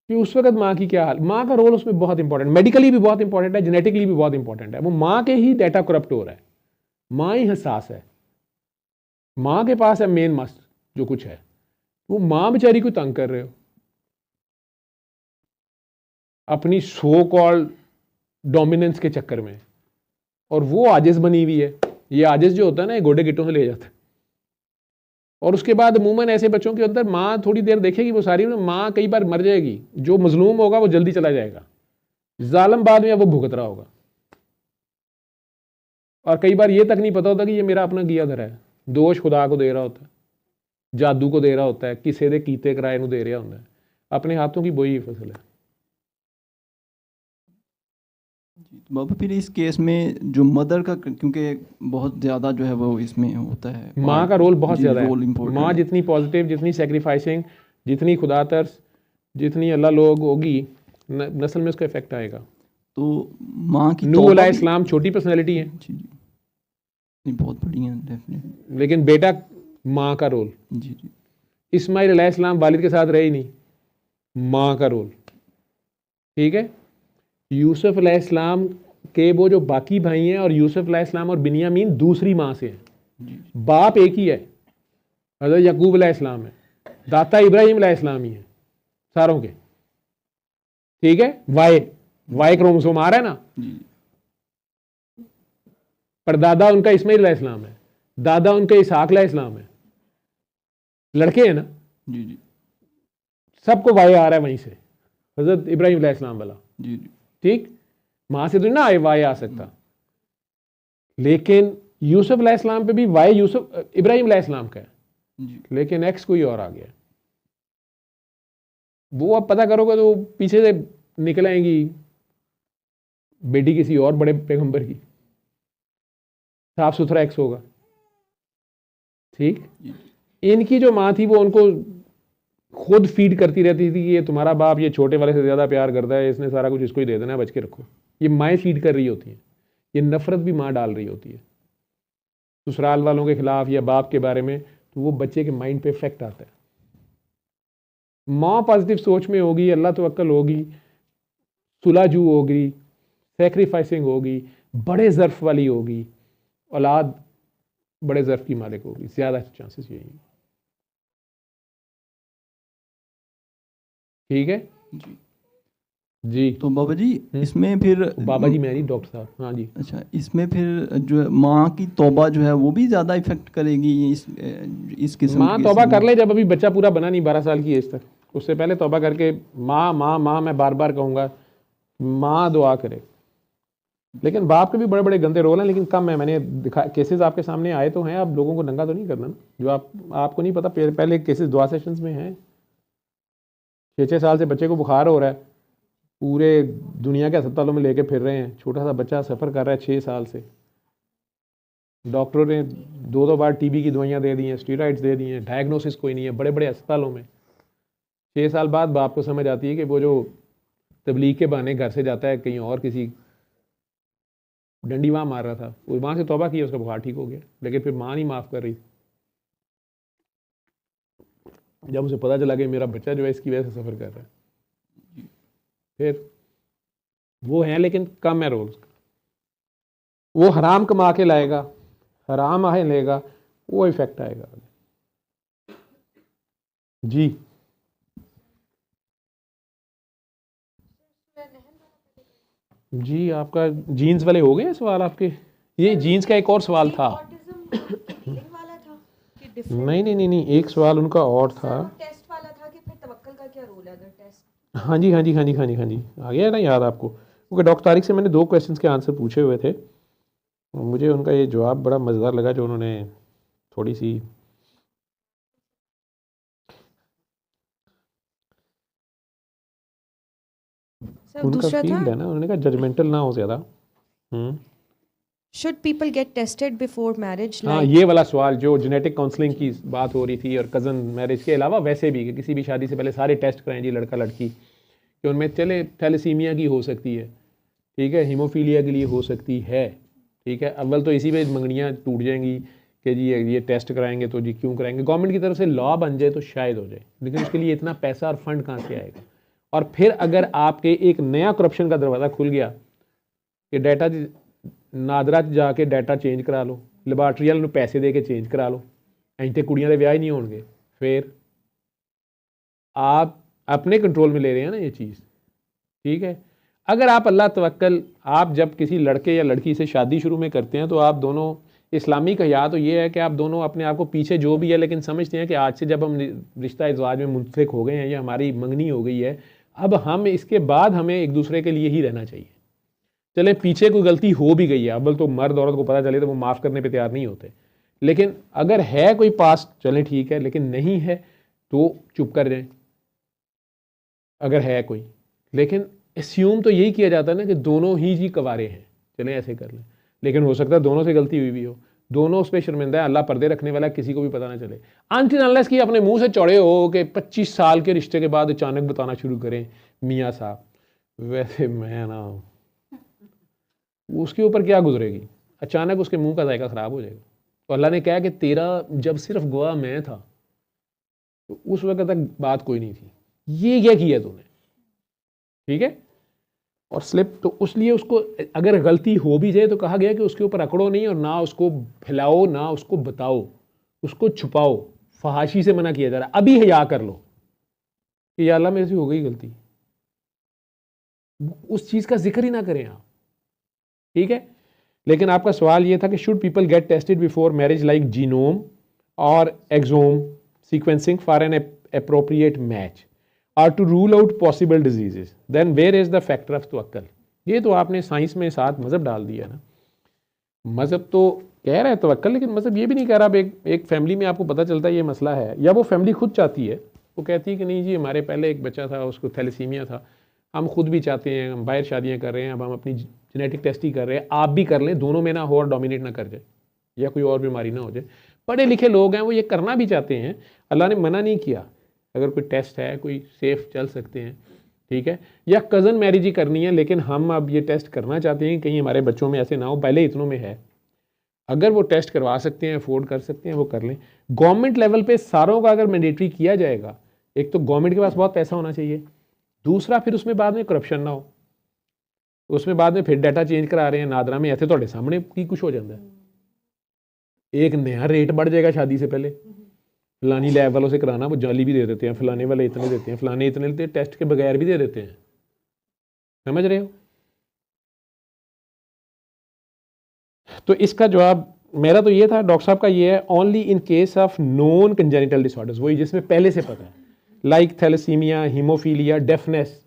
कि उस वक्त माँ की क्या हाल, माँ का रोल उसमें बहुत इंपॉर्टेंट, मेडिकली भी बहुत इंपॉर्टेंट है, जेनेटिकली भी बहुत इंपॉर्टेंट है। वो माँ के ही डेटा करप्ट हो रहा है, माँ ही हसास है, माँ के पास है मेन मस्त जो कुछ है, वो माँ बेचारी को तंग कर रहे हो अपनी सो कॉल्ड डोमिनेंस के चक्कर में, और वो आजिज बनी हुई है। ये आजिज जो होता है ना, ये गोडे गिट्टों से ले जाता है। और उसके बाद अमूमन ऐसे बच्चों के अंदर माँ थोड़ी देर देखेगी, वो सारी माँ कई बार मर जाएगी, जो मजलूम होगा वो जल्दी चला जाएगा, जालिम बाद में वो भुगत रहा होगा, और कई बार ये तक नहीं पता होता कि ये मेरा अपना किया धरा है। दोष खुदा को दे रहा होता है, जादू को दे रहा होता है, किसी दे कीते किराए को दे रहा होता है, अपने हाथों की बोई फसल है। बाबा फिर इस केस में जो मदर का, क्योंकि बहुत ज़्यादा जो है वो इसमें होता है, माँ का रोल बहुत ज़्यादा है। important माँ जितनी पॉजिटिव, जितनी सेक्रीफाइसिंग, जितनी खुदा तरस, जितनी अल्लाह लोग होगी, नस्ल में उसका इफेक्ट आएगा। तो माँ की नूह अलैहिस्सलाम छोटी पर्सनैलिटी है, जी जी नहीं, बहुत बढ़िया डेफिनेटली, लेकिन बेटा माँ का रोल। जी जी इस्माइल अलैहिस्सलाम वालिद के साथ रहे ही नहीं, माँ का रोल, ठीक है। यूसुफ अलैहिस्सलाम के वो जो बाकी भाई हैं, और यूसुफ अलैहिस्सलाम और बिन्यामीन दूसरी माँ से हैं, बाप एक ही है, हज़रत याकूब अलैहिस्सलाम है, दाता इब्राहिम अलैहिस्सलाम ही है सारों के, ठीक है। वाई क्रोमोसोम आ रहा है ना, पर दादा उनका इस्माइल अलैहिस्सलाम है, दादा उनका इसहाक अलैहिस्सलाम है, लड़के हैं ना, जी जी सबको वाई आ रहा है वहीं से, हज़रत इब्राहिम अलैहिस्सलाम वाला, जी जी ठीक। माँ से तो ना वाई आ सकता, लेकिन यूसुफ अलैहिस्सलाम पे भी वाई यूसुफ इब्राहिम अलैहिस्सलाम का है, लेकिन एक्स कोई और आ गया। वो अब पता करोगे तो पीछे से निकल आएंगी बेटी किसी और बड़े पैगंबर की, साफ सुथरा एक्स होगा, ठीक। इनकी जो माँ थी वो उनको खुद फीड करती रहती थी कि ये तुम्हारा बाप ये छोटे वाले से ज़्यादा प्यार करता है, इसने सारा कुछ इसको ही दे देना है, बच के रखो। ये माएँ फीड कर रही होती हैं, ये नफ़रत भी माँ डाल रही होती है ससुराल वालों के खिलाफ या बाप के बारे में, तो वो बच्चे के माइंड पे इफेक्ट आता है। माँ पॉजिटिव सोच में होगी, अल्लाह तवक्कल होगी, सुलाजू होगी, सेक्रीफाइसिंग होगी, बड़े ज़र्फ वाली होगी, औलाद बड़े ज़र्फ की मालिक होगी, ज़्यादा चांसेस यही है, ठीक है जी जी। तो बाबा जी इसमें फिर बाबा जी मैं नहीं, डॉक्टर साहब, हाँ जी। अच्छा, इसमें फिर जो है माँ की तौबा जो है वो भी ज़्यादा इफेक्ट करेगी इस किस्म माँ तौबा कर ले जब अभी बच्चा पूरा बना नहीं 12 साल की एज तक, उससे पहले तौबा करके माँ माँ माँ मैं बार बार कहूँगा, माँ दुआ करे। लेकिन बाप के भी बड़े बड़े गंदे रोल हैं, लेकिन कम है। मैंने दिखा केसेस आपके सामने आए तो हैं, आप लोगों को नंगा तो नहीं करना ना, जो आपको नहीं पता। पहले केसेस दुआ सेशंस में हैं, 6-6 साल से बच्चे को बुखार हो रहा है, पूरे दुनिया के अस्पतालों में लेके फिर रहे हैं, छोटा सा बच्चा सफ़र कर रहा है 6 साल से, डॉक्टरों ने 2-2 बार टीबी की दवाइयाँ दे दी हैं, स्टीरॉइड्स दे दी हैं, डायग्नोसिस कोई नहीं है, बड़े बड़े अस्पतालों में। 6 साल बाद बाप को समझ आती है कि वो जो तबलीग के बहाने घर से जाता है कहीं और किसी डंडी वहाँ मार रहा था, वो वहाँ से तौबा किया, उसका बुखार ठीक हो गया, लेकिन फिर माँ नहीं माफ़ कर रही। जब उसे पता चला कि मेरा बच्चा जो है इसकी वजह से सफ़र कर रहा है, फिर वो है, लेकिन कम है रोल उसका। वो हराम कमा के लाएगा, हराम आहे लेगा, वो इफेक्ट आएगा जी। जी आपका जीन्स वाले हो गए सवाल आपके? ये जीन्स का एक और सवाल था। नहीं नहीं नहीं नहीं, एक सवाल उनका और था, टेस्ट वाला था कि फिर तवक्कुल का क्या रोल है अगर टेस्ट। हाँ जी हाँ जी हाँ जी हाँ जी हाँ जी, आ गया ना याद आपको? क्योंकि डॉक्टर तारिक से मैंने 2 क्वेश्चंस के आंसर पूछे हुए थे, मुझे उनका ये जवाब बड़ा मज़ेदार लगा जो उन्होंने थोड़ी सी उनका फील्ड है ना, उन्होंने कहा जजमेंटल ना हो ज़्यादा। Should people get tested before marriage? हाँ, ये वाला सवाल जो जेनेटिक काउंसलिंग की बात हो रही थी और कज़न मैरिज के अलावा वैसे भी कि किसी भी शादी से पहले सारे टेस्ट कराएं जी, लड़का लड़की, कि उनमें चले थैलेसीमिया की हो सकती है, ठीक है, हीमोफीलिया के लिए हो सकती है, ठीक है। अव्वल तो इसी पे मंगनियाँ टूट जाएंगी कि जी ये टेस्ट कराएंगे तो जी क्यों कराएंगे। गवर्नमेंट की तरफ से लॉ बन जाए तो शायद हो जाए, लेकिन उसके लिए इतना पैसा और फंड कहाँ से आएगा? और फिर अगर आपके एक नया करप्शन का दरवाज़ा खुल गया कि डाटा नादरा च जाके डाटा चेंज करा लो, ਲੈਬਾਰਟਰੀ वाले पैसे दे के चेंज करा लो, अं तो कुड़ियां दे विआह ही नहीं होणगे, फिर आप अपने कंट्रोल में ले रहे हैं ना ये चीज़, ठीक है। अगर आप अल्लाह तवक्कल, आप जब किसी लड़के या लड़की से शादी शुरू में करते हैं तो आप दोनों, इस्लामी का या तो ये है कि आप दोनों अपने आप को पीछे जो भी है लेकिन समझते हैं कि आज से जब हम रिश्ता इज़्वाज में मुंसलिक हो गए हैं या हमारी मंगनी हो गई है, अब हम इसके बाद हमें एक दूसरे के लिए ही रहना चाहिए। चलें पीछे कोई गलती हो भी गई है, अव्वल तो मर्द औरत को पता चले तो वो माफ़ करने पे तैयार नहीं होते, लेकिन अगर है कोई पास्ट चलें ठीक है, लेकिन नहीं है तो चुप कर जाएं अगर है कोई। लेकिन एस्यूम तो यही किया जाता है ना कि दोनों ही जी कवारे हैं, चलें ऐसे कर लें, लेकिन हो सकता है दोनों से गलती हुई भी हो, दोनों उस पर शर्मिंदा है, अल्लाह पर्दे रखने वाला, किसी को भी पता ना चले। अनटिल अनलेस कि अपने मुंह से चौड़े हो कि 25 साल के रिश्ते के बाद अचानक बताना शुरू करें मियाँ साहब, वैसे मैं ना उसके ऊपर क्या गुजरेगी, अचानक उसके मुंह का जायका ख़राब हो जाएगा। तो अल्लाह ने कहा कि तेरा जब सिर्फ गवाह मैं था तो उस वक्त तक बात कोई नहीं थी, ये क्या किया तूने, ठीक है। और स्लिप तो उसलिए उसको अगर गलती हो भी जाए तो कहा गया कि उसके ऊपर अकड़ो नहीं और ना उसको फैलाओ ना उसको बताओ, उसको छुपाओ, फहाशी से मना किया जा रहा है। अभी हया कर लो कि या अल्लाह मेरे से हो गई गलती, उस चीज़ का जिक्र ही ना करें आप, ठीक है। लेकिन आपका सवाल ये था कि should people get tested before marriage like genome और exome sequencing for an appropriate match और to rule out possible diseases, then where is the factor of तवक्कल। ये तो आपने साइंस में साथ मज़हब डाल दिया ना, मज़हब तो कह रहा है तवक्कल, लेकिन मज़हब ये भी नहीं कह रहा। अब एक फैमिली में आपको पता चलता है ये मसला है, या वो फैमिली खुद चाहती है, वो कहती है कि नहीं जी हमारे पहले एक बच्चा था उसको थैलेसीमिया था, हम खुद भी चाहते हैं, हम बाहर शादियाँ कर रहे हैं, अब हम अपनी जेनेटिक टेस्ट ही कर रहे हैं, आप भी कर लें, दोनों में ना हो और डोमिनेट ना कर जाए या कोई और बीमारी ना हो जाए। पढ़े लिखे लोग हैं वो ये करना भी चाहते हैं, अल्लाह ने मना नहीं किया, अगर कोई टेस्ट है कोई सेफ चल सकते हैं, ठीक है। या कज़न मैरिज ही करनी है लेकिन हम अब ये टेस्ट करना चाहते हैं कहीं हमारे बच्चों में ऐसे ना हो, पहले इतनों में है, अगर वो टेस्ट करवा सकते हैं, अफोर्ड कर सकते हैं, वो कर लें। गवर्नमेंट लेवल पे सारों का अगर मैंडेटरी किया जाएगा, एक तो गवर्नमेंट के पास बहुत पैसा होना चाहिए, दूसरा फिर उसमें बाद में करप्शन ना हो, उसमें बाद में फिर डाटा चेंज करा रहे हैं नादरा में, ऐसे थोड़े सामने की कुछ हो जाता है, एक नया रेट बढ़ जाएगा शादी से पहले, फलानी लैब वालों से कराना वो जाली भी दे देते हैं, फलाने वाले इतने देते हैं, फलाने इतने देते हैं, टेस्ट के बगैर भी दे देते हैं, समझ रहे हो। तो इसका जवाब मेरा तो ये था, डॉक्टर साहब का ये है, only in case of non congenital disorders, वही जिसमें पहले से पता है, like thalassaemia, haemophilia, deafness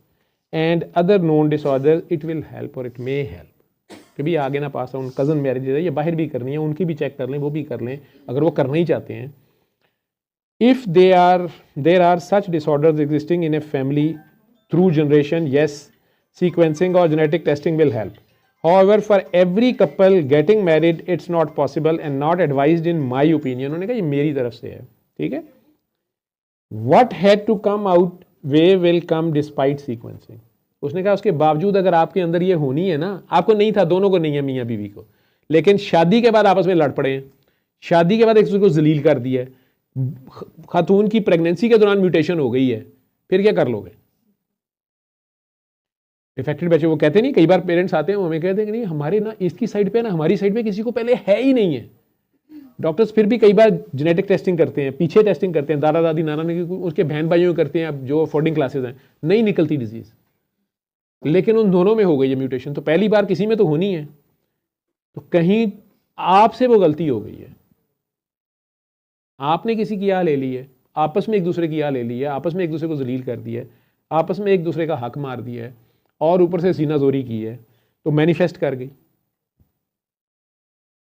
and other non disorder, it will help or it may help. कभी आगे ना पास आउट कज़न मैरिज है, ये बाहर भी करनी है, उनकी भी चेक कर लें, वो भी कर लें अगर वो करना ही चाहते हैं। If there are such disorders existing in a family through generation, yes sequencing और genetic testing will help. However, for every couple getting married, it's not possible and not advised in my opinion। उन्होंने कहा ये मेरी तरफ से है, ठीक है। What had to come out way will come despite sequencing। उसने कहा उसके बावजूद अगर आपके अंदर ये होनी है ना, आपको नहीं था, दोनों को नहीं है, मियाँ बीवी को, लेकिन शादी के बाद आपस में लड़ पड़े हैं, शादी के बाद एक दूसरे को जलील कर दिया है, खातून की प्रेगनेंसी के दौरान म्यूटेशन हो गई है, फिर क्या कर लोगे। डिफेक्टेड बच्चे वो कहते नहीं, कई बार पेरेंट्स आते हैं वो हमें कहते हैं कि नहीं हमारे ना इसकी साइड पे ना हमारी साइड पे किसी को पहले है ही नहीं है। डॉक्टर्स फिर भी कई बार जेनेटिक टेस्टिंग करते हैं, पीछे टेस्टिंग करते हैं, दादा दादी नाना ने उसके बहन भाइयों करते हैं, अब जो अफोर्डिंग क्लासेस हैं, नहीं निकलती डिजीज़, लेकिन उन दोनों में हो गई है म्यूटेशन, तो पहली बार किसी में तो होनी है, तो कहीं आपसे वो गलती हो गई है, आपने किसी की आह ले ली है, आपस में एक दूसरे की आह ले ली है, आपस में एक दूसरे को जलील कर दिया है, आपस में एक दूसरे का हक मार दिया है और ऊपर से सीना जोरी की है, तो मैनिफेस्ट कर गई,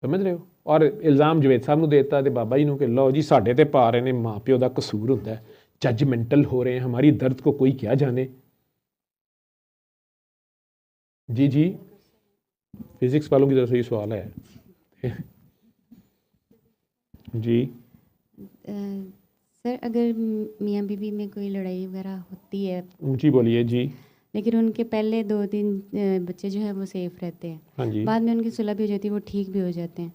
समझ रहे हो। और इल्ज़ाम जवेद साहब को देता है बाबा जी कि लो जी साढ़े ते पा रहे ने, माँ प्यो का कसूर होता है, जजमेंटल हो रहे हैं, हमारी दर्द को कोई क्या जाने। जी जी फिजिक्स वालों की तरफ से ये सवाल है जी। सर अगर मियाँ बीवी में कोई लड़ाई वगैरह होती है, ऊंची बोलिए जी, लेकिन उनके पहले 2-3 बच्चे जो है वो सेफ रहते हैं, हाँ जी, बाद में उनकी सुलह भी हो जाती है, वो ठीक भी हो जाते हैं,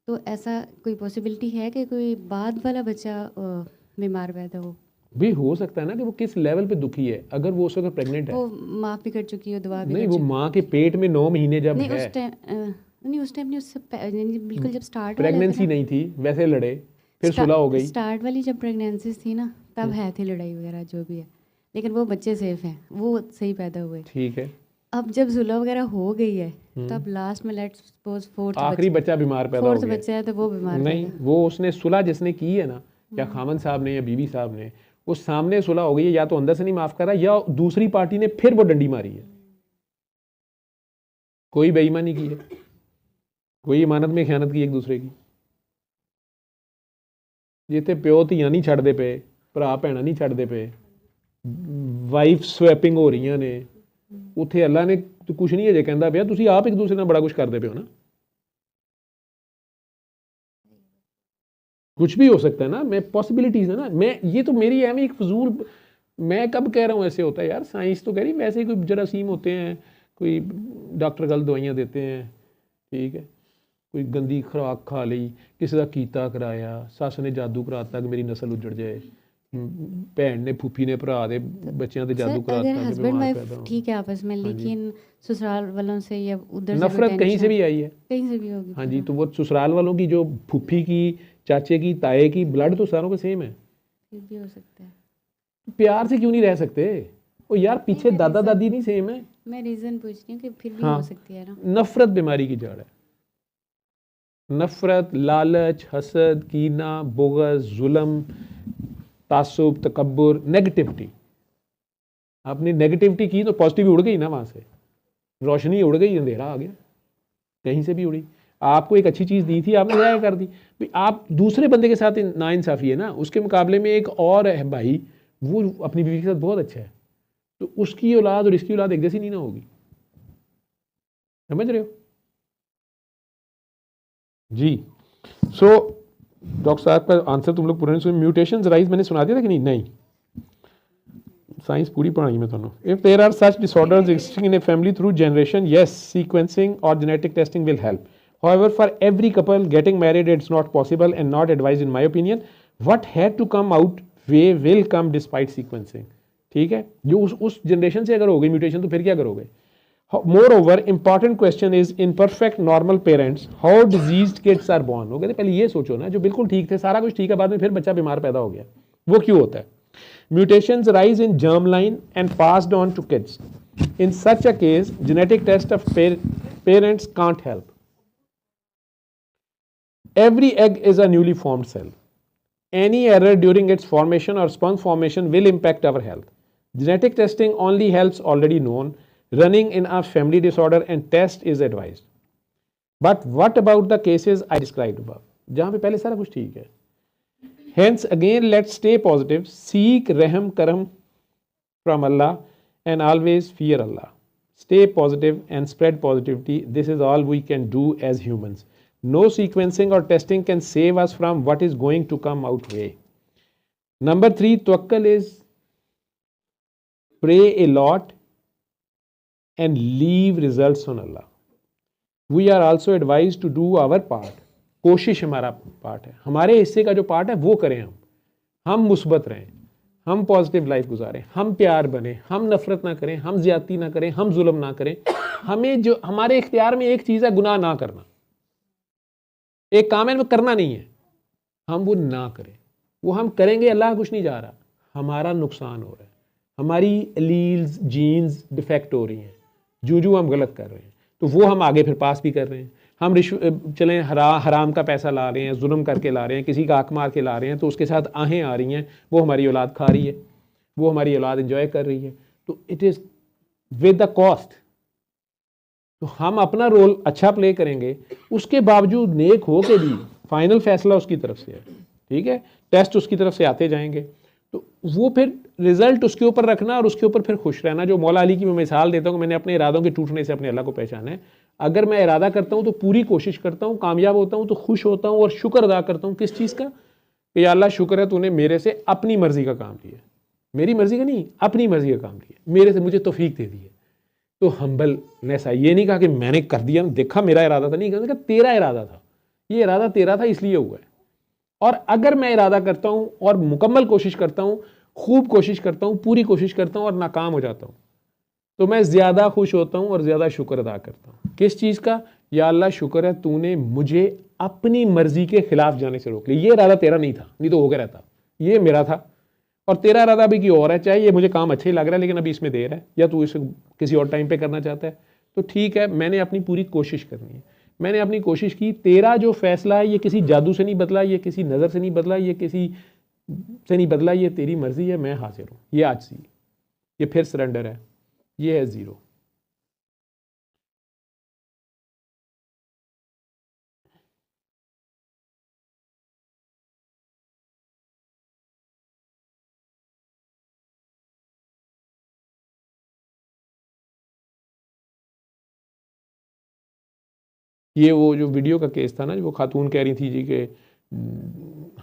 तो ऐसा कोई पॉसिबिलिटी है कि कोई बाद वाला बच्चा बीमार पैदा हो। भी हो सकता है ना कि वो किस लेवल पे दुखी है। अगर वो उस वक्त प्रेग्नेंट है, वो माफ़ भी कर चुकी है, दुआ भी नहीं कर वो चुकी माँ के पेट में 9 महीने जब नहीं है, उस टाइम नहीं उस टाइम नहीं, उससे यानी बिल्कुल जब स्टार्ट प्रेगनेंसी नहीं थी, वैसे लड़े, फिर सुलह हो गई। स्टार्ट वाली जब प्रेगनेंसी थी ना तब है थी लड़ाई वगैरह जो भी है, लेकिन वो बच्चे सेफ हैं, वो सही पैदा हुए। ठीक है, अब जब सुलह वगैरह हो गई है तब लास्ट में लेट्स सपोज फोर्थ आखिरी बच्चा बीमार पैदा हो गया, बच्चा है तो वो बीमार नहीं वो उसने सुलह जिसने की है ना, या खामन साहब ने या बीवी साहब ने, उस सामने सुलह हो गई है, या तो अंदर से नहीं माफ कर रहा या दूसरी पार्टी ने फिर वो डंडी मारी है। कोई बेईमानी की है, कोई इमानत में ख्यानत की एक दूसरे की। जिथे प्यो ਧੀਆਂ नहीं छड्डदे पे, भरा भैणां नहीं छड्डदे पे, वाइफ स्वैपिंग हो रही ने, उत्थे अल्लाह ने कुछ नहीं अजे कहता पिया, तुसीं आप एक दूसरे नाल बड़ा कुछ करदे पे हो ना। कुछ भी हो सकता है ना, मैं पॉसिबिलिटीज़ है ना, मैं ये तो मेरी है, मैं एक फजूल, मैं कब कह रहा हूँ ऐसे होता है यार, साइंस तो कह रही वैसे कोई जरासीम होते हैं, कोई डॉक्टर गलत दवाइयाँ देते हैं, ठीक है, कोई गंदी खुराक खा ली, किसी का कीता कराया, सस ने जादू कराता कि मेरी नस्ल उजड़ जाए, भैन ने फूफी ने भरा दे बच्चों से जादू कराता अगर हस्बैंड वाइफ ठीक है आपस में, लेकिन ससुराल वालों से या उधर से नफरत कहीं से भी आई है, कहीं से भी होगी। हाँ जी, तो वो ससुराल वालों की, जो फूफी की, चाचे की, ताए की, ब्लड तो सारों का सेम है, फिर भी हो सकता है। प्यार से क्यों नहीं रह सकते? ओ यार पीछे दादा दादी नहीं सेम है? मैं रीज़न पूछ रही हूँ कि फिर भी हाँ, हो सकती है ना। नफरत बीमारी की जड़ है, नफरत, लालच, हसद, कीना, बोगस, जुल्म, तासुब, तकब्बुर, नेगेटिविटी। आपने नेगेटिविटी की तो पॉजिटिव उड़ गई ना, वहाँ से रोशनी उड़ गई, अंधेरा आ गया, कहीं से भी उड़ी। आपको एक अच्छी चीज़ दी थी, आपने ज़ाया कर दी। आप दूसरे बंदे के साथ नाइंसाफ़ी है ना, उसके मुकाबले में एक और है भाई, वो अपनी बीवी के साथ बहुत अच्छा है, तो उसकी औलाद और इसकी औलाद एक जैसी नहीं ना होगी, समझ रहे हो जी? सो डॉक्टर साहब का आंसर तुम लोग पूरा नहीं सुने। म्यूटेशंस राइज मैंने सुना दिया था कि नहीं? नहीं, साइंस पूरी पढ़ाई में दोनों। If there are such disorders existing in a family through generation, yes, sequencing और genetic testing will help. However, for every couple getting married, it's not possible and not advised in my opinion. What had to come out way will come despite sequencing. ठीक है, जो उस generation से अगर हो गई mutation तो फिर क्या करोगे? Moreover, important question is in perfect normal parents, how diseased kids are born. हो गए, पहले ये सोचो ना, जो बिल्कुल ठीक थे, सारा कुछ ठीक है, बाद में फिर बच्चा बीमार पैदा हो गया, वो क्यों होता है? Mutations rise in germline and passed on to kids. In such a case, genetic test of parents can't help. Every egg is a newly formed cell. Any error during its formation or sperm formation will impact our health. Genetic testing only helps already known. Running in a family disorder and test is advised. But what about the cases I described above? जहाँ पे पहले सारा कुछ ठीक है. Hence again let's stay positive, seek raham karam from Allah and always fear Allah. Stay positive and spread positivity. This is all we can do as humans. No sequencing or testing can save us from what is going to come out way. Number 3, tawakkul is pray a lot and leave results on Allah. We are also advised to do our part. कोशिश हमारा part है, हमारे हिस्से का जो part है वो करें हम मुस्बत रहें, हम पॉजिटिव लाइफ गुजारें, हम प्यार बने, हम नफरत ना करें, हम ज्यादती ना करें, हम जुल्म ना करें। हमें जो हमारे इख्तियार में एक चीज़ है, गुनाह ना करना। एक काम है वो करना नहीं है, हम वो ना करें। वो हम करेंगे, अल्लाह कुछ नहीं जा रहा, हमारा नुकसान हो रहा है, हमारी एलील्स जीन्स डिफेक्ट हो रही हैं, जो हम गलत कर रहे हैं, तो वो हम आगे फिर पास भी कर रहे हैं। हम चलें हराम का पैसा ला रहे हैं, जुल्म करके ला रहे हैं, किसी का आँख मार के ला रहे हैं, तो उसके साथ आहें आ रही हैं, वो हमारी औलाद खा रही है, वो हमारी औलाद इंजॉय कर रही है, तो it is with the cost. तो हम अपना रोल अच्छा प्ले करेंगे, उसके बावजूद नेक हो के भी फाइनल फैसला उसकी तरफ से है, ठीक है, टेस्ट उसकी तरफ से आते जाएंगे, तो वो फिर रिजल्ट उसके ऊपर रखना और उसके ऊपर फिर खुश रहना। जो मौला अली की मैं मिसाल देता हूँ, मैंने अपने इरादों के टूटने से अपने अल्लाह को पहचाना है। अगर मैं इरादा करता हूँ तो पूरी कोशिश करता हूँ, कामयाब होता हूँ तो खुश होता हूँ और शुक्र अदा करता हूँ। किस चीज़ का? कि या अल्लाह शुक्र है तूने मेरे से अपनी मर्जी का काम लिया, मेरी मर्जी का नहीं, अपनी मर्जी का काम लिया, मेरे से मुझे तौफीक दे दी है। तो हम्बलनेस है, ये नहीं कहा कि मैंने कर दिया, देखा मेरा इरादा था, नहीं कहा तेरा इरादा था, ये इरादा तेरा था इसलिए हुआ है। और अगर मैं इरादा करता हूँ और मुकम्मल कोशिश करता हूँ, खूब कोशिश करता हूँ, पूरी कोशिश करता हूँ और नाकाम हो जाता हूँ, तो मैं ज़्यादा खुश होता हूँ और ज़्यादा शुक्र अदा करता हूँ। किस चीज़ का? या अल्लाह शुक्र है तूने मुझे अपनी मर्जी के खिलाफ जाने से रोक लिया। ये इरादा तेरा नहीं था, नहीं तो हो गया रहता, ये मेरा था, और तेरा इरादा अभी की और है। चाहे ये मुझे काम अच्छा ही लग रहा है लेकिन अभी इसमें देर है, या तू इसे किसी और टाइम पे करना चाहता है, तो ठीक है, मैंने अपनी पूरी कोशिश करनी है, मैंने अपनी कोशिश की। तेरा जो फैसला है ये किसी जादू से नहीं बदला, ये किसी नज़र से नहीं बदला, ये किसी से नहीं बदला, ये तेरी मर्जी है, मैं हाजिर हूँ। ये आज सी, ये फिर सरेंडर है, ये है ज़ीरो। ये वो जो वीडियो का केस था ना, वो खातून कह रही थी जी कि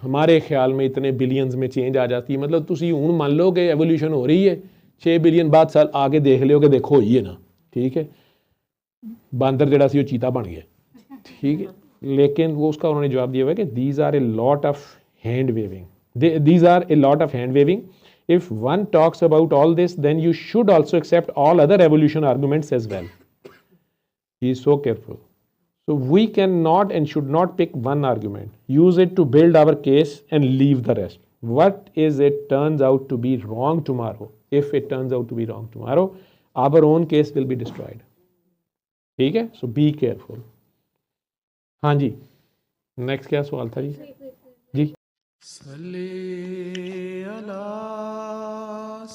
हमारे ख्याल में इतने बिलियंस में चेंज आ जाती है, मतलब तुसी हूँ मान लो कि एवोल्यूशन हो रही है, 6 बिलियन बाद साल आगे देख लियो कि देखो ही है ना, ठीक है, बांदर जड़ा सी वो चीता बन गया, ठीक है। लेकिन वो उसका उन्होंने जवाब दिया हुआ है कि these are a lot of hand waving, these are a lot of hand waving. If one talks about all this then you should also accept all other evolution arguments as well. He is so careful. So we cannot and should not pick one argument, use it to build our case and leave the rest. What is it turns out to be wrong tomorrow? If it turns out to be wrong tomorrow, our own case will be destroyed. ठीक है? So be careful. हाँ जी, next क्या सवाल था जी? जी सल्ले अला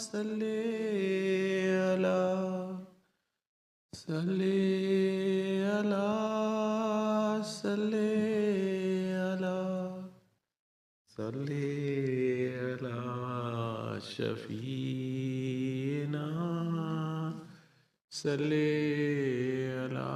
सल्ले अला सल्ले अला सल्ले अला सल्ले अला शफीना सल्ले अला